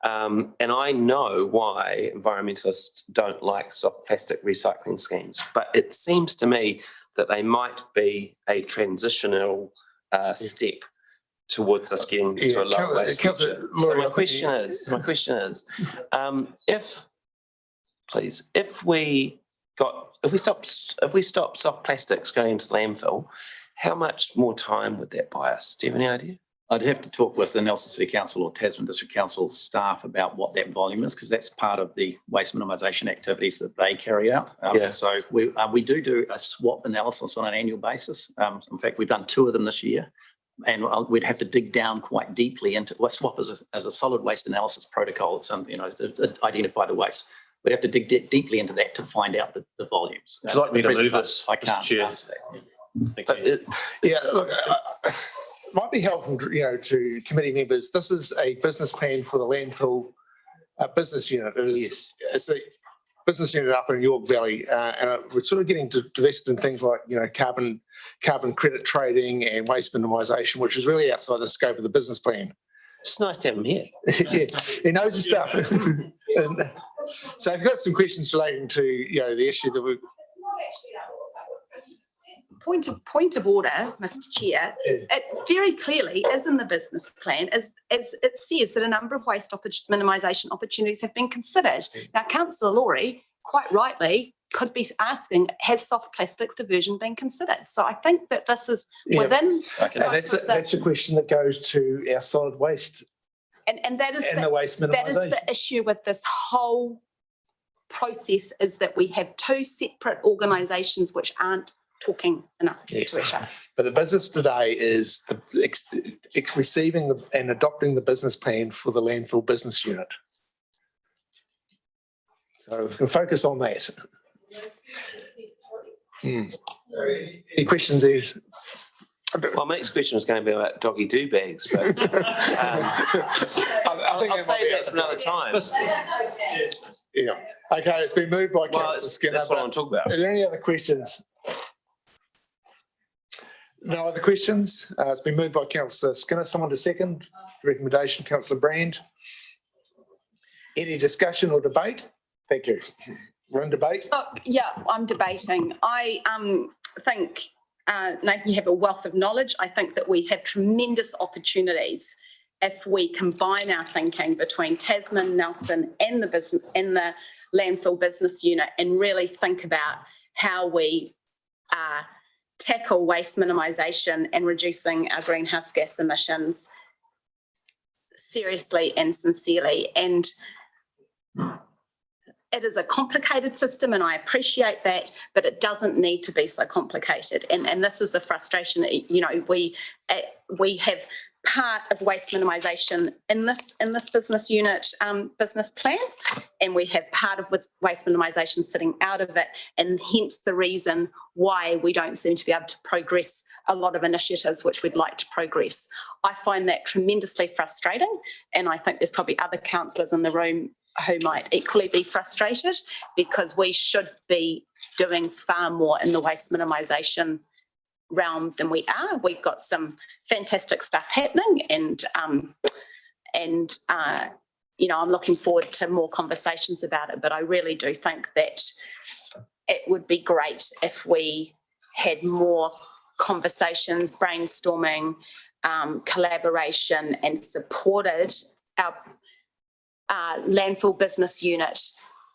And I know why environmentalists don't like soft plastic recycling schemes, but it seems to me that they might be a transitional step towards us getting to a lower waste future. So my question is, if we stop soft plastics going into landfill, how much more time would that buy us? Do you have any idea? I'd have to talk with the Nelson City Council or Tasman District Council staff about what that volume is, because that's part of the waste minimisation activities that they carry out. So we do a SWOT analysis on an annual basis. In fact, we've done 2 of them this year, and we'd have to dig down quite deeply into what SWOT is as a solid waste analysis protocol. It's to identify the waste. We'd have to dig deeply into that to find out the volumes. Would you like me to move this? I can't Chair? answer that. Look, it might be helpful, to committee members. This is a business plan for the landfill business unit. It's a business unit up in York Valley, and we're sort of getting divested in things like carbon credit trading and waste minimisation, which is really outside the scope of the business plan. It's nice to have him here. Yeah, he knows his stuff. And so I've got some questions relating to the issue that we. Point of order, Mr. Chair. It very clearly is in the business plan, as it says that a number of waste minimisation opportunities have been considered. Now, Councillor Laurie, quite rightly, could be asking, has soft plastics diversion been considered? So I think that this is within. That's a question that goes to our solid waste. And that is the waste minimisation. That is the issue with this whole process, is that we have 2 separate organisations which aren't talking enough to each other. But the business today is receiving and adopting the business plan for the landfill business unit. So we can focus on that. Any questions there? Well, my next question was going to be about doggy do bags, but I'll save that for another time. Yeah. Okay, it's been moved by Councillor Skinner. That's what I'm talking about. Are there any other questions? No other questions? It's been moved by Councillor Skinner. Someone to second the recommendation, Councillor Brand. Any discussion or debate? Thank you. We're in debate. Yeah, I'm debating. I think, Nathan, you have a wealth of knowledge. I think that we have tremendous opportunities if we combine our thinking between Tasman, Nelson and the landfill business unit, and really think about how we tackle waste minimisation and reducing our greenhouse gas emissions seriously and sincerely. And it is a complicated system, and I appreciate that, but it doesn't need to be so complicated. And this is the frustration. We have part of waste minimisation in this business unit business plan, and we have part of waste minimisation sitting out of it, and hence the reason why we don't seem to be able to progress a lot of initiatives which we'd like to progress. I find that tremendously frustrating, and I think there's probably other councillors in the room who might equally be frustrated, because we should be doing far more in the waste minimisation realm than we are. We've got some fantastic stuff happening, and I'm looking forward to more conversations about it. But I really do think that it would be great if we had more conversations, brainstorming, collaboration, and supported our landfill business unit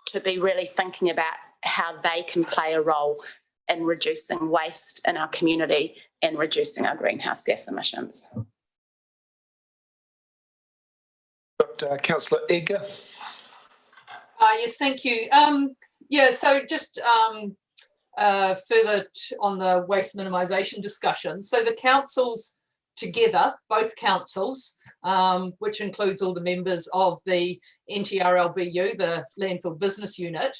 to be really thinking about how they can play a role in reducing waste in our community and reducing our greenhouse gas emissions. Councillor Edgar. Yes, thank you. So just further on the waste minimisation discussion. So the councils together, both councils, which includes all the members of the NTRLBU, the Landfill Business Unit,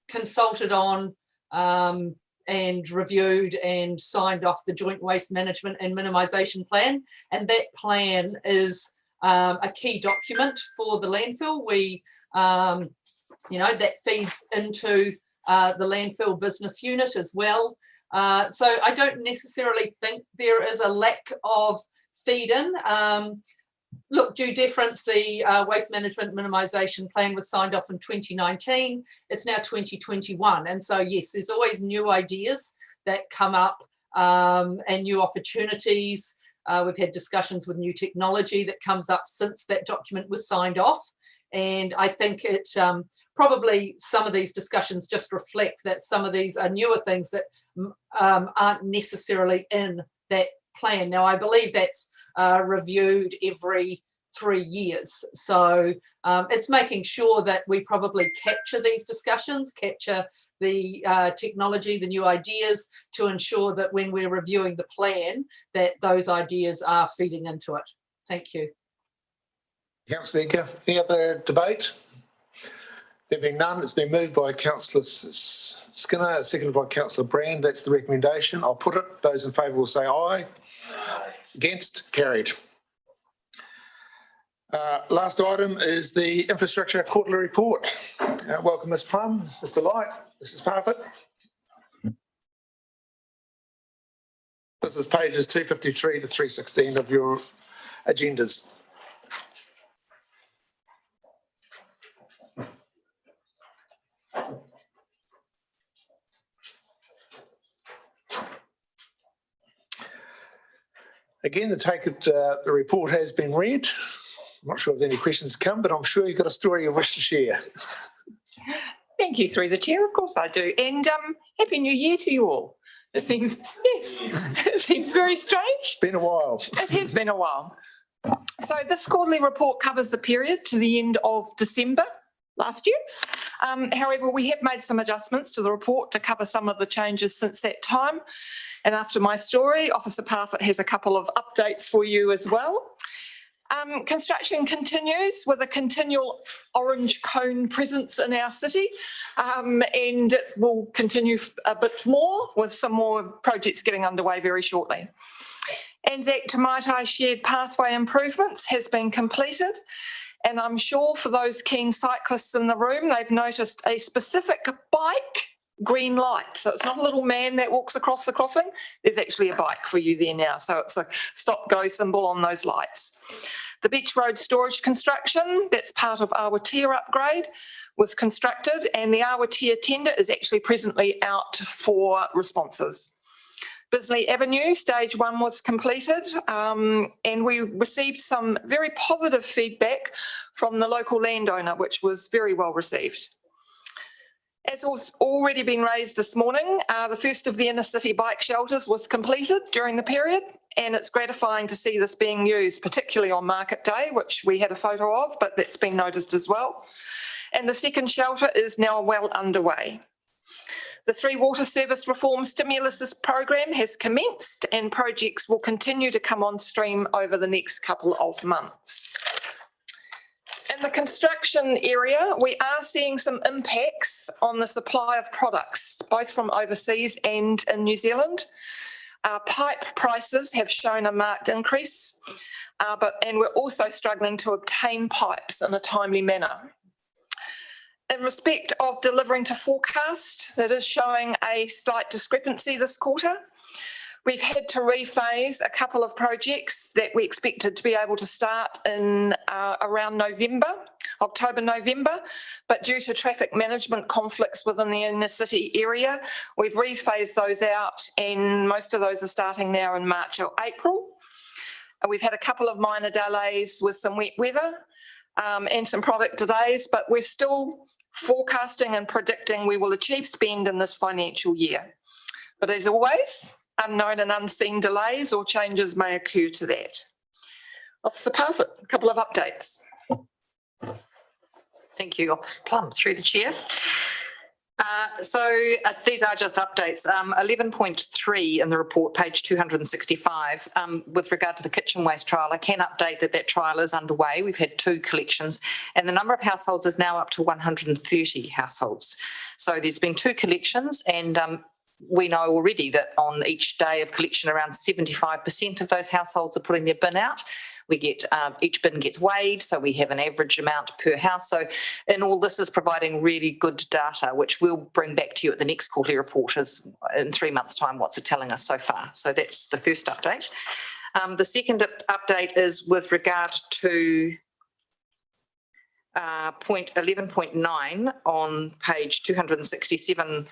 consulted on and reviewed and signed off the Joint Waste Management and Minimisation Plan. And that plan is a key document for the landfill. That feeds into the landfill business unit as well. So I don't necessarily think there is a lack of feed-in. Look, due deference, the Waste Management Minimisation Plan was signed off in 2019. It's now 2021. And so, yes, there's always new ideas that come up and new opportunities. We've had discussions with new technology that comes up since that document was signed off. And I think it probably some of these discussions just reflect that some of these are newer things that aren't necessarily in that plan. Now, I believe that's reviewed every 3 years. So it's making sure that we probably capture these discussions, capture the technology, the new ideas, to ensure that when we're reviewing the plan, that those ideas are feeding into it. Thank you. Councillor Inca, any other debate? There being none, it's been moved by Councillor Skinner, seconded by Councillor Brand. That's the recommendation. I'll put it. Those in favour will say aye. Against? Carried. Last item is the Infrastructure Quarterly Report. Welcome, Ms Plum, Mr Light, Mrs Parfitt. This is pages 253 to 316 of your agendas. Again, the report has been read. I'm not sure if any questions come, but I'm sure you've got a story you wish to share. Thank you, through the chair. Of course I do. And Happy New Year to you all. It seems, yes, it seems very strange. It's been a while. It has been a while. So this quarterly report covers the period to the end of December last year. However, we have made some adjustments to the report to cover some of the changes since that time. And after my story, Officer Parfitt has a couple of updates for you as well. Construction continues with a continual orange cone presence in our city, and it will continue a bit more with some more projects getting underway very shortly. Anzac to Maitai shared pathway improvements has been completed, and I'm sure for those keen cyclists in the room, they've noticed a specific bike green light. So it's not a little man that walks across the crossing. There's actually a bike for you there now. So it's a stop-go symbol on those lights. The Beach Road storage construction, that's part of Awatea upgrade, was constructed, and the Awatea tender is actually presently out for responses. Bisley Avenue, stage 1 was completed, and we received some very positive feedback from the local landowner, which was very well received. As was already been raised this morning, the first of the inner city bike shelters was completed during the period, and it's gratifying to see this being used, particularly on market day, which we had a photo of, but that's been noticed as well. And the second shelter is now well underway. The 3 water service reform stimulus program has commenced, and projects will continue to come on stream over the next couple of months. In the construction area, we are seeing some impacts on the supply of products, both from overseas and in New Zealand. Pipe prices have shown a marked increase, and we're also struggling to obtain pipes in a timely manner. In respect of delivering to forecast, that is showing a slight discrepancy this quarter. We've had to rephase a couple of projects that we expected to be able to start in around November, October, November, but due to traffic management conflicts within the inner city area, we've rephased those out, and most of those are starting now in March or April. We've had a couple of minor delays with some wet weather and some product delays, but we're still forecasting and predicting we will achieve spend in this financial year. But as always, unknown and unseen delays or changes may occur to that. Officer Parfitt, a couple of updates. Thank you, Officer Plum, through the chair. These are just updates. 11.3 in the report, page 265, with regard to the kitchen waste trial, I can update that that trial is underway. We've had 2 collections, and the number of households is now up to 130 households. So there's been 2 collections, and we know already that on each day of collection, around 75% of those households are putting their bin out. We get each bin gets weighed, so we have an average amount per house. So in all, this is providing really good data, which we'll bring back to you at the next quarterly report is in 3 months' time what's it telling us so far. So that's the first update. The second update is with regard to point 11.9 on page 267,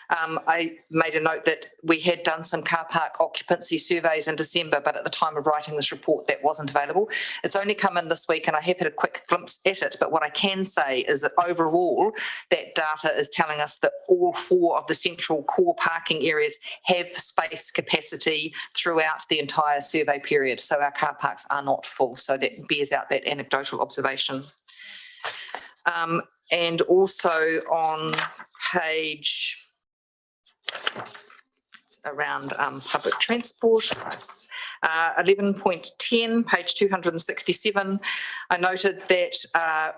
I made a note that we had done some car park occupancy surveys in December, but at the time of writing this report, that wasn't available. It's only come in this week and I have had a quick glimpse at it, but what I can say is that overall, that data is telling us that all 4 of the central core parking areas have space capacity throughout the entire survey period. So our car parks are not full. So that bears out that anecdotal observation. And also on page around public transport, 11.10, page 267, I noted that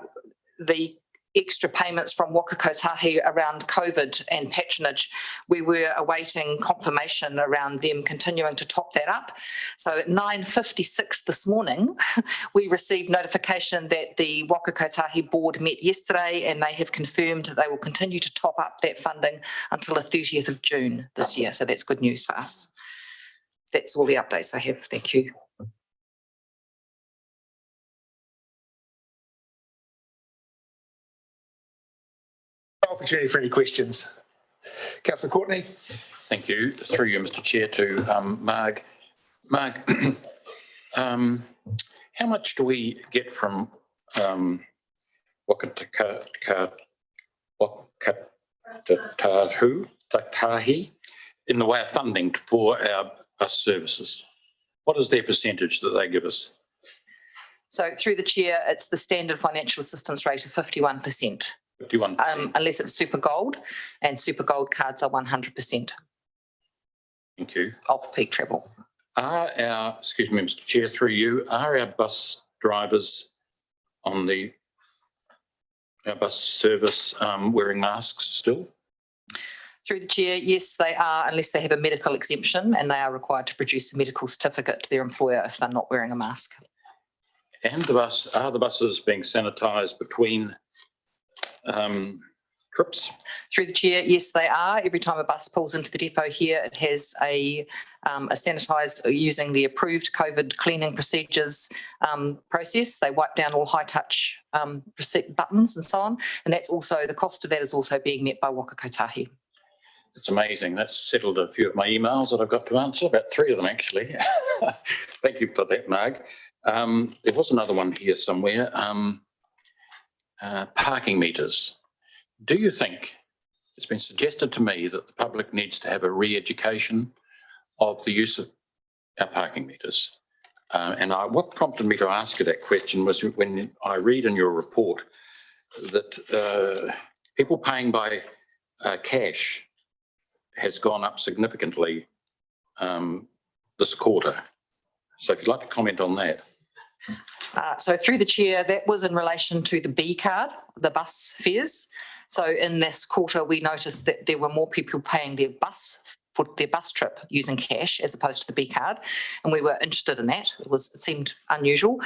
the extra payments from Waka Kotahi around COVID and patronage, we were awaiting confirmation around them continuing to top that up. So at 9:56 this morning, we received notification that the Waka Kotahi board met yesterday and they have confirmed that they will continue to top up that funding until the 30th of June this year. So that's good news for us. That's all the updates I have. Thank you. Opportunity for any questions. Councillor Courtney. Thank you. Through you, Mr. Chair, to Marg. Marg, how much do we get from Tatahi in the way of funding for our bus services? What is their percentage that they give us? So through the chair, it's the standard financial assistance rate of 51%. 51%. Unless it's super gold, and super gold cards are 100%. Thank you. Off peak travel. Are our, excuse me, Mr. Chair, through you, are our bus drivers on our bus service wearing masks still? Through the chair, yes, they are, unless they have a medical exemption, and they are required to produce a medical certificate to their employer if they're not wearing a mask. And are the buses being sanitised between trips? Through the chair, yes, they are. Every time a bus pulls into the depot here, it has a sanitised using the approved COVID cleaning procedures process. They wipe down all high touch buttons and so on. And that's also, the cost of that is also being met by Waka Kotahi. It's amazing. That's settled a few of my emails that I've got to answer, about 3 of them actually. Thank you for that, Marg. There was another one here somewhere. Parking meters. Do you think, it's been suggested to me that the public needs to have a re-education of the use of our parking meters? And what prompted me to ask you that question was when I read in your report that people paying by cash has gone up significantly this quarter. So if you'd like to comment on that. So through the chair, that was in relation to the B card, the bus fares. So in this quarter, we noticed that there were more people paying their bus trip using cash as opposed to the B card, and we were interested in that. It seemed unusual.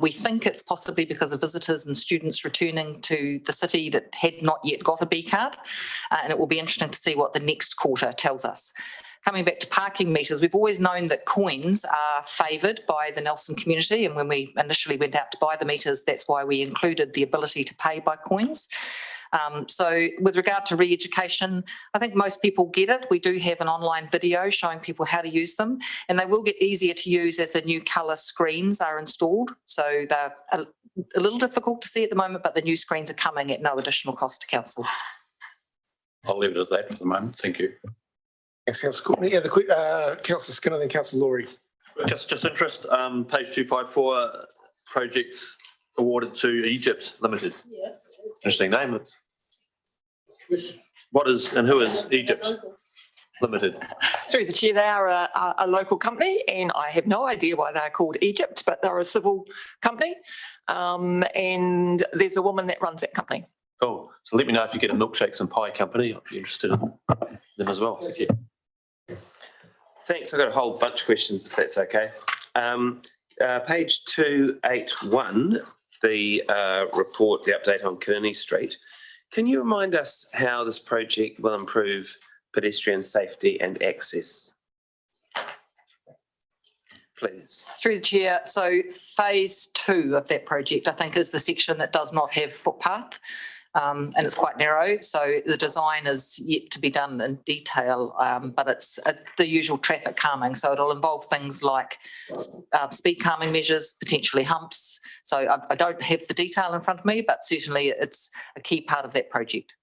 We think it's possibly because of visitors and students returning to the city that had not yet got a B card, and it will be interesting to see what the next quarter tells us. Coming back to parking meters, we've always known that coins are favoured by the Nelson community, and when we initially went out to buy the meters, that's why we included the ability to pay by coins. So with regard to re-education, I think most people get it. We do have an online video showing people how to use them, and they will get easier to use as the new colour screens are installed. So they're a little difficult to see at the moment, but the new screens are coming at no additional cost to council. I'll leave it at that for the moment. Thank you. Thanks, Councillor Courtney. Yeah, Councillor Skinner, then Councillor Laurie. Just interest, page 254, project awarded to Egypt Limited. Yes. Interesting name. What is and who is Egypt Limited? Through the chair, they are a local company, and I have no idea why they're called Egypt, but they're a civil company, and there's a woman that runs that company. Cool. So let me know if you get a milkshakes and pie company. I'd be interested in them as well. Thank you. Thanks. I've got a whole bunch of questions, if that's okay. Page 281, the report, the update on Kearney Street. Can you remind us how this project will improve pedestrian safety and access? please. Through the chair, so phase 2 of that project, I think, is the section that does not have footpath. And it's quite narrow, so the design is yet to be done in detail, but it's the usual traffic calming. So it'll involve things like speed calming measures, potentially humps. So I don't have the detail in front of me, but certainly it's a key part of that project.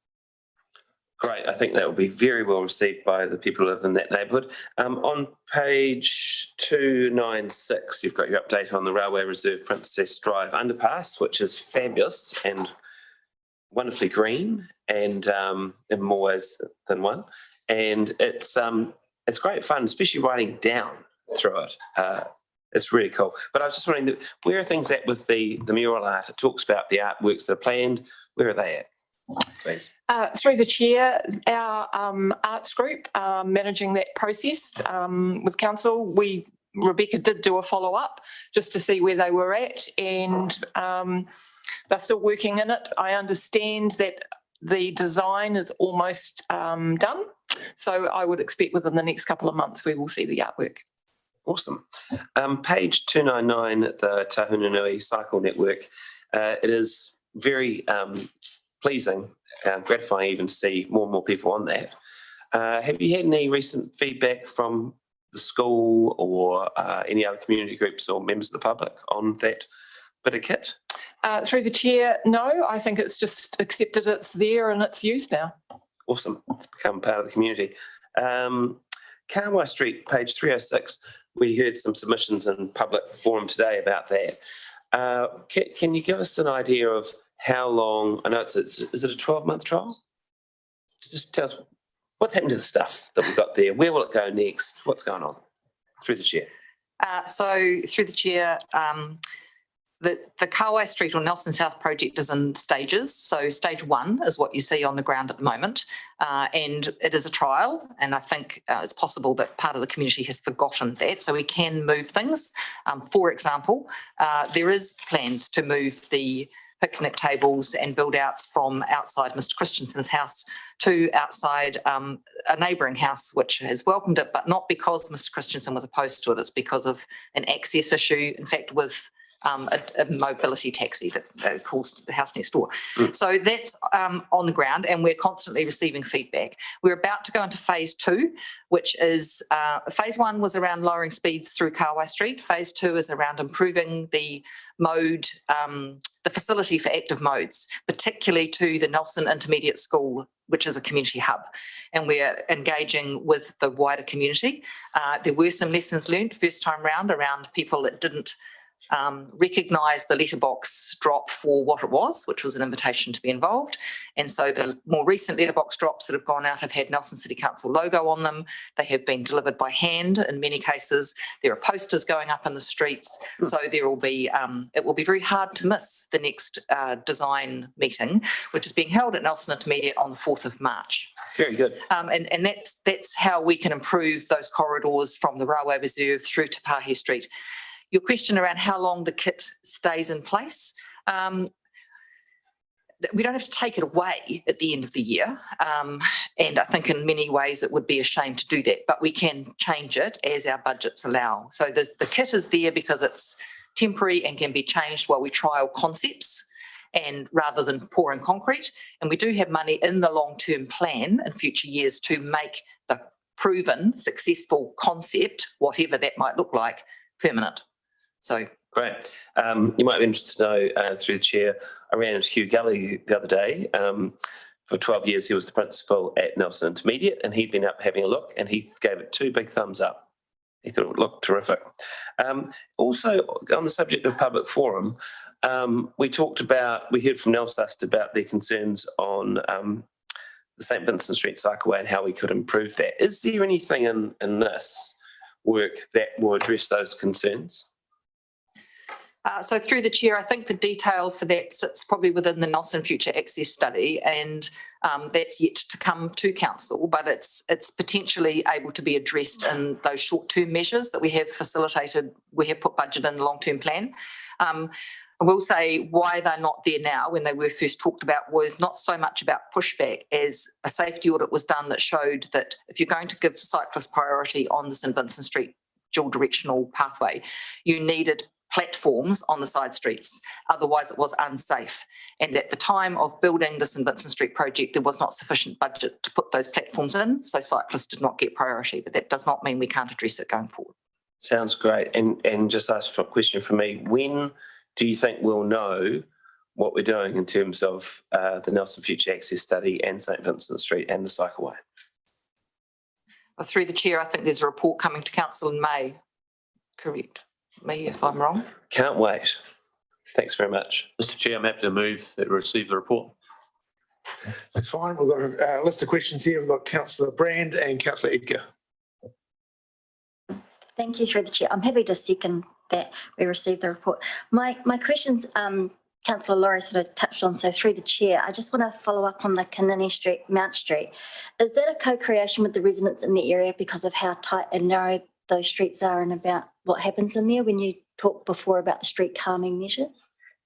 Great, I think that will be very well received by the people who live in that neighbourhood. On page 296, you've got your update on the Railway Reserve Princess Drive underpass, which is fabulous and wonderfully green and in more ways than one. And it's great fun, especially riding down through it. It's really cool. But I was just wondering, where are things at with the mural art? It talks about the artworks that are planned. Where are they at? Please. Through the chair, our arts group managing that process with council, Rebecca did do a follow-up just to see where they were at, and they're still working in it. I understand that the design is almost done, so I would expect within the next couple of months we will see the artwork. Awesome. Page 299, the Tahunanui Cycle Network. It is very pleasing, gratifying even to see more and more people on that. Have you had any recent feedback from the school or any other community groups or members of the public on that bit of kit? Through the chair, no, I think it's just accepted it's there and it's used now. Awesome, it's become part of the community. Carwai Street, page 306, we heard some submissions in public forum today about that. Can you give us an idea of how long, I know is it a 12-month trial? Just tell us what's happened to the stuff that we've got there, where will it go next, what's going on? Through the chair. So through the chair, the Carwai Street or Nelson South project is in stages. So stage 1 is what you see on the ground at the moment, and it is a trial, and I think it's possible that part of the community has forgotten that, so we can move things. For example, there is plans to move the picnic tables and build outs from outside Mr. Christensen's house to outside a neighbouring house, which has welcomed it, but not because Mr. Christensen was opposed to it. It's because of an access issue, in fact, with a mobility taxi that calls the house next door. So that's on the ground, and we're constantly receiving feedback. We're about to go into phase 2, which is phase 1 was around lowering speeds through Carwai Street. Phase 2 is around improving the mode, the facility for active modes, particularly to the Nelson Intermediate School, which is a community hub, and we're engaging with the wider community. There were some lessons learned first time round around people that didn't recognise the letterbox drop for what it was, which was an invitation to be involved. And so the more recent letterbox drops that have gone out have had Nelson City Council logo on them. They have been delivered by hand in many cases. There are posters going up in the streets. So there will be, it will be very hard to miss the next design meeting, which is being held at Nelson Intermediate on the 4th of March. Very good. And that's how we can improve those corridors from the Railway Reserve through to Pāhia Street. Your question around how long the kit stays in place, we don't have to take it away at the end of the year. And I think in many ways it would be a shame to do that, but we can change it as our budgets allow. So the kit is there because it's temporary and can be changed while we trial concepts, and rather than pouring concrete. And we do have money in the long-term plan in future years to make the proven successful concept, whatever that might look like, permanent. So great. You might be interested to know through the chair, I ran into Hugh Gully the other day. For 12 years, he was the principal at Nelson Intermediate, and he'd been up having a look, and he gave it 2 big thumbs up. He thought it looked terrific. Also, on the subject of public forum, we heard from Nelsust about their concerns on the St Vincent Street Cycleway and how we could improve that. Is there anything in this work that will address those concerns? So through the chair, I think the detail for that sits probably within the Nelson Future Access Study, and that's yet to come to council, but it's potentially able to be addressed in those short-term measures that we have facilitated. We have put budget in the long-term plan. I will say why they're not there now when they were first talked about was not so much about pushback as a safety audit was done that showed that if you're going to give cyclists priority on the St Vincent Street dual directional pathway, you needed platforms on the side streets, otherwise it was unsafe. And at the time of building the St Vincent Street project, there was not sufficient budget to put those platforms in, so cyclists did not get priority, but that does not mean we can't address it going forward. Sounds great. And just ask for a question from me. When do you think we'll know what we're doing in terms of the Nelson Future Access Study and St Vincent Street and the cycleway? Through the chair, I think there's a report coming to council in May. Correct me if I'm wrong. Can't wait. Thanks very much. Mr. Chair, I'm happy to move that we receive the report. That's fine. We've got a list of questions here. We've got Councillor Brand and Councillor Edgar. Thank you, through the chair. I'm happy to second that we received the report. My questions, Councillor Laurie sort of touched on, so through the chair, I just want to follow up on the Kanini Street, Mount Street. Is that a co-creation with the residents in the area because of how tight and narrow those streets are and about what happens in there when you talked before about the street calming measures?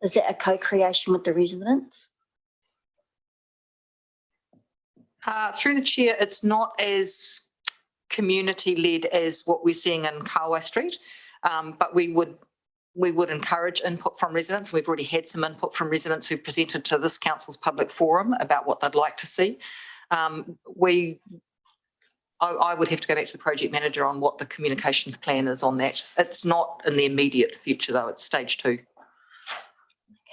Is that a co-creation with the residents? Through the chair, it's not as community-led as what we're seeing in Kawa Street, but we would encourage input from residents. We've already had some input from residents who presented to this council's public forum about what they'd like to see. I would have to go back to the project manager on what the communications plan is on that. It's not in the immediate future though, it's stage 2.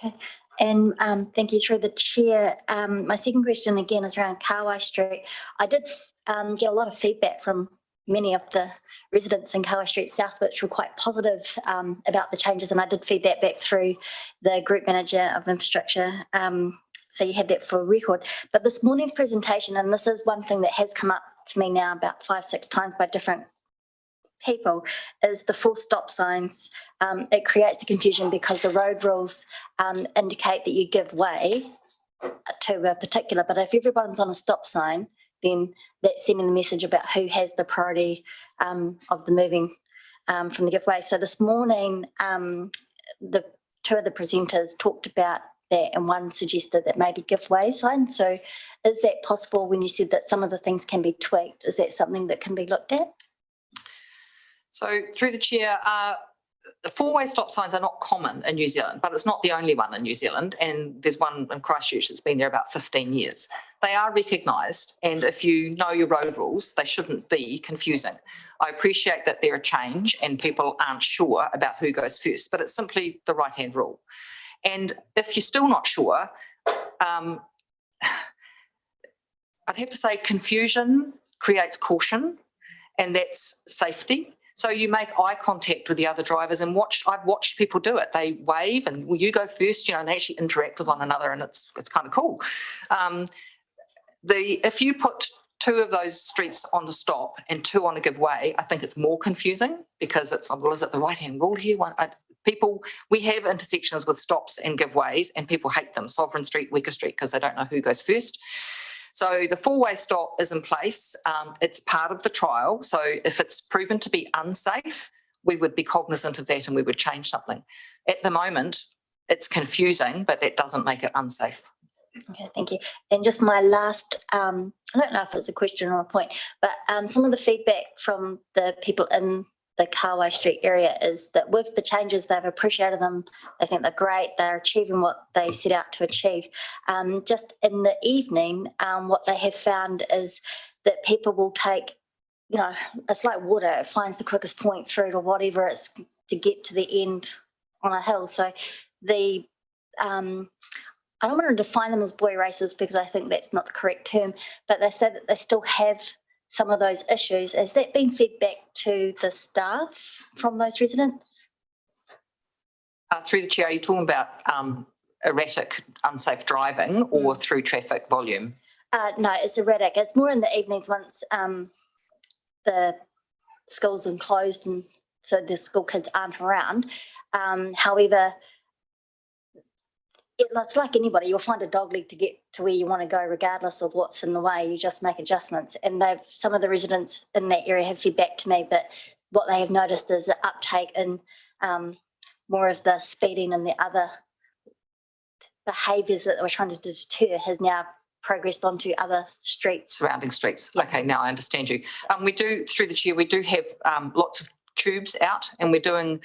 Okay, and thank you, through the chair. My second question again is around Kawai Street. I did get a lot of feedback from many of the residents in Kawai Street South, which were quite positive about the changes, and I did feed that back through the group manager of infrastructure. So you had that for record. But this morning's presentation, and this is one thing that has come up to me now about 5-6 times by different people, is the full stop signs. It creates the confusion because the road rules indicate that you give way to a particular, but if everyone's on a stop sign, then that's sending the message about who has the priority of the moving from the give way. So this morning, the 2 of the presenters talked about that, and one suggested that maybe give way signs. So is that possible? When you said that some of the things can be tweaked, is that something that can be looked at? So through the chair, the 4-way stop signs are not common in New Zealand, but it's not the only one in New Zealand, and there's one in Christchurch that's been there about 15 years. They are recognised, and if you know your road rules, they shouldn't be confusing. I appreciate that they're a change and people aren't sure about who goes first, but it's simply the right-hand rule. And if you're still not sure, I'd have to say confusion creates caution, and that's safety. So you make eye contact with the other drivers, and I've watched people do it. They wave and, well, you go first, you know, and they actually interact with one another, and it's kind of cool. If you put 2 of those streets on the stop and 2 on a give way, I think it's more confusing because it's, well, is it the right-hand rule here? We have intersections with stops and give ways, and people hate them, Sovereign Street, Weaker Street, because they don't know who goes first. So the 4-way stop is in place. It's part of the trial. So if it's proven to be unsafe, we would be cognizant of that and we would change something. At the moment, it's confusing, but that doesn't make it unsafe. Okay, thank you. And just my last, I don't know if it's a question or a point, but some of the feedback from the people in the Kawai Street area is that with the changes, they've appreciated them. They think they're great. They're achieving what they set out to achieve. Just in the evening, what they have found is that people will take, you know, it's like water. It finds the quickest point through to whatever it's to get to the end on a hill. So the, I don't want to define them as boy races because I think that's not the correct term, but they say that they still have some of those issues. Has that been fed back to the staff from those residents? Through the chair, are you talking about erratic, unsafe driving or through traffic volume? No, it's erratic. It's more in the evenings once the schools are closed and so the school kids aren't around. However, it's like anybody, you'll find a dog leg to get to where you want to go regardless of what's in the way. You just make adjustments. And some of the residents in that area have fed back to me that what they have noticed is an uptake in more of the speeding and the other behaviours that they were trying to deter has now progressed onto other streets. Surrounding streets. Okay, now I understand you. We do, through the chair, we do have lots of tubes out and we're doing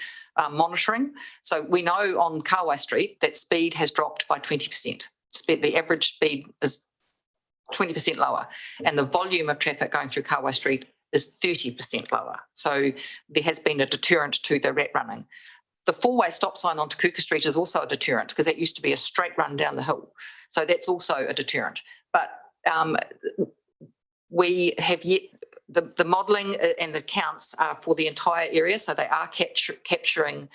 monitoring. So we know on Carway Street that speed has dropped by 20%. The average speed is 20% lower, and the volume of traffic going through Carway Street is 30% lower. So there has been a deterrent to the rat running. The four-way stop sign on Te Kuka Street is also a deterrent because that used to be a straight run down the hill. So that's also a deterrent. But we have yet, the modelling and the counts are for the entire area. So they are capturing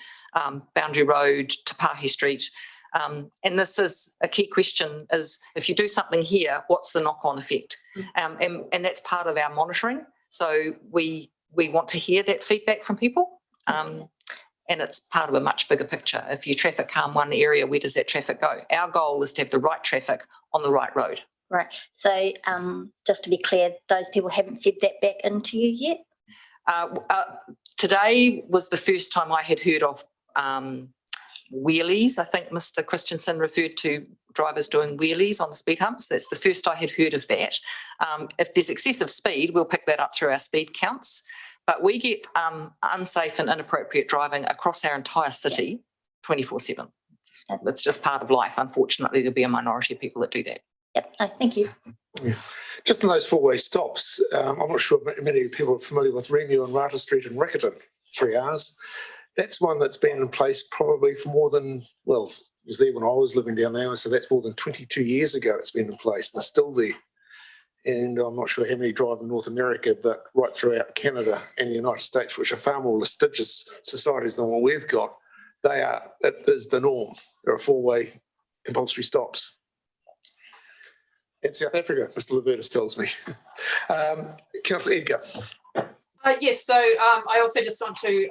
Boundary Road, Te Pahi Street. And this is a key question, is if you do something here, what's the knock-on effect? And that's part of our monitoring. So we want to hear that feedback from people. And it's part of a much bigger picture. If you traffic calm one area, where does that traffic go? Our goal is to have the right traffic on the right road. Right. So just to be clear, those people haven't fed that back into you yet? Today was the first time I had heard of wheelies. I think Mr. Christensen referred to drivers doing wheelies on the speed humps. That's the first I had heard of that. If there's excessive speed, we'll pick that up through our speed counts. But we get unsafe and inappropriate driving across our entire city 24/7. It's just part of life. Unfortunately, there'll be a minority of people that do that. Yep, no, thank you. Yeah. Just on those four-way stops, I'm not sure many people are familiar with Renew and Rata Street in Riccarton, 3Rs. That's one that's been in place probably for more than, well, it was there when I was living down there, so that's more than 22 years ago it's been in place, and it's still there. And I'm not sure how many drive in North America, but right throughout Canada and the United States, which are far more litigious societies than what we've got, that is the norm. There are four-way compulsory stops. In South Africa, Mr. Levertus tells me. Councillor Edgar. Yes, so I also just want to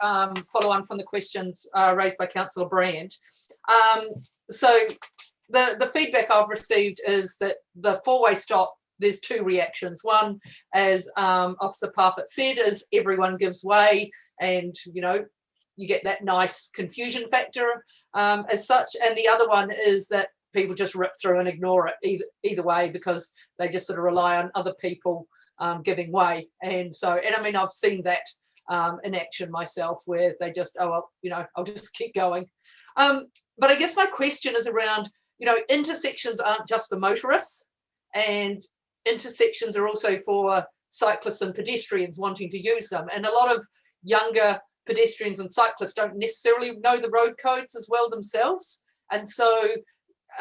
follow on from the questions raised by Councillor Brand. So the feedback I've received is that the four-way stop, there's two reactions. One, as Officer Parfitt said, is everyone gives way and, you know, you get that nice confusion factor as such. And the other one is that people just rip through and ignore it either way because they just sort of rely on other people giving way. And so, and I mean, I've seen that in action myself where they just, oh, well, you know, I'll just keep going. But I guess my question is around, you know, intersections aren't just for motorists, and intersections are also for cyclists and pedestrians wanting to use them. And a lot of younger pedestrians and cyclists don't necessarily know the road codes as well themselves. And so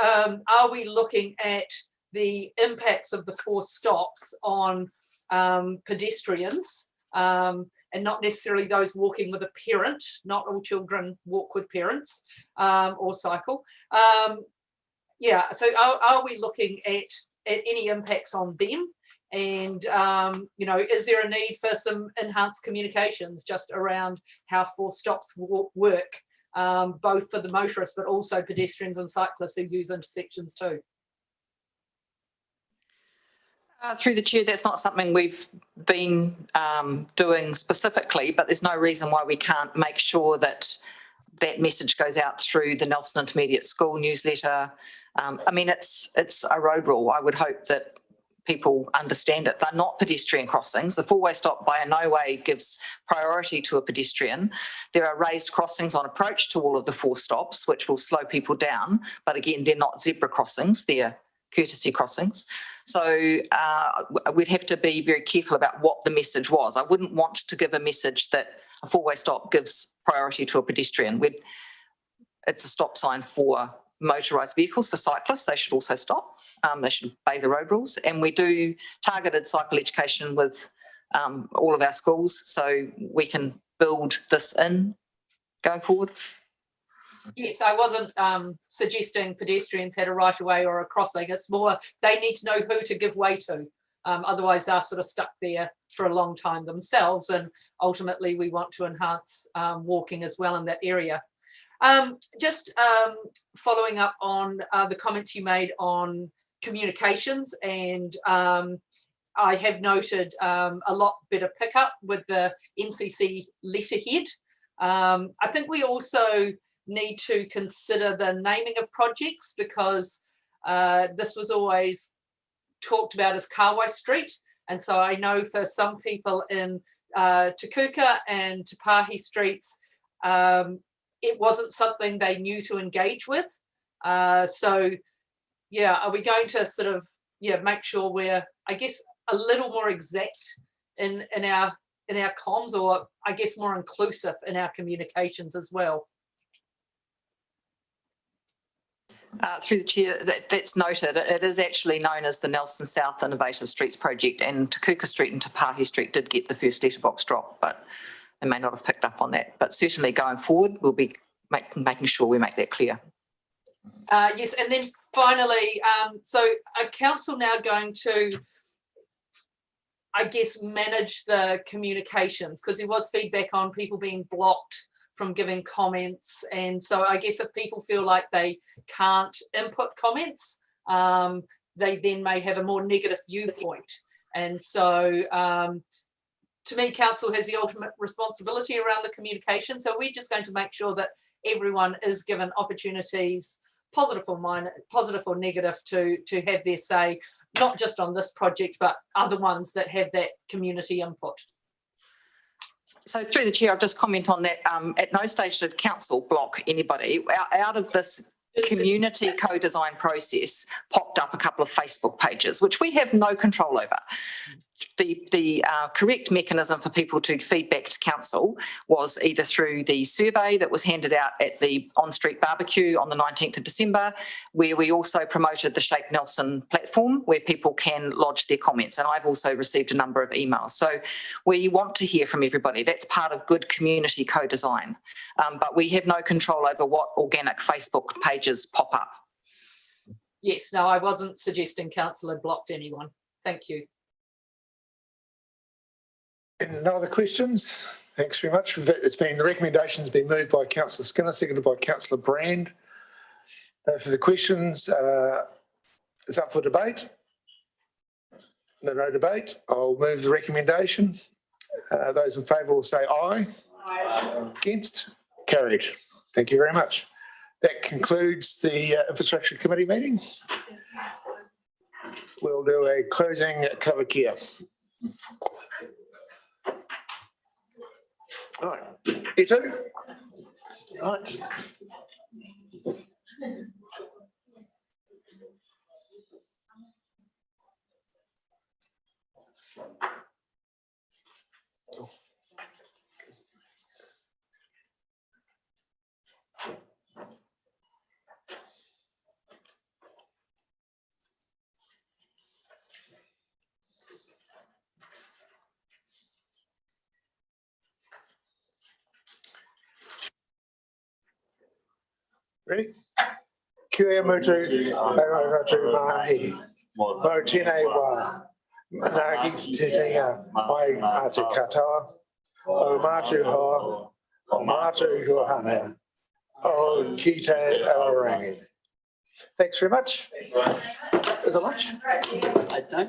are we looking at the impacts of the four stops on pedestrians and not necessarily those walking with a parent? Not all children walk with parents or cycle. Yeah, so are we looking at any impacts on them? And, you know, is there a need for some enhanced communications just around how four stops work, both for the motorists, but also pedestrians and cyclists who use intersections too? Through the chair, that's not something we've been doing specifically, but there's no reason why we can't make sure that that message goes out through the Nelson Intermediate School newsletter. I mean, it's a road rule. I would hope that people understand it. They're not pedestrian crossings. The four-way stop by no way gives priority to a pedestrian. There are raised crossings on approach to all of the four stops, which will slow people down. But again, they're not zebra crossings. They're courtesy crossings. So we'd have to be very careful about what the message was. I wouldn't want to give a message that a four-way stop gives priority to a pedestrian. It's a stop sign for motorised vehicles. For cyclists, they should also stop. They should obey the road rules. And we do targeted cycle education with all of our schools, so we can build this in going forward. Yes, I wasn't suggesting pedestrians had a right of way or a crossing. It's more they need to know who to give way to. Otherwise, they're sort of stuck there for a long time themselves. And ultimately, we want to enhance walking as well in that area. Just following up on the comments you made on communications, and I have noted a lot better pickup with the NCC letterhead. I think we also need to consider the naming of projects, because this was always talked about as Carway Street. And so I know for some people in Te Kuka and Te Pahi streets, it wasn't something they knew to engage with. So yeah, are we going to sort of, make sure we're, I guess, a little more exact in our comms, or I guess more inclusive in our communications as well? Through the chair, that's noted. It is actually known as the Nelson South Innovative Streets Project, and Te Kuka Street and Te Pahi Street did get the first letterbox drop, but they may not have picked up on that. But certainly going forward, we'll be making sure we make that clear. Yes, and then finally, so are council now going to, I guess, manage the communications? Because there was feedback on people being blocked from giving comments, and so I guess if people feel like they can't input comments, they then may have a more negative viewpoint. And so to me, council has the ultimate responsibility around the communication, so we're just going to make sure that everyone is given opportunities, positive or negative, to have their say, not just on this project but other ones that have that community input. So through the chair, I'll just comment on that. At no stage did council block anybody. Out of this community co-design process popped up a couple of Facebook pages, which we have no control over. The correct mechanism for people to feedback to council was either through the survey that was handed out at the on-street barbecue on the 19th of December, where we also promoted the Shape Nelson platform where people can lodge their comments. And I've also received a number of emails. So we want to hear from everybody. That's part of good community co-design. But we have no control over what organic Facebook pages pop up. Yes, no, I wasn't suggesting council had blocked anyone. Thank you. And no other questions? Thanks very much. The recommendation's been moved by Councillor Skinner, seconded by Councillor Brand. For the questions, it's up for debate. No debate. I'll move the recommendation. Those in favour will say aye. Aye. Against? Carried. Thank you very much. That concludes the Infrastructure Committee meeting. We'll do a closing cover care. All right, you too. All right. Ready? Kia mutu, ratu mahi, mo tēnei wā, nāki te tinga, mai atu katoa, o mātu hoa, o mātu huahana, o ki te awarangi. Thanks very much. Is it lunch? I don't.